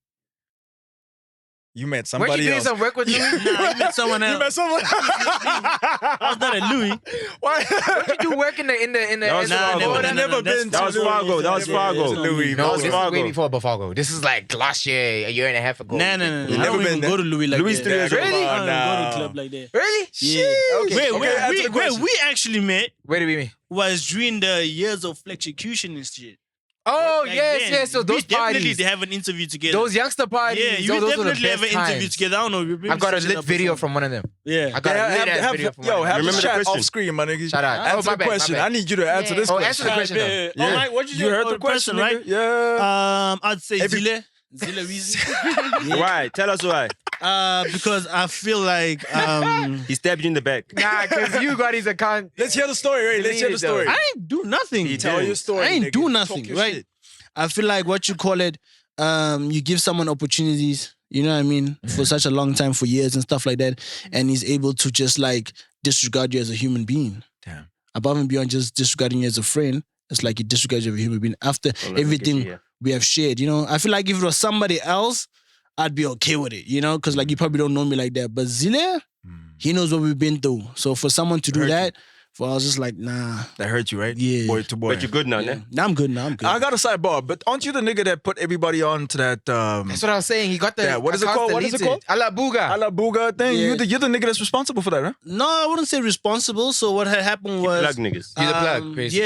you met Weren't you somebody doing else. some work with Louis? Nah, you met someone else. You met someone. I was not at Louis. Why? Did you work in the That was Fargo. I've never been That was to Fargo. Louis. That was Fargo. Louis. No, That was this is Fargo. way before Fargo. This is like last year, a year and a half ago. Nah. You I never don't even been go to Louis like Louis that. 3 years old. I don't Really? even go to No. the club like that. Really? Yeah. Okay. Wait, Okay, answer the where question. we actually met Where did we meet? was during the years of execution and shit. Oh, Back yes, then, yes. So those we definitely parties. they have an interview together. Those youngster parties. yeah, you those were the definitely have best an interview times. together. I don't know. maybe I've got a search it lit up or video something. from one of them. Yeah. I got a lit ass video from one of them. have Remember the the chat question? off screen, my nigga. Shout out. Answer Oh, my the bad, my question. bad. I need you to answer Yeah. this Oh, question. answer the question, though. Yeah. Yeah. Oh, my, what You heard the question, right? nigga? Yeah. I'd say Every- Zille. Zille Wizzy. Why? Tell us why. Because I feel like He stabbed you in the back. Nah, because you got his account. Let's hear the story, right? Let's hear the story. I ain't do nothing. Tell your story. I ain't nigga. do Talk nothing, your right? shit. I feel like what you call it, you give someone opportunities, you know what I mean, for such a long time, for years and stuff like that, and he's able to just like disregard you as a human being. Damn. Above and beyond just disregarding you as a friend, it's like he disregards you as a human being after everything we have shared, you know? I feel like if it was somebody else, I'd be okay with it, you know? Because like you probably don't know me like that. But Zille, he knows what we've been through. So for someone to do that, I was just like, nah. That hurt you, right? Yeah. Boy to boy. But you're good now, Yeah. ne? Nah, I'm good now. I'm good. I got a sidebar, but aren't you the nigga that put everybody on to that That's what I was saying. He got the. Yeah, what is it accounts called? What is it deleted. called? A la Booga. Ala Booga thing? Yeah. You're the nigga that's responsible for that, huh? No, I wouldn't say responsible. So what had happened was Plug niggas. He's a plug, basically.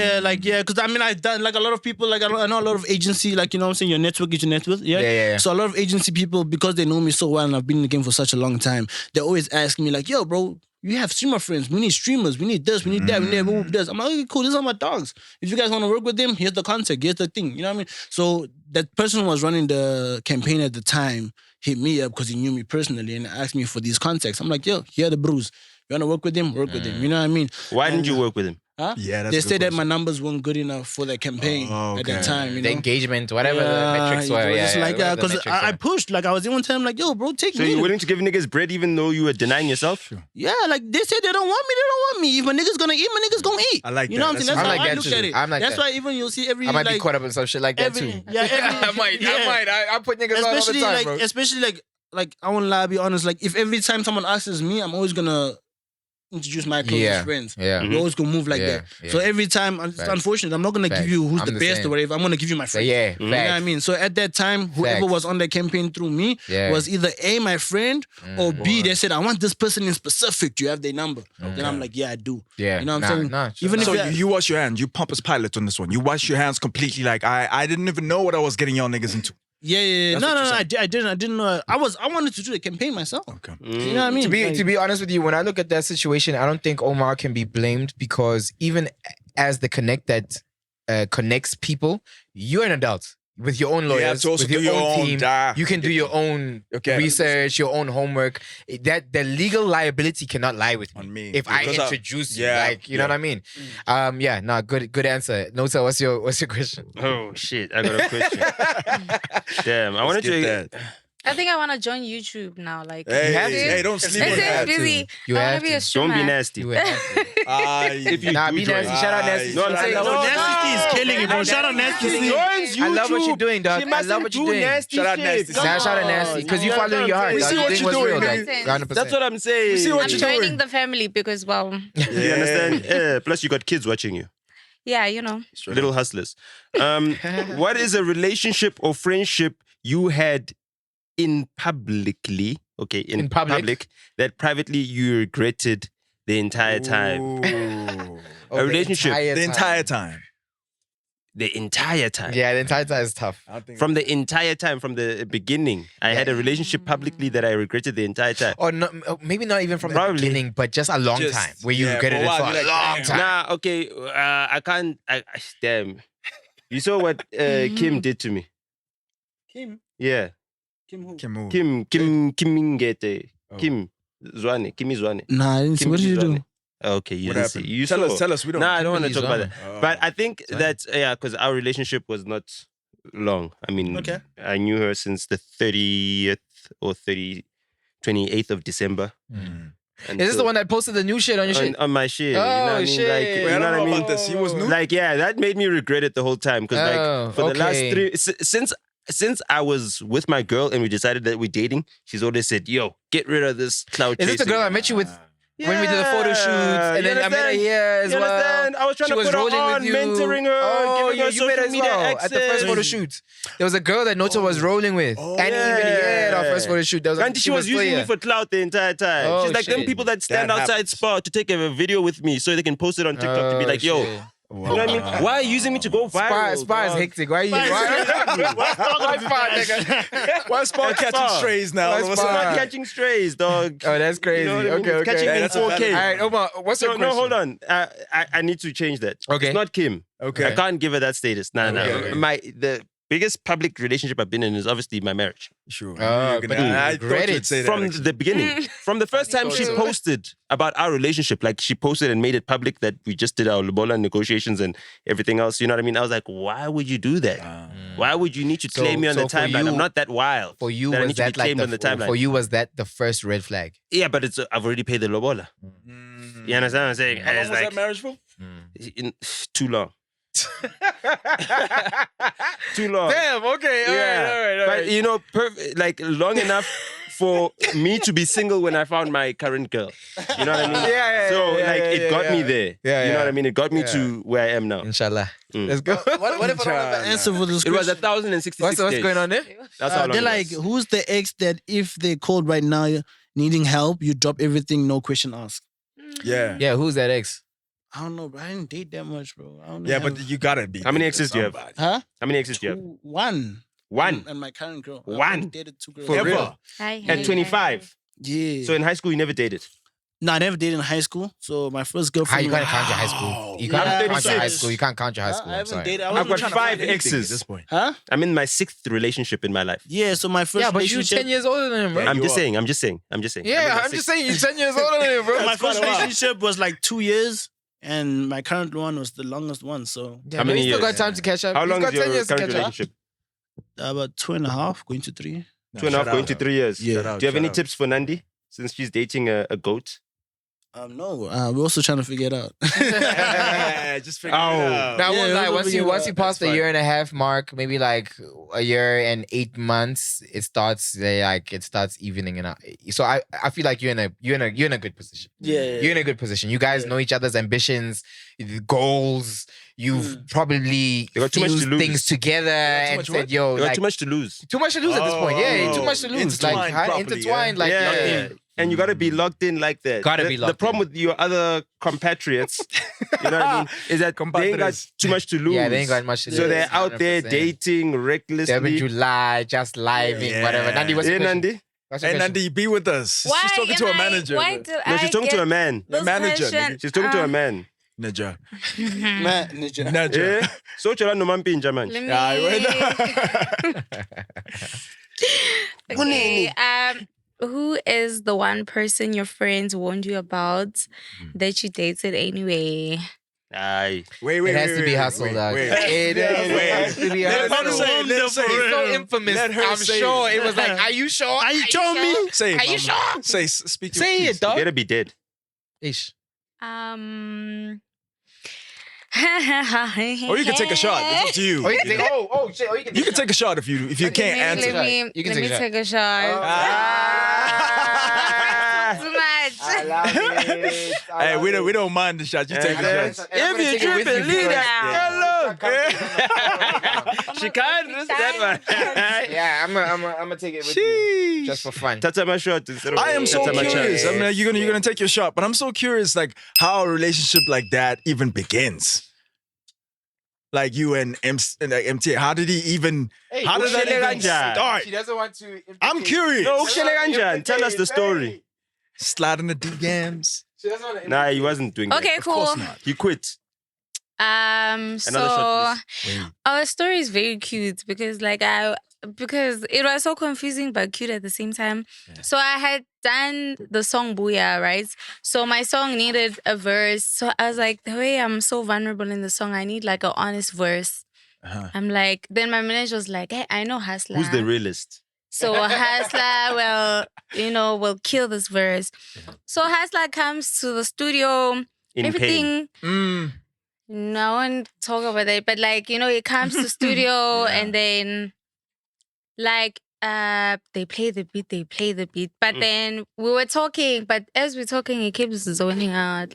Yeah, because I mean, I done like a lot of people, like I know a lot of agency, like you know what I'm saying, your network is your network, yeah? Yeah. So a lot of agency people, because they know me so well and I've been in the game for such a long time, they always ask me like, yo, bro, you have streamer friends. We need streamers. We need this. We need that. We need this. I'm like, okay, cool. These are my dogs. If you guys want to work with them, here's the contact. Here's the thing. You know what I mean? So that person who was running the campaign at the time hit me up because he knew me personally and asked me for these contacts. I'm like, yo, here are the brews. You want to work with him? Work with him. You know what I mean? Why didn't you work with him? Huh? Yeah, that's they a said good that my numbers weren't good enough for the campaign at that time. You know? The engagement, whatever the metrics were. It was just like whatever the because metrics I were. pushed. Like I was even telling them, like, yo, bro, take So me. you're willing to give niggas bread even though you were denying yourself? Yeah, like they said they don't want me. They don't want me. If my niggas gonna eat, my niggas gonna eat. I like you know what I'm saying? That's I'm how like I that look too. at it. I'm like That's that. why even you'll see every I might like, be caught up in some shit like that every, too. Yeah, every, I might. I put niggas on all the especially time, like bro. especially like I won't lie, be honest. Like if every time someone asks me, I'm always gonna introduce my closest friends. Yeah. We always gonna move like that. Yeah. So every time, it's unfortunate, I'm not gonna give you who's I'm the the best same. or whatever. I'm gonna give you my friends. Yeah, You know what I mean? So at that time, whoever Facts. was on the campaign through me was either A, my friend, or B, they said, I want this person in specific. Do you have their number? Then I'm like, yeah, I do. Yeah. You know what I'm saying? Nah, Even if So you- you wash your hands. You pump as pilot on this one. You wash your hands completely. Like I didn't even know what I was getting y'all niggas into. Yeah. That's No, what you're I didn't know. I wanted to do the campaign myself. Okay. You know what I mean? To be honest with you, when I look at that situation, I don't think Oumar can be blamed because even as the connect that connects people, you're an adult with your own You have lawyers, to also with your do your own own team. da- You can do your own Okay. research, your own homework. That the legal liability cannot lie with me, On me. if I Because I- introduce you. yeah, Like you know what I mean? Good answer. Nota, what's your question? Oh shit, I got a question. Damn, I wanted Let's to. get that. I think I want to join YouTube now. Like, Hey, don't sleep on This is that. busy. You I have want to be a to. streamer. Don't be nasty. You have to. If you Nah, do be join. nasty. Shout out nasty. No, I'm saying- no, Nasty is killing it, bro. Shout out Nasty. I love what you're doing, dog. I love what you're doing. Shout out Nasty. Nah, shout out nasty because you follow your heart. We dog. see You what think you're what's doing, real, nigga. like, 100%. That's what I'm saying. We see what I'm you're joining doing. the family because, well, You understand? Yeah. Plus, you got kids watching you. yeah, you know. Little hustlers. What is a relationship or friendship you had in publicly? Okay, in public? that privately you regretted the entire time. Ooh. A relationship. The entire time. The entire time. Yeah, the entire time is tough. From the entire time, from the beginning, I had a relationship publicly that I regretted the entire time. Or not, maybe not even from Probably. the beginning, but just a long Just- time where you yeah, regretted for a it while, for a you're like, long damn. time. Nah, okay. I can't. Damn. You saw what Kim did to me. Kim? Yeah. Kim who? Can move. Kim Ngete. Oh. Kimi Zwane. Nah, I didn't see. What did you do? Okay, you What didn't see. happened? You Tell saw. us. Tell us. We don't. Nah, I don't want to Kimberly's talk about Zwane. that. But I think that, because our relationship was not long. I mean, Okay. I knew her since the 30th or 28th of December. Is this the one that posted the new shit on your shit? On my shit. Oh, you know what I mean? shit. Like, Wait, you I know don't what know I mean? about this. He was new. Like, yeah, that made me regret it the whole time. Because, Oh, like, for the last okay. since I was with my girl and we decided that we're dating, she's always said, yo, get rid of this cloud Is this the chasing. girl I met you with when we did the photo shoots? And You then I met her understand? here as You well. understand? I was trying She to was put her rolling on, with you. mentoring her, Oh, giving her you met her social as media well at the first access. photo shoot. There was a girl that Nota was rolling with. And even here at our first photo shoot. There was And she was using still me for clout the entire time. Oh, She's like them shit. people that stand That outside happens. Spa to take a video with me so they can post it on TikTok to be Oh, like, yo, shit. you know what I mean? Why are you using me to go viral? Spa is dog? hectic. Why are you? Why Spa, nigga? Why Spa catching strays now? Why All of a Spa? sudden? Not catching strays, dog. Oh, that's crazy. You know what I mean? Okay, It's okay. catching Yeah, in that's a 4K. valid- All right, Oumar, what's your No, question? hold on. I need to change that. Okay. It's not Kim. Okay. I can't give her that status. Nah, Okay. The biggest public relationship I've been in is obviously my marriage. Sure. Oh, You're but gonna- you I regret thought you'd it say that. From actually. the beginning. From the first time she posted about our relationship, like she posted and made it public that we just did our lobola negotiations and everything else. You know what I mean? I was like, why would you do that? Why would you need to claim me on the so for timeline? you- I'm not that wild. For you, that I was need to be that like claimed on the timeline. for you was that the first red flag? Yeah, but I've already paid the lobola. You understand what I'm saying? How long It's was like that marriage for? too long. Too long. Damn. Okay. Yeah. But you know, like long enough for me to be single when I found my current girl. You know what I mean? Yeah, So yeah, like yeah, it yeah, got me yeah. there. Yeah, You know yeah. what I mean? It got me Yeah. to where I am now. Inshallah. Mm. Let's go. What if I don't have an answer for this It was question? 1,066 What's days. going on there? That's how long They're it like, was. who's the ex that if they called right now needing help, you drop everything, no question asked? Yeah. Yeah. Who's that ex? I don't know, bro. I didn't date that much, bro. I don't Yeah, have- but you gotta be. How many exes do you have? somebody. Huh? How many exes do you have? One. One. And my current girl. One? I've only dated 2 girls. For Ever. real? Hi, At 25. Yeah. So in high school you never dated. No, I never dated in high school. So my first How girlfriend. you can't count your high school? You can't Yeah, count your high 36. school. You can't count your high school. I I'm haven't sorry. dated. I I've wasn't got trying to 5 find anything. exes. At this point. Huh? I'm in my 6th relationship in my life. Yeah, so my first Yeah, but you're relationship. 10 years older than him, bro. Yeah, I'm you just are. saying. I'm just saying. Yeah, I'm just saying you're 10 years older than him, bro. my first relationship was like 2 years. And my current one was the longest one. So How many years? Still got time to catch up. How long is your 10 years to current catch up. relationship? about 2.5, going to 3. 2.5, going to 3 years. Yeah. Do you have any tips for Nandi since she's dating a goat? No, we're also trying to figure it out. Just figure it out. Now, Yeah, once you pass the 1.5 year mark, maybe like a year and 8 months, it starts evening out. So I feel like you're in a good position. You're in a good position. You guys know each other's ambitions, goals. You've probably fused things together and said, "Yo, you got too much to lose." Too much to lose at this point. Yeah, too much to lose. Intertwined. And you got to be locked in like that. The problem with your other compatriots, you know what I mean, is that they ain't got too much to lose. Yeah, they ain't got much to lose. So they're out there 100%. dating recklessly. 7th July, just living, whatever. Nandi, what's your question? Nandi? Hey, Nandi, be with us. Why She's talking to a manager. No, she's talking to a man. The manager. She's talking to a man. Naja. Naja. So chela no mampinja man. Okay, who is the one person your friends warned you about that you dated anyway? Aye. It has to be hustled out. It has to be hustled. It's so infamous. I'm sure it was like, are you sure? Are you sure me? Say it. Are you sure? Speak your Say piece. it, dog. Better be dead. Ish. Or you can take a shot. It's up to you. Or you can take, shit. Or You can take a shot if you can't answer. Let me take a shot. Too much. I love it. Hey, we don't mind the shot. You take a shot. If you tripping, leave that. Hello. She can't risk that one. Yeah, I'm gonna take it with you just for fun. Tata my shot instead of I am so curious. I mean, you're gonna take your shot, but I'm so curious, like how a relationship like that even begins. Like you and Emtee, how did he even? How did that even start? She doesn't want to. I'm curious. No, tell us the story. Slide in the DMs. She doesn't want to. Nah, he wasn't doing that. Okay, Of cool. course not. He quit. So our story is very cute because because it was so confusing but cute at the same time. Yeah. So I had done the song Booyah, right? So my song needed a verse. So I was like, the way I'm so vulnerable in the song, I need like an honest verse. I'm like, then my manager was like, hey, I know Hustler. Who's the realist? So Hustler will kill this verse. So Hustler comes to the studio. In everything. Pain. No one talk about that, but he comes to studio and then they play the beat. But then we were talking, but as we're talking, he keeps zoning out.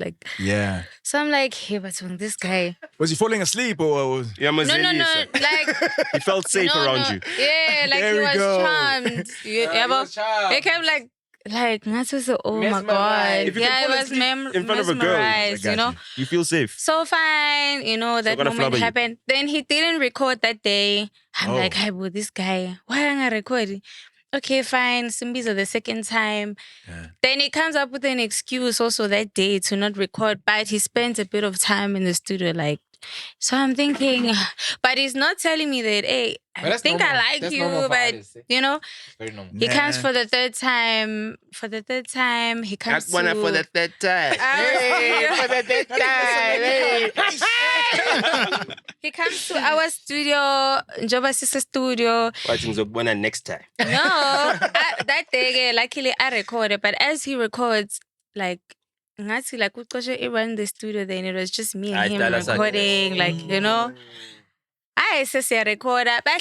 So I'm like, hey, what's wrong with this guy? Was he falling asleep or? No. Like he felt safe around you. Yeah, like he was charmed. He came like oh my God. If you it was in front of a girl, you feel safe. So fine, that moment happened. Then he didn't record that day. I'm like, hey, bro, this guy, why am I recording? Okay, fine. Simbiza the second time. Yeah. Then he comes up with an excuse also that day to not record, but he spent a bit of time in the studio, so I'm thinking, but he's not telling me that, hey, I think I like you, but he comes for the third time. For the third time, he comes for the third time. For the third time. He comes to our studio, Njoba Sister Studio. Watching Zokbona next time. No, that day, luckily I recorded, but as he records, it was in the studio then it was just me and him recording, I say recorder, but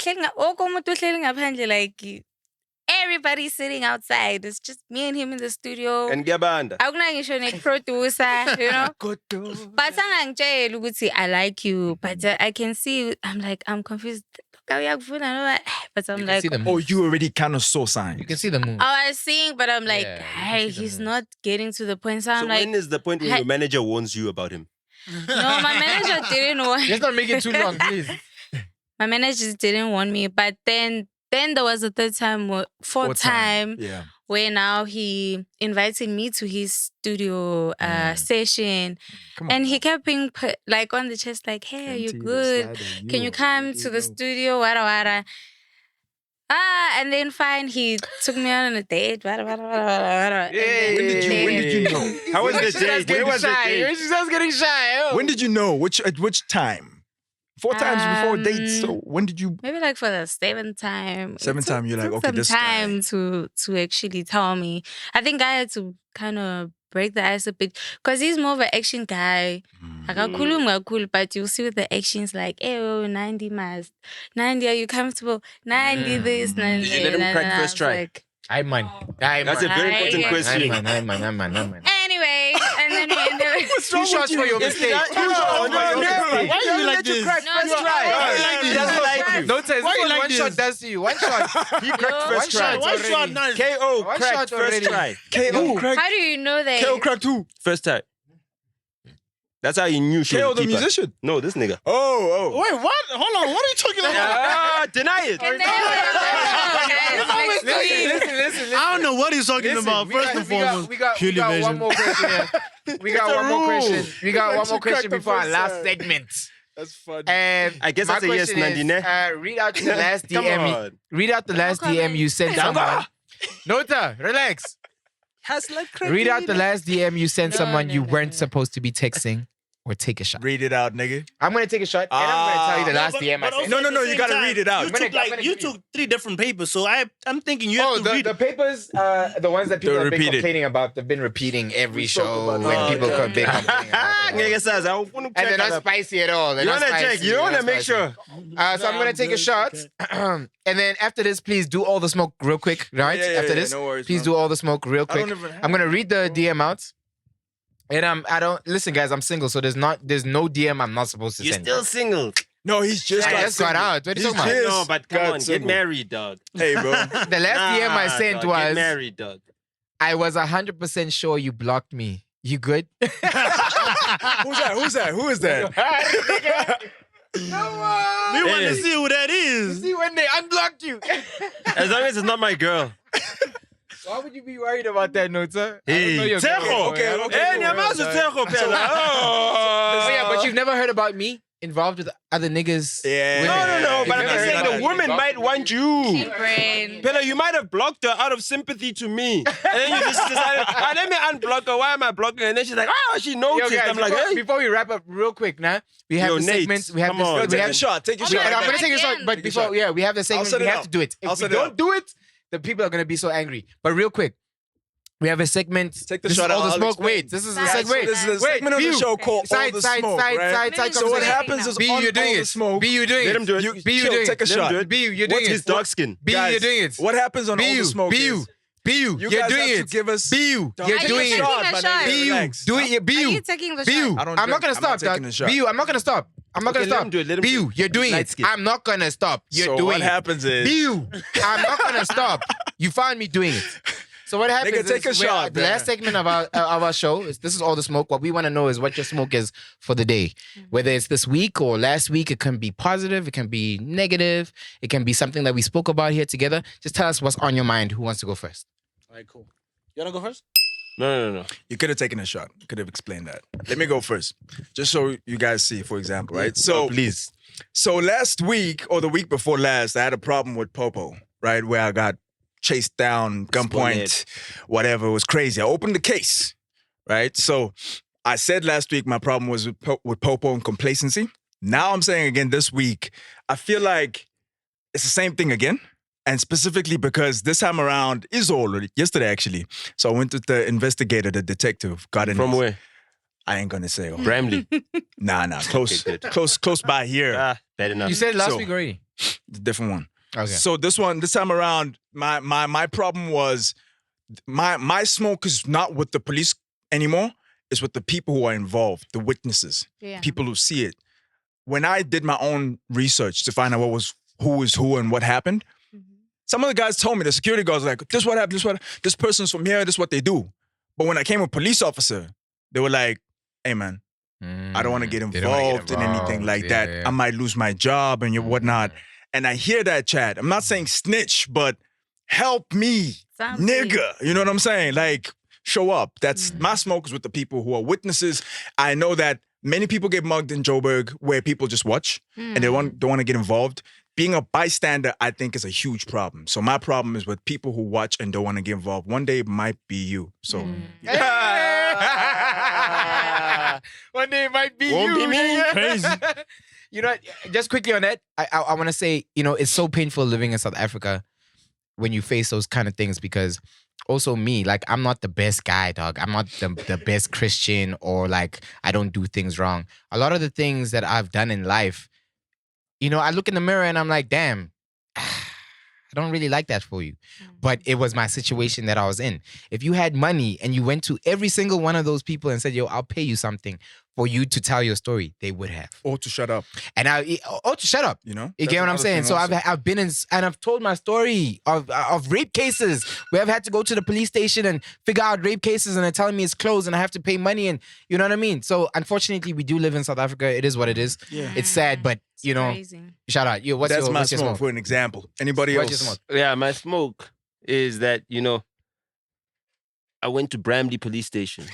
everybody's sitting outside. It's just me and him in the studio. And Gabanda. I'm producer, But I like you, but I can see, I'm confused. But I'm like, you already kind of saw signs. You can see the mood. I was seeing, but I'm like, hey, he's not getting to the point. So I'm like, when is the point when your manager warns you about him? No, my manager didn't warn me. Let's not make it too long, please. My manager didn't warn me, but then there was a fourth time where now he invited me to his studio session. And he kept being on the chest, hey, are you good? Can you come to the studio? Wara wara. And then fine, he took me out on a date. When did you know? How was the date? Where was the date? She starts getting shy. When did you know? At which time? 4 times before dates. So when did you? Maybe like for the 7th time. 7th time, you're like, took okay, some this time guy. to actually tell me. I think I had to kind of break the ice a bit because he's more of an action guy. Cool, but you'll see with the actions like, hey, Nandi must. Nandi, are you comfortable? Nandi this, Nandi. Did you let him crack first try? Like, I man. That's a very important question. I man. Anyway, and then we ended up. Two shots for your mistake. Why you like this? Don't say one shot does to you. One shot. He cracked first try. One shot, nice. KO One cracked shot first already. try. KO cracked. How do you know that? KO cracked who? First time. That's how he knew she KO was the a keeper. musician. No, this nigga. Oh. Wait, what? Hold on. What are you talking about? Deny it. And then, Listen. I don't know what he's talking about. First and foremost, We got one more question here. We got one more question. We got one more question before our last segment. That's funny. And I guess my that's a yes, question Nandi, is, ne? read out the last Come DM. on. Read out the last DM you sent someone. Nota, relax. Read out the last DM you sent someone you weren't supposed to be texting, or take a shot. Read it out, nigga. I'm gonna take a shot, and I'm gonna tell you the last DM I sent. No, you gotta read it out. You took 3 different papers, so I'm thinking you have to read. The papers, the ones that people They're have been repeated. complaining about, they've been repeating every show when people okay. have been complaining about it. And they're not spicy at all. You want to check? You want to make sure? So I'm gonna take a shot, and then after this, please do all the smoke real quick. Right? After this, no worries, please bro. do all the smoke real quick. don't even have I'm gonna read the DM out. And I don't listen, guys. I'm single, so there's no DM I'm not supposed to You're send. still single. No, he's just I got just got out. What are you He's talking about? just No, but come got on, get single. married, dog. Hey, bro. The last DM I sent dog, was, get married, dog. I was 100% sure you blocked me. You good? Who's that? Who is that? We want to see who that is. See when they unblocked you. As long as it's not my girl. Why would you be worried about that, Nota? Hey, Tejo. Hey, nyamazo Tejo, pela. Oh, yeah, but you've never heard about me involved with other niggas? Yeah. No, but I'm You've just never saying heard the about woman me. might want you. brain. Pela, you might have blocked her out of sympathy to me. And then you just decided, let me unblock her. Why am I blocking her? And then she's like, she Yo, noticed. guys, I'm like, hey. before we wrap up real quick, now we have Yo, the Nate, segments. We have come this. on, We Take have a shot. Take a and shot. I'm gonna take a shot, but Take a before, shot. yeah, we have the segment. set We it have out. to do it. I'll If we set it don't out. do it, the people are gonna be so angry. But real quick, we have a segment. Take the this shot is all out. the I'll smoke. explain. Wait, this is the Side, segment. This is a Wait, segment of the view. show called All Side, the side, Smoke, side, right? side, side. So what Conversation. happens is B, on you're doing All the it. Smoke. B, you're doing Let it. him do it. B, you're Chill, doing take a it. shot. B, you're doing What's it. his dark skin? B, Guys, you're doing it. What happens on All the Smoke B, is you, you you're guys doing have it. to give us... B, you're Are you doing taking it. a my shot? nigga, B, relax. do it. B, Are you taking the B, shot? I'm not gonna I'm stop, not taking dog. a shot. B, I'm not gonna stop. I'm not Okay, gonna let stop. him do it, let him B, do it. you're doing Light it. skin. I'm not gonna stop. You're So doing what it. happens is... B, I'm not gonna stop. You found me doing it. So what happens Nigga, take a is shot, the man. last segment of our show is this is all the smoke. What we want to know is what your smoke is for the day. Whether it's this week or last week, it can be positive, it can be negative, it can be something that we spoke about here together. Just tell us what's on your mind. Who wants to go first? All right, cool. You want to go first? No. You could have taken a shot. Could have explained that. Let me go first. Just so you guys see, for example, right? So please. So last week or the week before last, I had a problem with Popo, right? Where I got chased down, gunpoint, whatever. It was crazy. I opened the case, right? So I said last week my problem was with Popo and complacency. Now I'm saying again this week, I feel like it's the same thing again. And specifically because this time around, yesterday actually. So I went to the investigator, the detective, got in. From where? I ain't gonna say. Bramley. Nah, close, Okay, good. close by here. Bad enough. You said last So- week already. The different one. Okay. So this time around, my problem was my smoke is not with the police anymore. It's with the people who are involved, the witnesses, Yeah. people who see it. When I did my own research to find out who is who and what happened, some of the guys told me, the security guards were like, this person's from here, this is what they do. But when I came with police officer, they were like, hey man, I don't want to get They don't wanna get involved in anything like Yeah, that. yeah. I might lose my job and whatnot. And I hear that, Chad. I'm not saying snitch, but help me, Something. nigga. You know what I'm saying? Like, show up. That's my smoke is with the people who are witnesses. I know that many people get mugged in Joburg where people just watch and they don't want to get involved. being a bystander, I think, is a huge problem. So my problem is with people who watch and don't want to get involved. One day it might be you. So One day it might be Won't you. be me. Crazy. You know, just quickly on that, I want to say, you know, it's so painful living in South Africa when you face those kind of things, because also me, like, I'm not the best guy, dog. I'm not the best Christian, or like I don't do things wrong. A lot of the things that I've done in life, you know, I look in the mirror and I'm like, damn, I don't really like that for you. But it was my situation that I was in. If you had money and you went to every single one of those people and said, yo, I'll pay you something for you to tell your story, they would have. or to shut up, And or to shut up. you know. You get what I'm saying? So I've been in, and I've told my story of rape cases where I've had to go to the police station and figure out rape cases, and they're telling me it's closed and I have to pay money, and you know what I mean? So unfortunately, we do live in South Africa. It is what it is. Yeah. It's sad, but you know, Crazy. shout out. You, what's That's your, my what's your smoke smoke? for an example. Anybody What's your else? smoke? Yeah, my smoke is that, you know, I went to Bramley police station.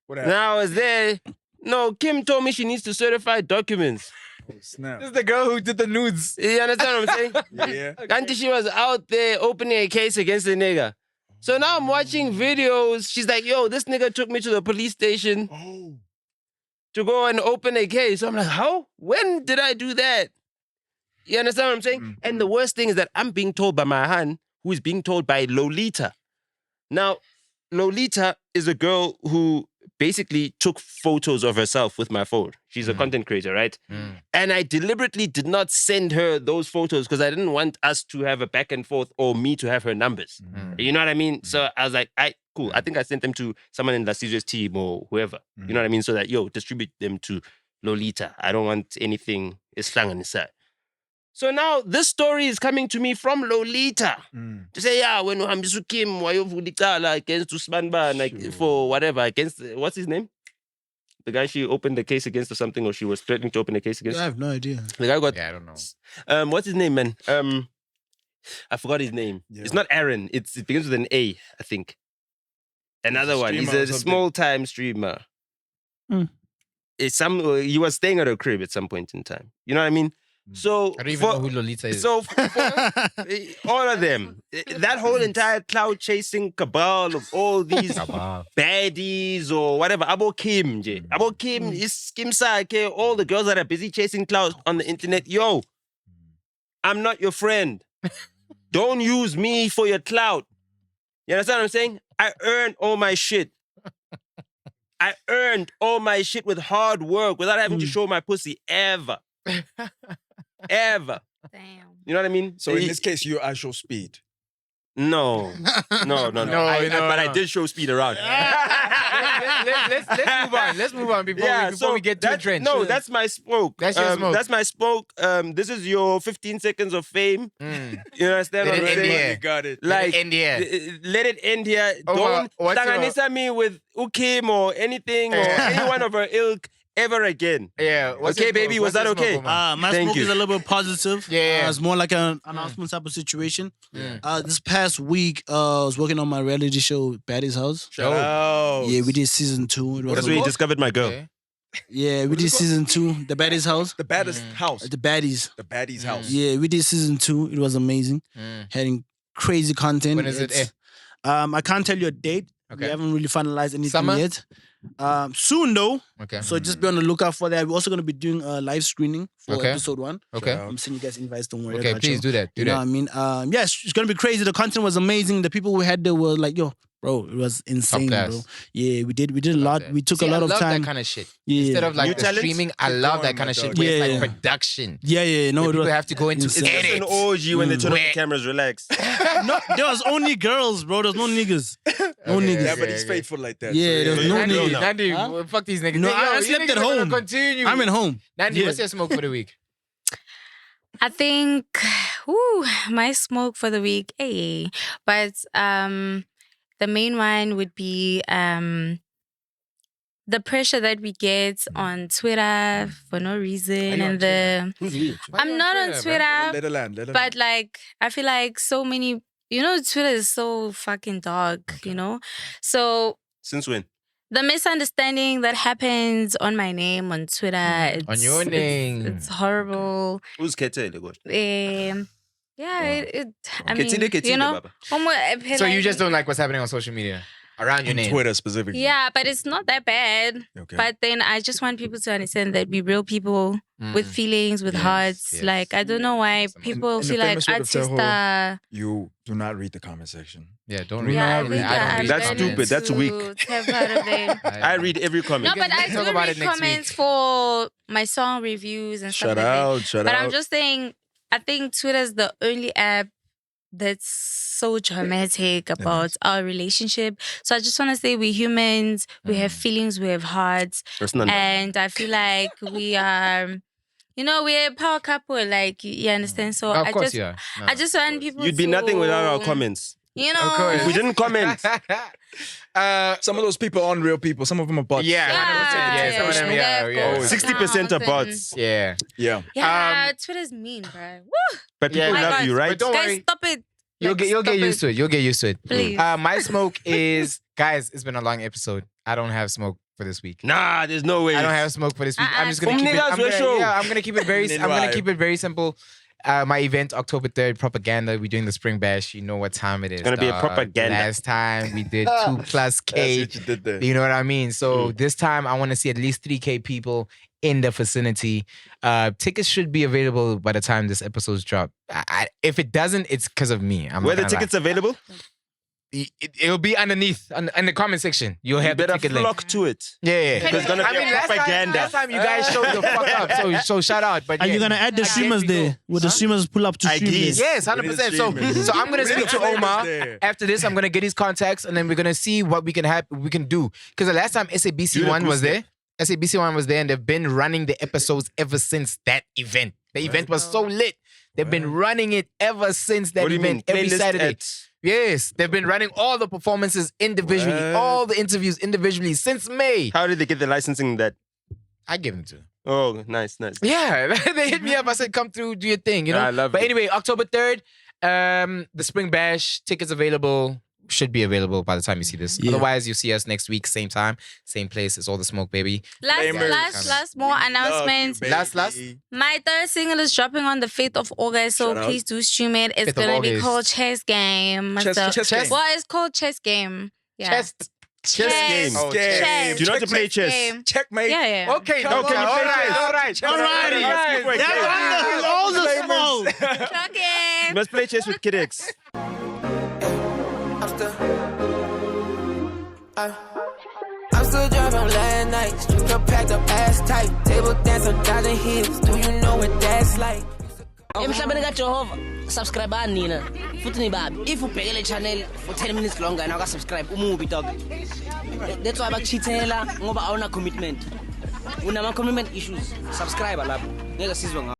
What happened? Now I was there. No, Kim told me she needs to certify documents. Oh, snap. This is the girl who did the nudes. You understand what I'm saying? Yeah. Until she was out there opening a case against the nigga. So now I'm watching videos. She's like, yo, this nigga took me to the police station Oh. to go and open a case. I'm like, how? When did I do that? You understand what I'm saying? And the worst thing is that I'm being told by my hand, who is being told by Lolita. Now, Lolita is a girl who basically took photos of herself with my phone. She's a content creator, right? And I deliberately did not send her those photos because I didn't want us to have a back and forth or me to have her numbers. You know what I mean? So I was like, cool. I think I sent them to someone in Lasijo's team or whoever. You know what I mean? So that, yo, distribute them to Lolita. I don't want anything islang on the side. So now this story is coming to me from Lolita to say, yeah, when uhambisu Kim wayovulicala against Usman like for whatever, against, what's his name? The guy she opened the case against or something, or she was threatening to open a case against. I have no idea. The guy got, Yeah, I don't know. what's his name, man? I forgot his name. Yeah. It's not Aaron. It begins with an A, I think. Another one. He's streamer or a something. small-time streamer. It's he was staying at a crib at some point in time. You know what I mean? So I don't even know who Lolita is. So all of them, that whole entire cloud chasing cabal of all these baddies or whatever, Abo Kim, Abo Kim is Kim Sake, all the girls that are busy chasing cloud on the internet. Yo, I'm not your friend. Don't use me for your clout. You understand what I'm saying? I earned all my shit. I earned all my shit with hard work without having to show my pussy ever. Ever. Damn. You know what I mean? So in this case, you're IShowSpeed. No. No. But I did show speed around. Let's move on. Let's move on before we get too entrenched. No, that's my smoke. That's your smoke. That's my smoke. This is your 15 seconds of fame. You understand Let what it I'm end saying? here. You got it. Like, end here. let it end here. Oumar, Don't tanganisa me with Ukim or anything or any one of her ilk ever again. Yeah. what's Okay, your baby, smoke? was What's that your okay? smoke, Oumar? My Thank smoke you. is a little bit positive. Yeah. It's more like an announcement type of situation. This past week, I was working on my reality show, Baddies House. Shout out. Yeah, we did season 2. It was That's where you discovered my girl. Okay. Yeah, we did season 2, the Baddies House. The baddest house. The Baddies. The baddie's house. Yeah, we did season 2. It was amazing. Having crazy content. When is it It's- I can't tell you a date. Okay. We haven't really finalized anything Summer? yet. Soon though. Okay. So just be on the lookout for that. We're also going to be doing a live screening for Okay. episode 1. Okay. I'm sending you guys invites. Don't worry. Okay, about please you. do that. Do You know that. what I mean? Yes, it's going to be crazy. The content was amazing. The people we had there were like, yo, bro, it was insane, class. bro. Yeah, we did a lot. that. We took See, a lot I of love time. that kind of shit. Yeah. Instead of like New the talents? streaming, I love that kind of shit. Where it's like production. Yeah. No, Where it people was, have to go into It's It's edit. an orgy when they turn off the Where- cameras, relax. no, there was only girls, bro. There was no niggas. No niggas. Yeah, but he's faithful like that. Yeah, there was no Nandi, niggas. Nandi, Huh? fuck these niggas. No, Yo, I you slept niggas at are gonna home. Continue. I'm at home. Nandi, Yeah. what's your smoke for the week? I think, my smoke for the week, but the main one would be the pressure that we get on Twitter for no reason, and I'm not on Twitter, Let her land. but like I feel like so many, Twitter is so fucking dog, So Since when? the misunderstanding that happens on my name on Twitter. On your name. It's horrible. Who's Ketele? I mean, you know. So you just don't like what's happening on social media around your name? Twitter specifically. Yeah, but it's not that bad. Okay. But then I just want people to understand that we're real people with feelings, with hearts. yes. Like, I don't know why people In the feel like famous word of artists Teho, are... You do not read the comment section. Yeah, don't read. Yeah, I don't think read. I don't I'm read That's going stupid. That's to weak. have part of it. I read every No, comment. but I Talk do about read it next comments week. for my song reviews and stuff Shut like out, that. shut But out. I'm just saying, I think Twitter's the only app that's so dramatic about our relationship. So I just want to say we're humans, we have feelings, we have hearts. And I feel like we are, you know, we're a power couple, like, you understand? So Of course you are. No, I just want people You'd be to, nothing without our comments. You know, If we didn't comment, some of those people aren't real people. Some of them are bots. Yeah, some of them, yeah. 60% are bots. Yeah. Yeah. Yeah, Twitter's mean, bro. Woo! But people Yeah, love you, right? But don't Guys, worry. stop it. You'll get used to it. You'll get used to it. Please. My smoke is, guys, it's been a long episode. I don't have smoke for this week. Nah, there's no way. I don't have smoke for this week. I'm just gonna From keep it. niggas, I'm gonna keep it very. I'm gonna keep it very simple. My event, October 3rd, propaganda. We're doing the Spring Bash. You know what time it is. It's gonna be a dog. propaganda. Last time we did 2+ K. That's what you did there. You know what I mean? So this time I want to see at least 3K people in the vicinity. Tickets should be available by the time this episode's dropped. If it doesn't, it's because of me. Where the tickets available? It'll be underneath in the comment section. You'll have better the ticket flock link. to it. Yeah. Because it's gonna be a propaganda. Last time you guys showed the fuck up. So shout out. But Are you gonna add the streamers there? Will the streamers pull up to stream IDs. there? Yes, 100%. So I'm gonna speak to Oumar after this. I'm gonna get his contacts, and then we're gonna see what we can do. Because the last time SABC1 was there, and they've been running the episodes ever since that event. The event was so lit. They've been running it ever since that What do you event, mean? every Playlist Saturday. ads? Yes, they've been running all the performances individually, all the interviews individually since May. How did they get the licensing that? I give them to. Oh, nice. Yeah, they hit me up. I said, come through, do your thing, you know? I love But it. anyway, October 3rd, the Spring Bash, tickets available, should be available by the time you see this. Yeah. Otherwise, you'll see us next week, same time, same place. It's all the smoke, baby. Last more announcements. Last. My third single is dropping on the 5th of August, so Shout out. please do stream it. It's 5th of gonna be August. called Chess Game. Chess Game. Well, it's called Chess Game. Yeah. Chess game. Oh, Chess. Do you know how to play chess? Game. Checkmate. Yeah. Okay, No, can you play chess? Alrighty. That's all the smoke. You must play chess with Kid X. I'm still drunk from last night. Stripper packed up ass tight. Table dancer dodging hips. Do you know what that's like? Emhlabeni kaJehova subscribe nina futhi nibabi if ubhekele channel for 10 minutes longer and aka subscribe umubi dog that's why bakuchithela ngoba awuna commitment unama commitment issues subscribe lapho ngeke sizwe